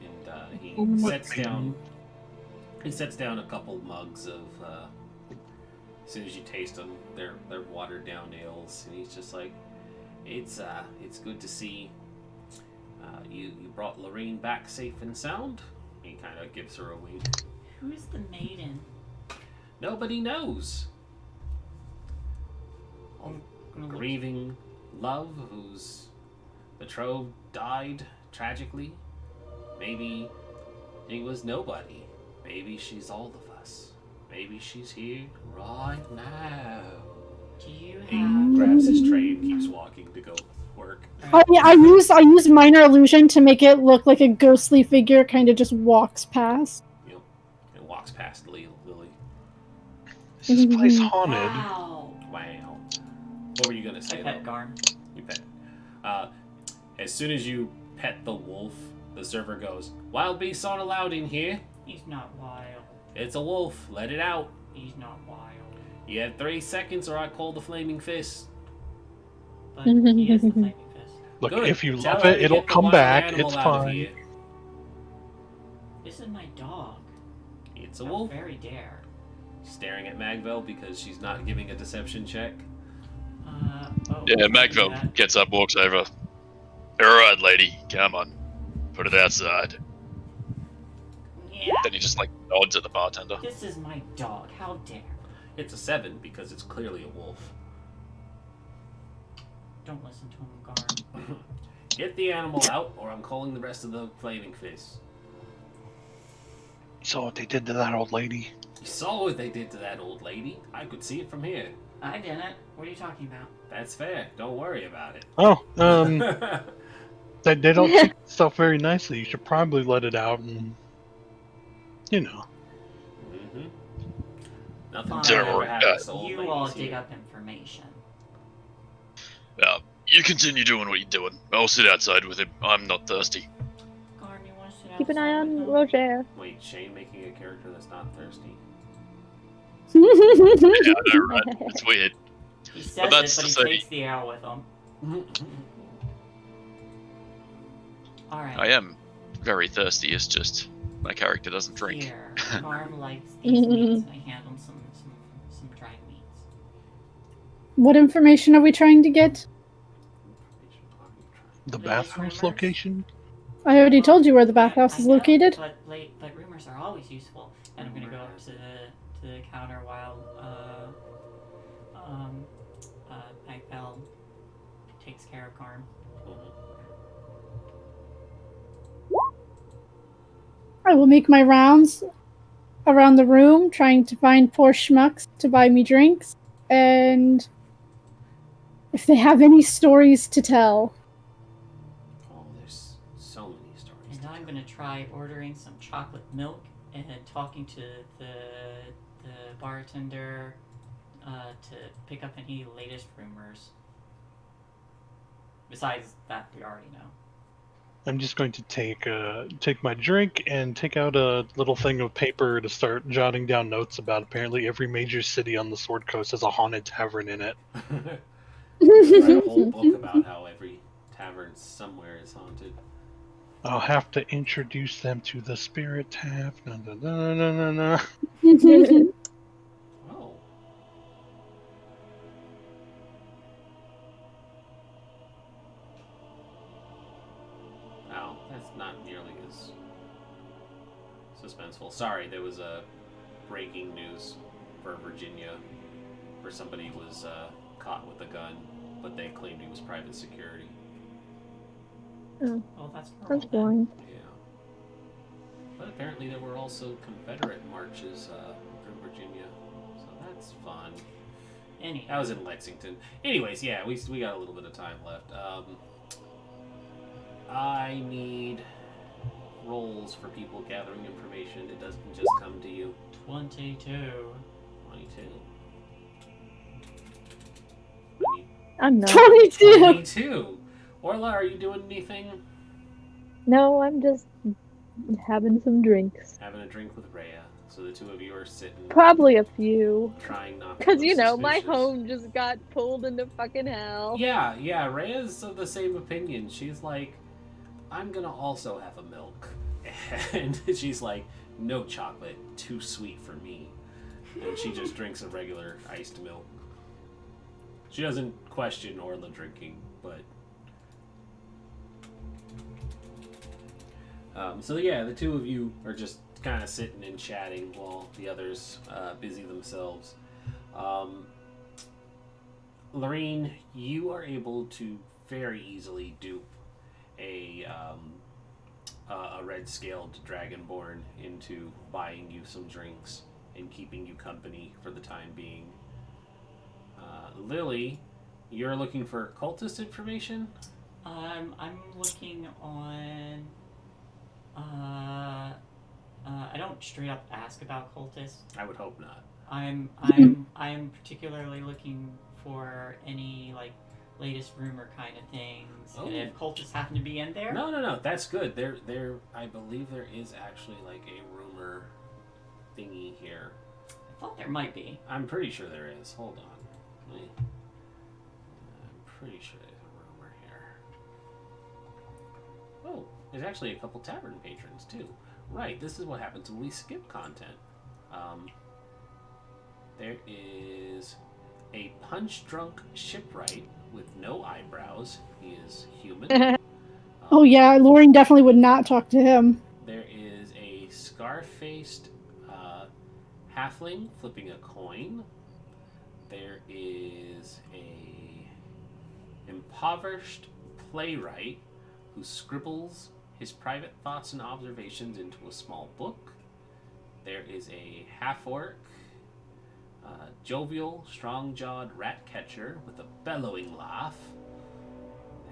And he sets down. He sets down a couple mugs of. As soon as you taste them, they're watered down ales, and he's just like, "It's good to see you brought Lorraine back safe and sound." He kind of gives her a wink. Who's the maiden? Nobody knows. I'm gonna look. Grieving love whose betrothed died tragically. Maybe it was nobody. Maybe she's all of us. Maybe she's here right now. Do you He have? grabs his tray and keeps walking to go work. I use minor illusion to make it look like a ghostly figure kind of just walks past. Yep. And walks past Lily. Is this place haunted? Wow. Wow. What were you gonna I say? pet though? Garm. You pet. As soon as you pet the wolf, the server goes, "Wild beasts aren't allowed in here. He's not wild. It's a wolf. Let it out. He's not wild. You have 3 seconds or I call the flaming fist." But he is the flaming fist. Look, Good. if you Tell love her it, to it'll get the come wild back. animal It's out of fine. here. This is my dog. It's a How wolf. very dare. Staring at Magvel because she's not giving a deception check. Oh, Yeah, I can do Magvel that. gets up, walks over. Alright, lady, come on. Put it outside. Yeah. Then he just like nods at the bartender. This is my dog. How dare. It's a 7 because it's clearly a wolf. Don't listen to him, Garm. Get the animal out, or I'm calling the rest of the flaming fists. You saw what they did to that old lady. You saw what they did to that old lady. I could see it from here. I didn't. What are you talking about? That's fair. Don't worry about it. Oh, they don't treat stuff very nicely. You should probably let it out and, you know. Mm-hmm. Nothing Fine. bad ever happens to old You ladies all here. dig up information. You continue doing what you're doing. I'll sit outside with him. I'm not thirsty. Garm, you want to sit Keep an eye outside on with him? Roger. Wait, Shane making a character that's not thirsty? Yeah, I know, right? It's weird. He says it, that's but to he say- takes the ale with him. Alright. I am very thirsty. It's just my character doesn't drink. Here, Garm likes these meats, and I hand him some dried meats. What information are we trying to get? The Ladies' bathhouse rumors? location? I already told you where the Yeah, bathhouse I is know, located. But rumors are always useful. And I'm gonna go up to the counter while Magvel takes care of Garm. I will make my rounds around the room, trying to find poor schmucks to buy me drinks, and if they have any stories to tell. Oh, there's so many stories. And I'm gonna try ordering some chocolate milk and talking to the bartender to pick up any latest rumors. Besides that, we already know. I'm just going to take my drink and take out a little thing of paper to start jotting down notes about apparently every major city on the Sword Coast has a haunted tavern in it. Write a whole book about how every tavern somewhere is haunted. I'll have to introduce them to the Spirit Tavern. No, no, no, no, no. Oh. Wow, that's not nearly as suspenseful. Sorry, there was a breaking news for Virginia where somebody was caught with a gun, but they claimed he was private security. Oh, that's normal. That's boring. Yeah. But apparently there were also Confederate marches through Virginia, so that's fun. Anyhow. That was in Lexington. Anyways, yeah, we got a little bit of time left. I need rolls for people gathering information. It doesn't just come to you. 22. 22. I'm not. 22! 22. Orla, are you doing anything? No, I'm just having some drinks. Having a drink with Rhea. So the two of you are sitting, Probably a few. trying not to Because, look you know, my suspicious. home just got pulled into fucking hell. Yeah, Rhea's of the same opinion. She's like, I'm gonna also have a milk. And she's like, no chocolate, too sweet for me. And she just drinks a regular iced milk. She doesn't question Orla drinking, but... so yeah, the two of you are just kind of sitting and chatting while the others busy themselves. Lorene, you are able to very easily dupe a red-scaled dragonborn into buying you some drinks and keeping you company for the time being. Lily, you're looking for cultist information? I'm looking on. I don't straight up ask about cultists. I would hope not. I'm particularly looking for any like latest rumor kind of things. Oh. And if cultists happen to be in there, No, that's good. There, I believe there is actually like a rumor thingy here. I thought there might be. I'm pretty sure there is. Hold on. I'm pretty sure there's a rumor here. Oh, there's actually a couple tavern patrons too. Right, this is what happens when we skip content. There is a punch-drunk shipwright with no eyebrows. He is human. Oh yeah, Lauren definitely would not talk to him. There is a scar-faced halfling flipping a coin. There is a impoverished playwright who scribbles his private thoughts and observations into a small book. There is a half-orc, jovial, strong-jawed rat catcher with a bellowing laugh.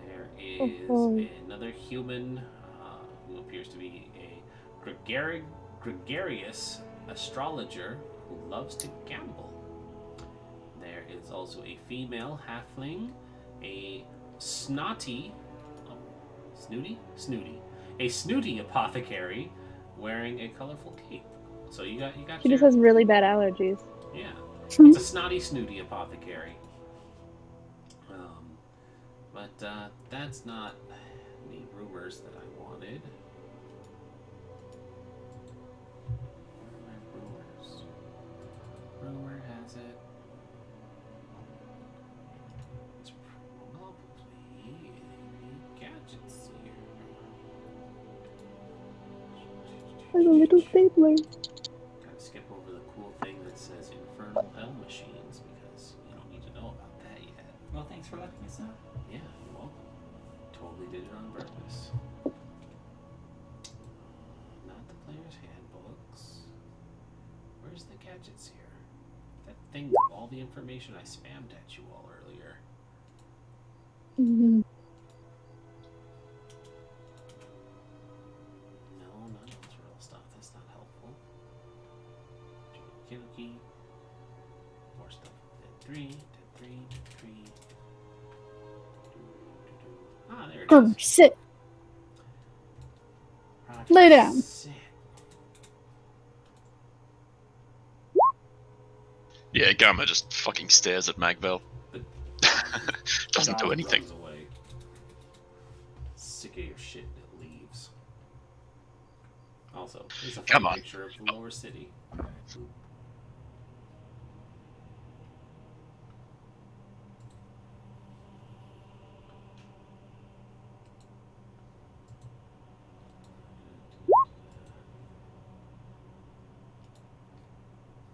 There is another human who appears to be a gregarious astrologer who loves to gamble. There is also a female halfling, a snooty apothecary wearing a colorful cape. So you got. She just has really bad allergies. Yeah, it's a snooty apothecary. But that's not the rumors that I wanted. Where are my rumors? Rumor has it. It's probably a gadgets here. There's a little stapler. Gotta skip over the cool thing that says infernal hell machines because you don't need to know about that yet. Well, thanks for letting us know. Yeah, you're welcome. Totally did it on purpose. Not the player's handbooks. Where's the gadgets here? That thing with all the information I spammed at you all earlier. Mm-hmm. No, none of this real stuff. That's not helpful. Kinuki. More stuff. Dead 3, dead 3, dead 3. Ah, there it Go is. sit. Roger, Lay down. sit. Yeah, Gamma just fucking stares at Magvel. Doesn't do Dog anything. runs away. Sick of your shit and it leaves. Also, there's a Come fun on. picture of the lower city.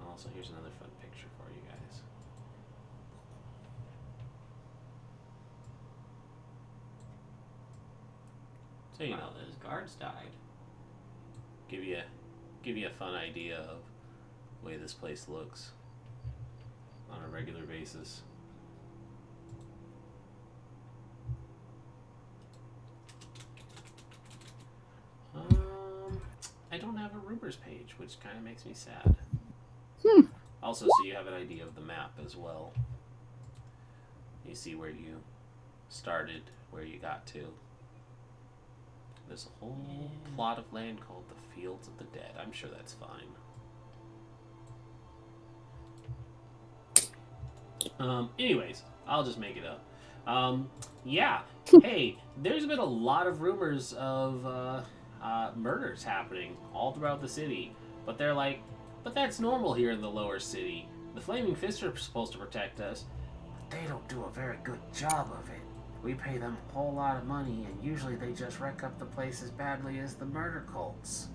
Also, here's another fun picture for you guys. So you know, Wow, those guards died. give you a fun idea of the way this place looks on a regular basis. I don't have a rumors page, which kind of makes me sad. Also, so you have an idea of the map as well. You see where you started, where you got to. There's a whole plot of land called the Fields of the Dead. I'm sure that's fine. Anyways, I'll just make it up. Yeah. Hey, there's been a lot of rumors of murders happening all throughout the city. But they're like, but that's normal here in the lower city. The Flaming Fists are supposed to protect us. But they don't do a very good job of it. We pay them a whole lot of money, and usually they just wreck up the place as badly as the murder cults.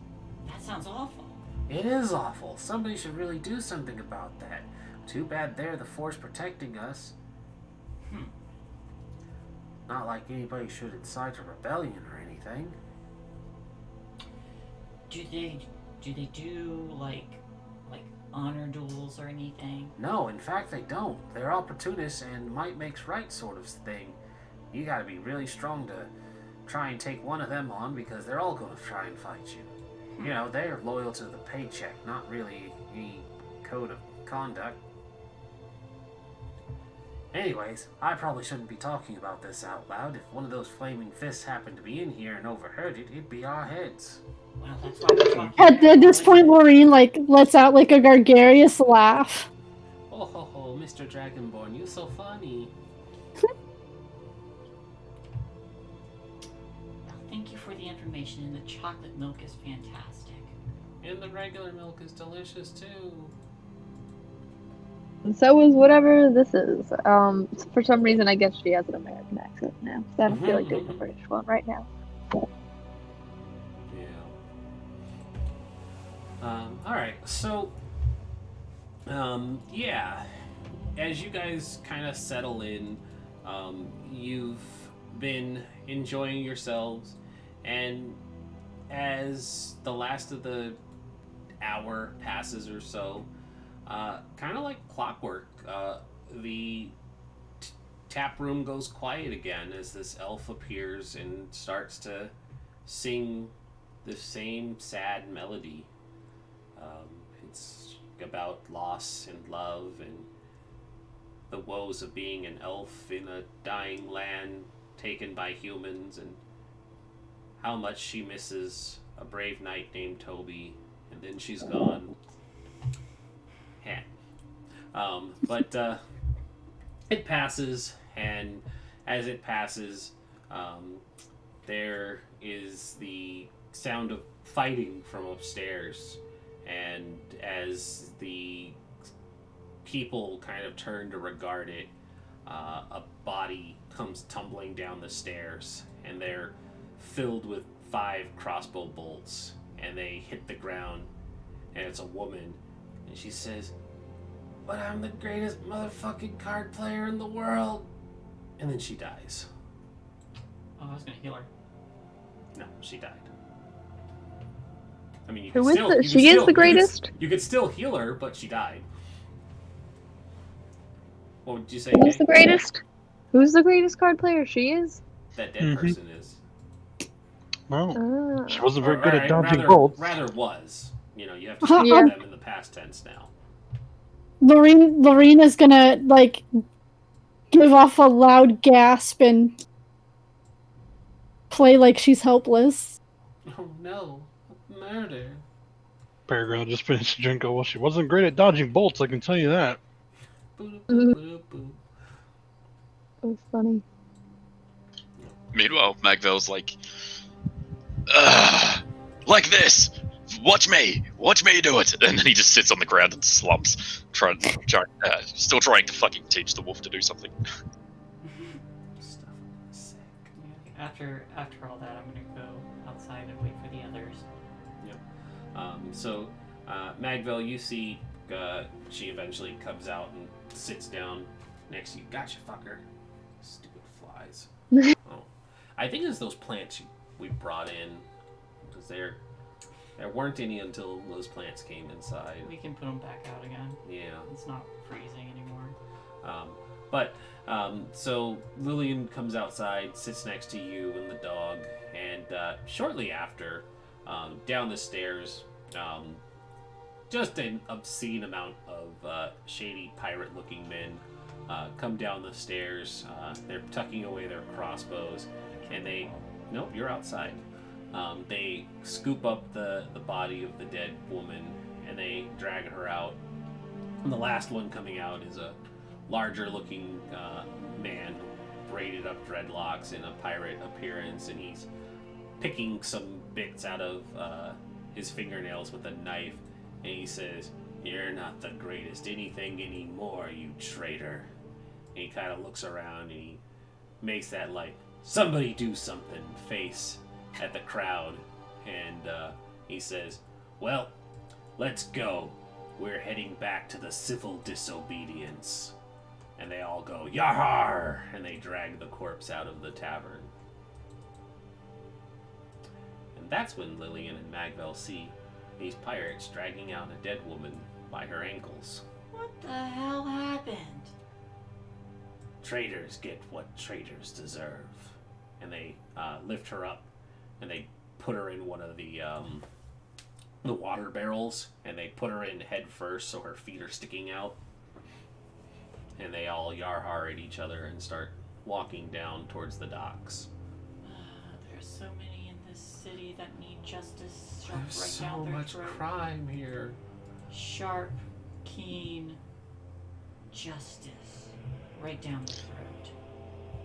That sounds awful. It is awful. Somebody should really do something about that. Too bad they're the force protecting us. Not like anybody should incite a rebellion or anything. Do they do like honor duels or anything? No, in fact they don't. They're opportunists and might makes right sort of thing. You gotta be really strong to try and take one of them on because they're all gonna try and fight you. You know, they're loyal to the paycheck, not really any code of conduct. Anyways, I probably shouldn't be talking about this out loud. If one of those flaming fists happened to be in here and overheard it, it'd be our heads. Well, that's why we're talking. At this point, Laureen lets out a gregarious laugh. Oh ho ho, Mr. Dragonborn, you're so funny. Well, thank you for the information, and the chocolate milk is fantastic. And the regular milk is delicious too. And so is whatever this is. For some reason, I guess she has an American accent now. So I don't feel like doing a British one right now. Yeah. All right. So, yeah. As you guys kind of settle in, you've been enjoying yourselves, and as the last of the hour passes or so, kind of like clockwork, the tap room goes quiet again as this elf appears and starts to sing the same sad melody. It's about loss and love and the woes of being an elf in a dying land taken by humans, and how much she misses a brave knight named Toby, and then she's gone. But it passes, and as it passes, there is the sound of fighting from upstairs, and as the people kind of turn to regard it, a body comes tumbling down the stairs, and they're filled with 5 crossbow bolts, and they hit the ground, and it's a woman, and she says, "But I'm the greatest motherfucking card player in the world," and then she dies. Oh, I was gonna heal her. No, she died. I mean, you Who could is still, the- you she could is still- the greatest? You could still heal her, but she died. What would you say, Who's Kay? the greatest? Who's the greatest card player? She is. That dead person is. No, Ah. she wasn't very Or, good at dodging rather, bolts. rather was. You know, you have to speak Yeah. of them in the past tense now. Lorena's gonna, like, give off a loud gasp and play like she's helpless. Oh no, murder. Peregrine just finished the drink. Well, she wasn't great at dodging bolts, I can tell you that. Boo-doo-boo-boo-boo. That's funny. Meanwhile, Magvel's like this. Watch me do it. And then he just sits on the ground and slumps, still trying to fucking teach the wolf to do something. Stuff sick. Yeah, after all that, I'm gonna go outside and wait for the others. So, Magvel, you see, she eventually comes out and sits down next to you. Gotcha, fucker. Stupid flies. Oh, I think it's those plants we brought in, because there weren't any until those plants came inside. We can put them back out again. Yeah. It's not freezing anymore. So Lillian comes outside, sits next to you and the dog, and shortly after, down the stairs, just an obscene amount of shady pirate-looking men come down the stairs. They're tucking away their crossbows, and nope, you're outside. They scoop up the body of the dead woman, and they drag her out. And the last one coming out is a larger-looking man, braided up dreadlocks in a pirate appearance, and he's picking some bits out of his fingernails with a knife, and he says, "You're not the greatest anything anymore, you traitor." And he kind of looks around, and he makes that, like, "somebody do something" face at the crowd, and he says, "Well, let's go. We're heading back to the civil disobedience." And they all go, "Yar!" and they drag the corpse out of the tavern. And that's when Lillian and Magvel see these pirates dragging out a dead woman by her ankles. What the hell happened? Traitors get what traitors deserve. And they lift her up, and they put her in one of the water barrels, and they put her in head first so her feet are sticking out. And they all yar-har at each other and start walking down towards the docks. There's so many in this city that need justice shoved There's right so down their much throat. crime here. Sharp, keen justice right down the throat.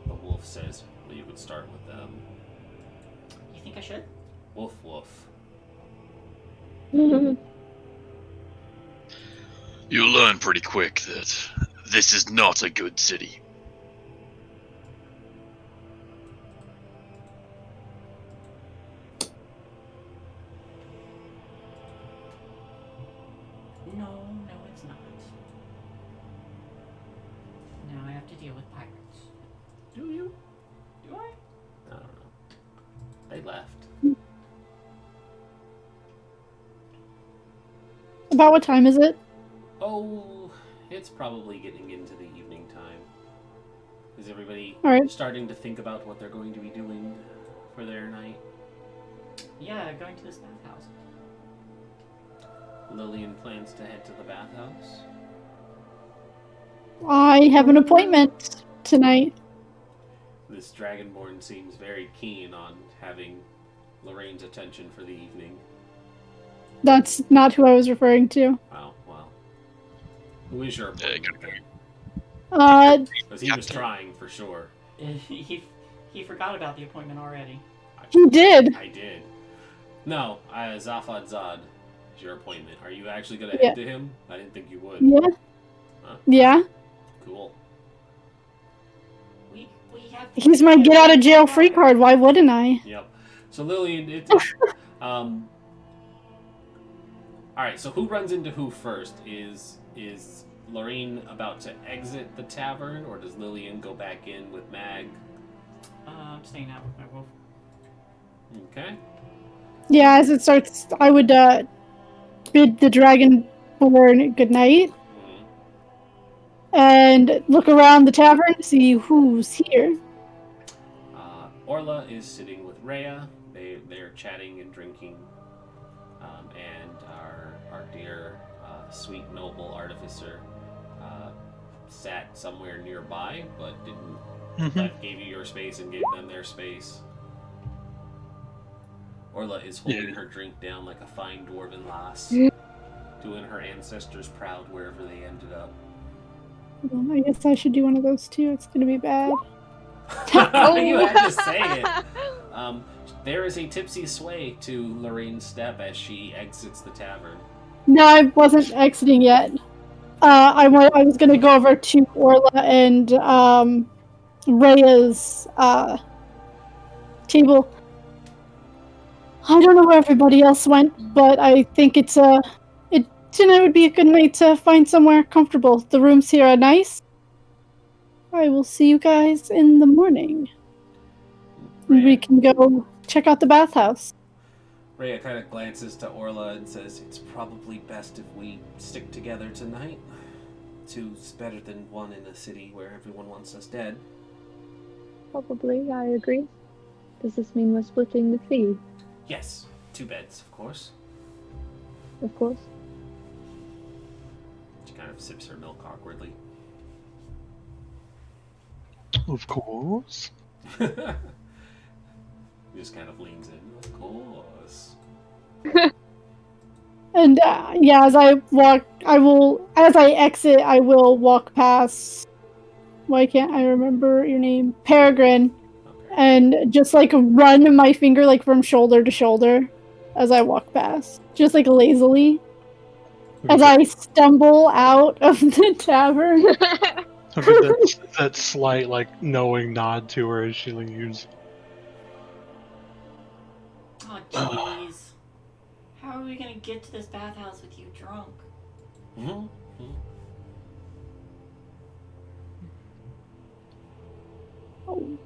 The wolf says, "Well, you could start with them." You think I should? Woof woof. You'll learn pretty quick that this is not a good city. No, it's not. Now I have to deal with pirates. Do you? Do I? I don't know. They left. About what time is it? Oh, it's probably getting into the evening time. Is everybody All right. starting to think about what they're going to be doing for their night? Yeah, going to this bathhouse. Lillian plans to head to the bathhouse. I have an appointment tonight. This Dragonborn seems very keen on having Lorraine's attention for the evening. That's not who I was referring to. Oh, well. Who is your appointment then? Because he was trying for sure. He forgot about the appointment already. He did. I did. No, Zafad Zad is your appointment. Are you actually going to head to him? I didn't think you would. Yeah. Huh? Yeah. Cool. We have. He's my get out of jail free card. Why wouldn't I? Yep. So Lillian, alright, so who runs into who first? Is Lorraine about to exit the tavern, or does Lillian go back in with Mag? I'm staying out with my wolf. Okay. Yeah, as it starts, I would bid the Dragonborn good night and look around the tavern to see who's here. Orla is sitting with Rhea. They're chatting and drinking, and our dear sweet noble artificer sat somewhere nearby, but didn't. Gave you your space and gave them their space. Orla is holding her drink down like a fine dwarven lass, doing her ancestors proud wherever they ended up. Well, I guess I should do one of those too. It's gonna be bad. You had to say it. There is a tipsy sway to Lorraine's step as she exits the tavern. No, I wasn't exiting yet. I was gonna go over to Orla and Rhea's table. I don't know where everybody else went, but I think tonight would be a good night to find somewhere comfortable. The rooms here are nice. I will see you guys in the morning. Rhea. We can go check out the bathhouse. Rhea kind of glances to Orla and says, "It's probably best if we stick together tonight. Two's better than one in a city where everyone wants us dead." Probably, I agree. Does this mean we're splitting the fee? Yes, 2 beds, of course. Of course. She kind of sips her milk awkwardly. Of course. Just kind of leans in. Of course. And as I exit, I will walk past. Why can't I remember your name? Peregrine. Okay. And just like run my finger like from shoulder to shoulder as I walk past. Just like lazily. As I stumble out of the tavern. that slight, like, knowing nod to her as she leaves. Oh, jeez. How are we gonna get to this bathhouse with you drunk? Mm-hmm. Oh.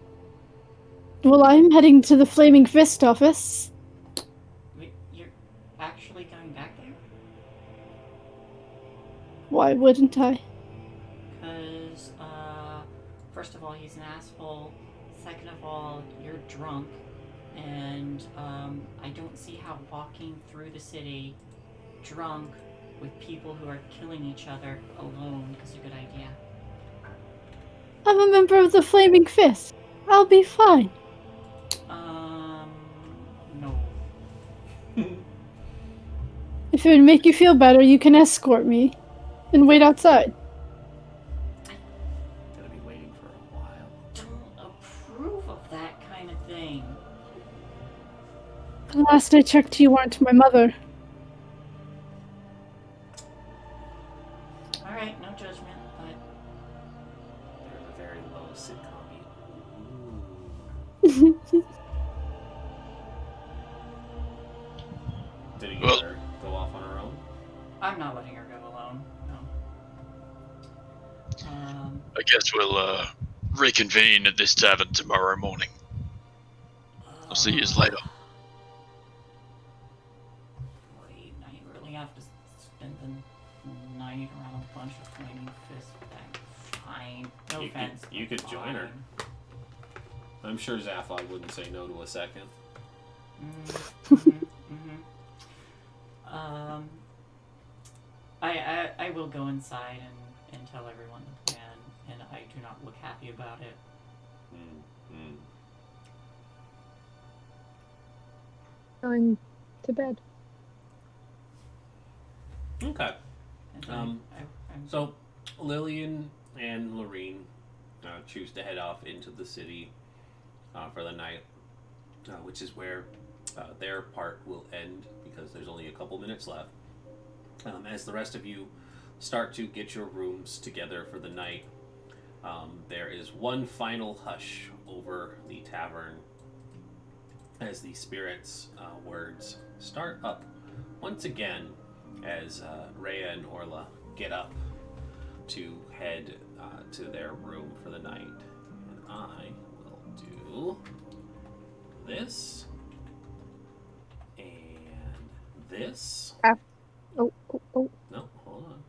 Well, I'm heading to the Flaming Fist office. Wait, you're actually going back there? Why wouldn't I? Because, first of all, he's an asshole. Second of all, you're drunk. And, I don't see how walking through the city drunk with people who are killing each other alone is a good idea. I'm a member of the Flaming Fist. I'll be fine. No. If it would make you feel better, you can escort me and wait outside. Gonna be waiting for a while. Don't approve of that kind of thing. Last I checked, you weren't my mother. Did he Well- let her go off on her own? I'm not letting her go alone. No. I guess we'll reconvene at this tavern tomorrow morning. I'll see you later. Wait, I really have to spend the night around a bunch of flaming fists. Fine. No offense. You could join her. I'm sure Zaphod wouldn't say no to a second. I will go inside and tell everyone the plan, and I do not look happy about it. Going to bed. Okay. And So Lillian and Lorene choose to head off into the city for the night, which is where their part will end because there's only a couple minutes left. As the rest of you start to get your rooms together for the night, there is one final hush over the tavern as the spirits' words start up once again as Rhea and Orla get up to head to their room for the night. And I will do this and this. Oh. No, hold on.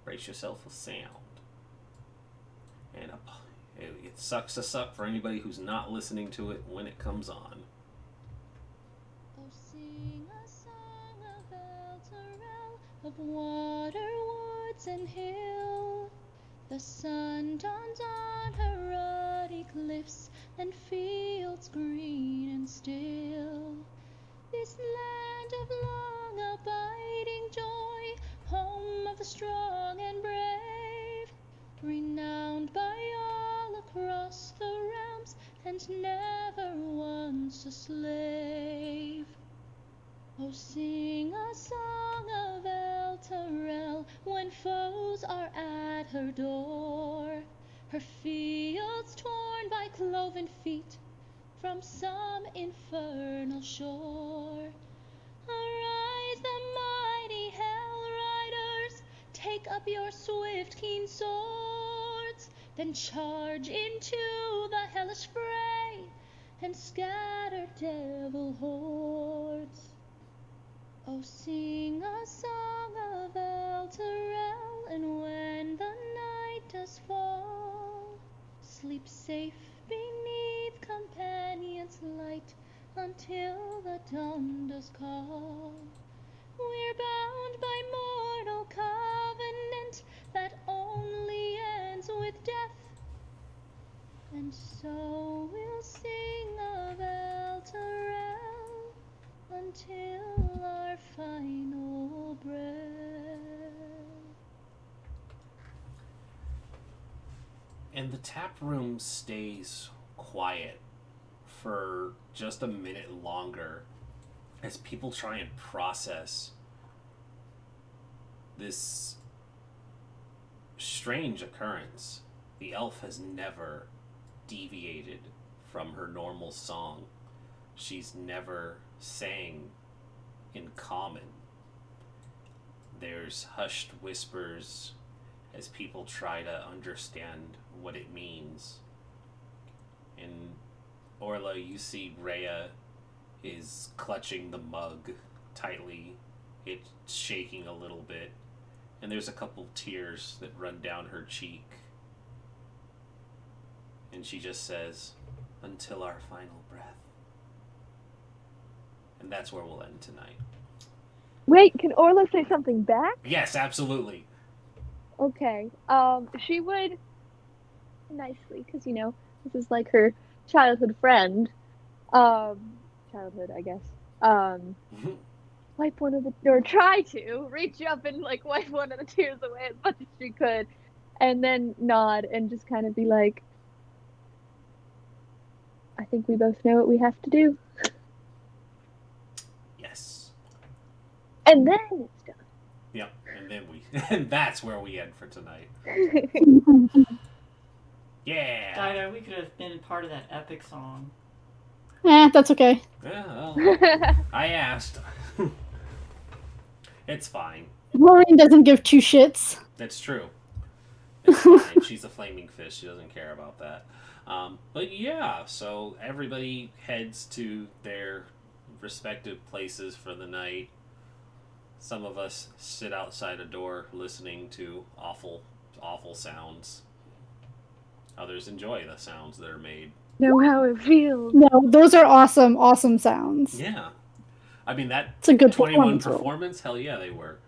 Brace yourself for sound. And it sucks to suck for anybody who's not listening to it when it comes on. Oh, sing a song of Elturel, of water, woods, and hill. The sun dawns on her ruddy cliffs and fields green and still. This land of long abiding joy, home of the strong and brave, renowned by all across the realms and never once a slave. Oh, sing a song of Elturel when foes are at her door, her fields torn by cloven feet from some infernal shore. Arise, the mighty hell riders, take up your swift, keen swords, then charge into the hellish fray and scatter devil hordes. Oh, sing a song of Elturel, and when the night does fall, sleep safe beneath companions' light until the dawn does call. We're bound by mortal covenant that only ends with death, and so we'll sing of Elturel until our final breath. And the tap room stays quiet for just a minute longer as people try and process this strange occurrence. The elf has never deviated from her normal song. She's never sang in common. There's hushed whispers as people try to understand what it means. And Orla, you see Rhea is clutching the mug tightly. It's shaking a little bit. And there's a couple tears that run down her cheek. And she just says, "Until our final breath." And that's where we'll end tonight. Wait, can Orla say something back? Yes, absolutely. Okay. She would nicely, because this is like her childhood friend. Childhood, I guess. Wipe one of the, or try to reach up and wipe one of the tears away as much as she could, and then nod and just kind of be like, "I think we both know what we have to do." Yes. And then it's done. Yep. And then and that's where we end for tonight. Yeah. Dido, we could have been part of that epic song. That's okay. Yeah, well, I asked. It's fine. Maureen doesn't give two shits. That's true. It's fine. She's a flaming fish. She doesn't care about that. But yeah, so everybody heads to their respective places for the night. Some of us sit outside a door listening to awful, awful sounds. Others enjoy the sounds that are made. Know how it feels. No, those are awesome, awesome sounds. Yeah. I mean, It's a good 21 performance. performance, hell yeah, they were.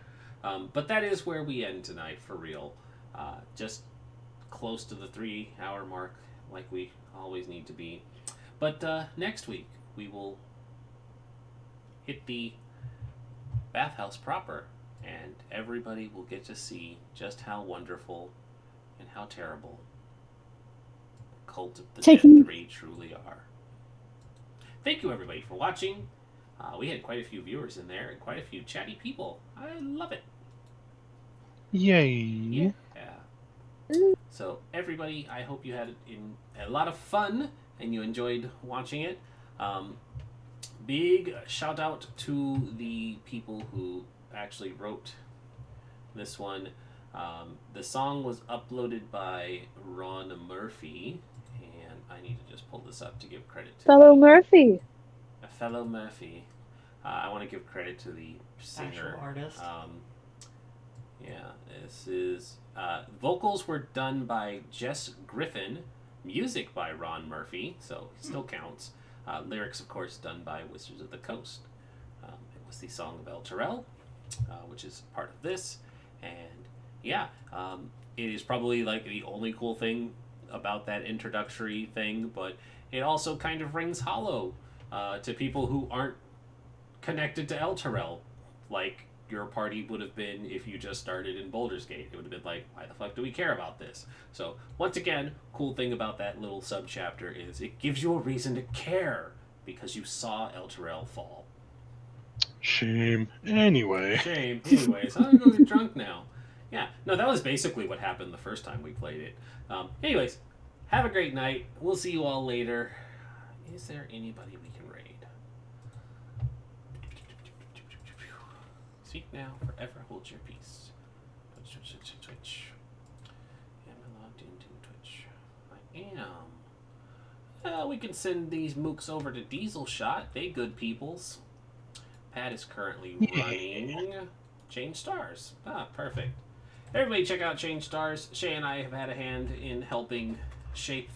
But that is where we end tonight, for real. Just close to the 3-hour mark, like we always need to be. But next week, we will hit the bathhouse proper, and everybody will get to see just how wonderful and how terrible Cult of the Dead 3 truly are. Thank you, everybody, for watching. We had quite a few viewers in there and quite a few chatty people. I love it. Yay. Yeah. So, everybody, I hope you had a lot of fun and you enjoyed watching it. Big shout out to the people who actually wrote this one. The song was uploaded by Ron Murphy, and I need to just pull this up to give credit to Fellow Murphy. a fellow Murphy. I want to give credit to the singer. Actual artist. Yeah, this is vocals were done by Jess Griffin, music by Ron Murphy, so it still counts. Lyrics, of course, done by Wizards of the Coast. It was the song of Elturel, which is part of this, and yeah, it is probably like the only cool thing about that introductory thing, but it also kind of rings hollow to people who aren't connected to Elturel, like your party would have been if you just started in Baldur's Gate. It would have been like, why the fuck do we care about this? So, once again, cool thing about that little sub-chapter is it gives you a reason to care, because you saw Elturel fall. Shame. Anyway. Shame. Anyways, I'm going to get drunk now. Yeah, no, that was basically what happened the first time we played it. Anyways, have a great night. We'll see you all later. Is there anybody we can raid? Speak now, forever hold your peace. Twitch. Am I logged into Twitch? I am. We can send these mooks over to Diesel Shot. They good peoples. Pat is currently running Change Stars. Perfect. Everybody check out Change Stars. Shay and I have had a hand in helping shape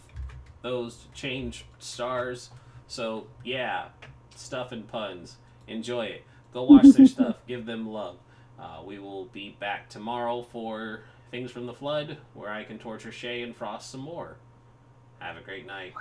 those Change Stars. So, yeah, stuff and puns. Enjoy it. Go watch their stuff. Give them love. We will be back tomorrow for Things from the Flood, where I can torture Shay and Frost some more. Have a great night.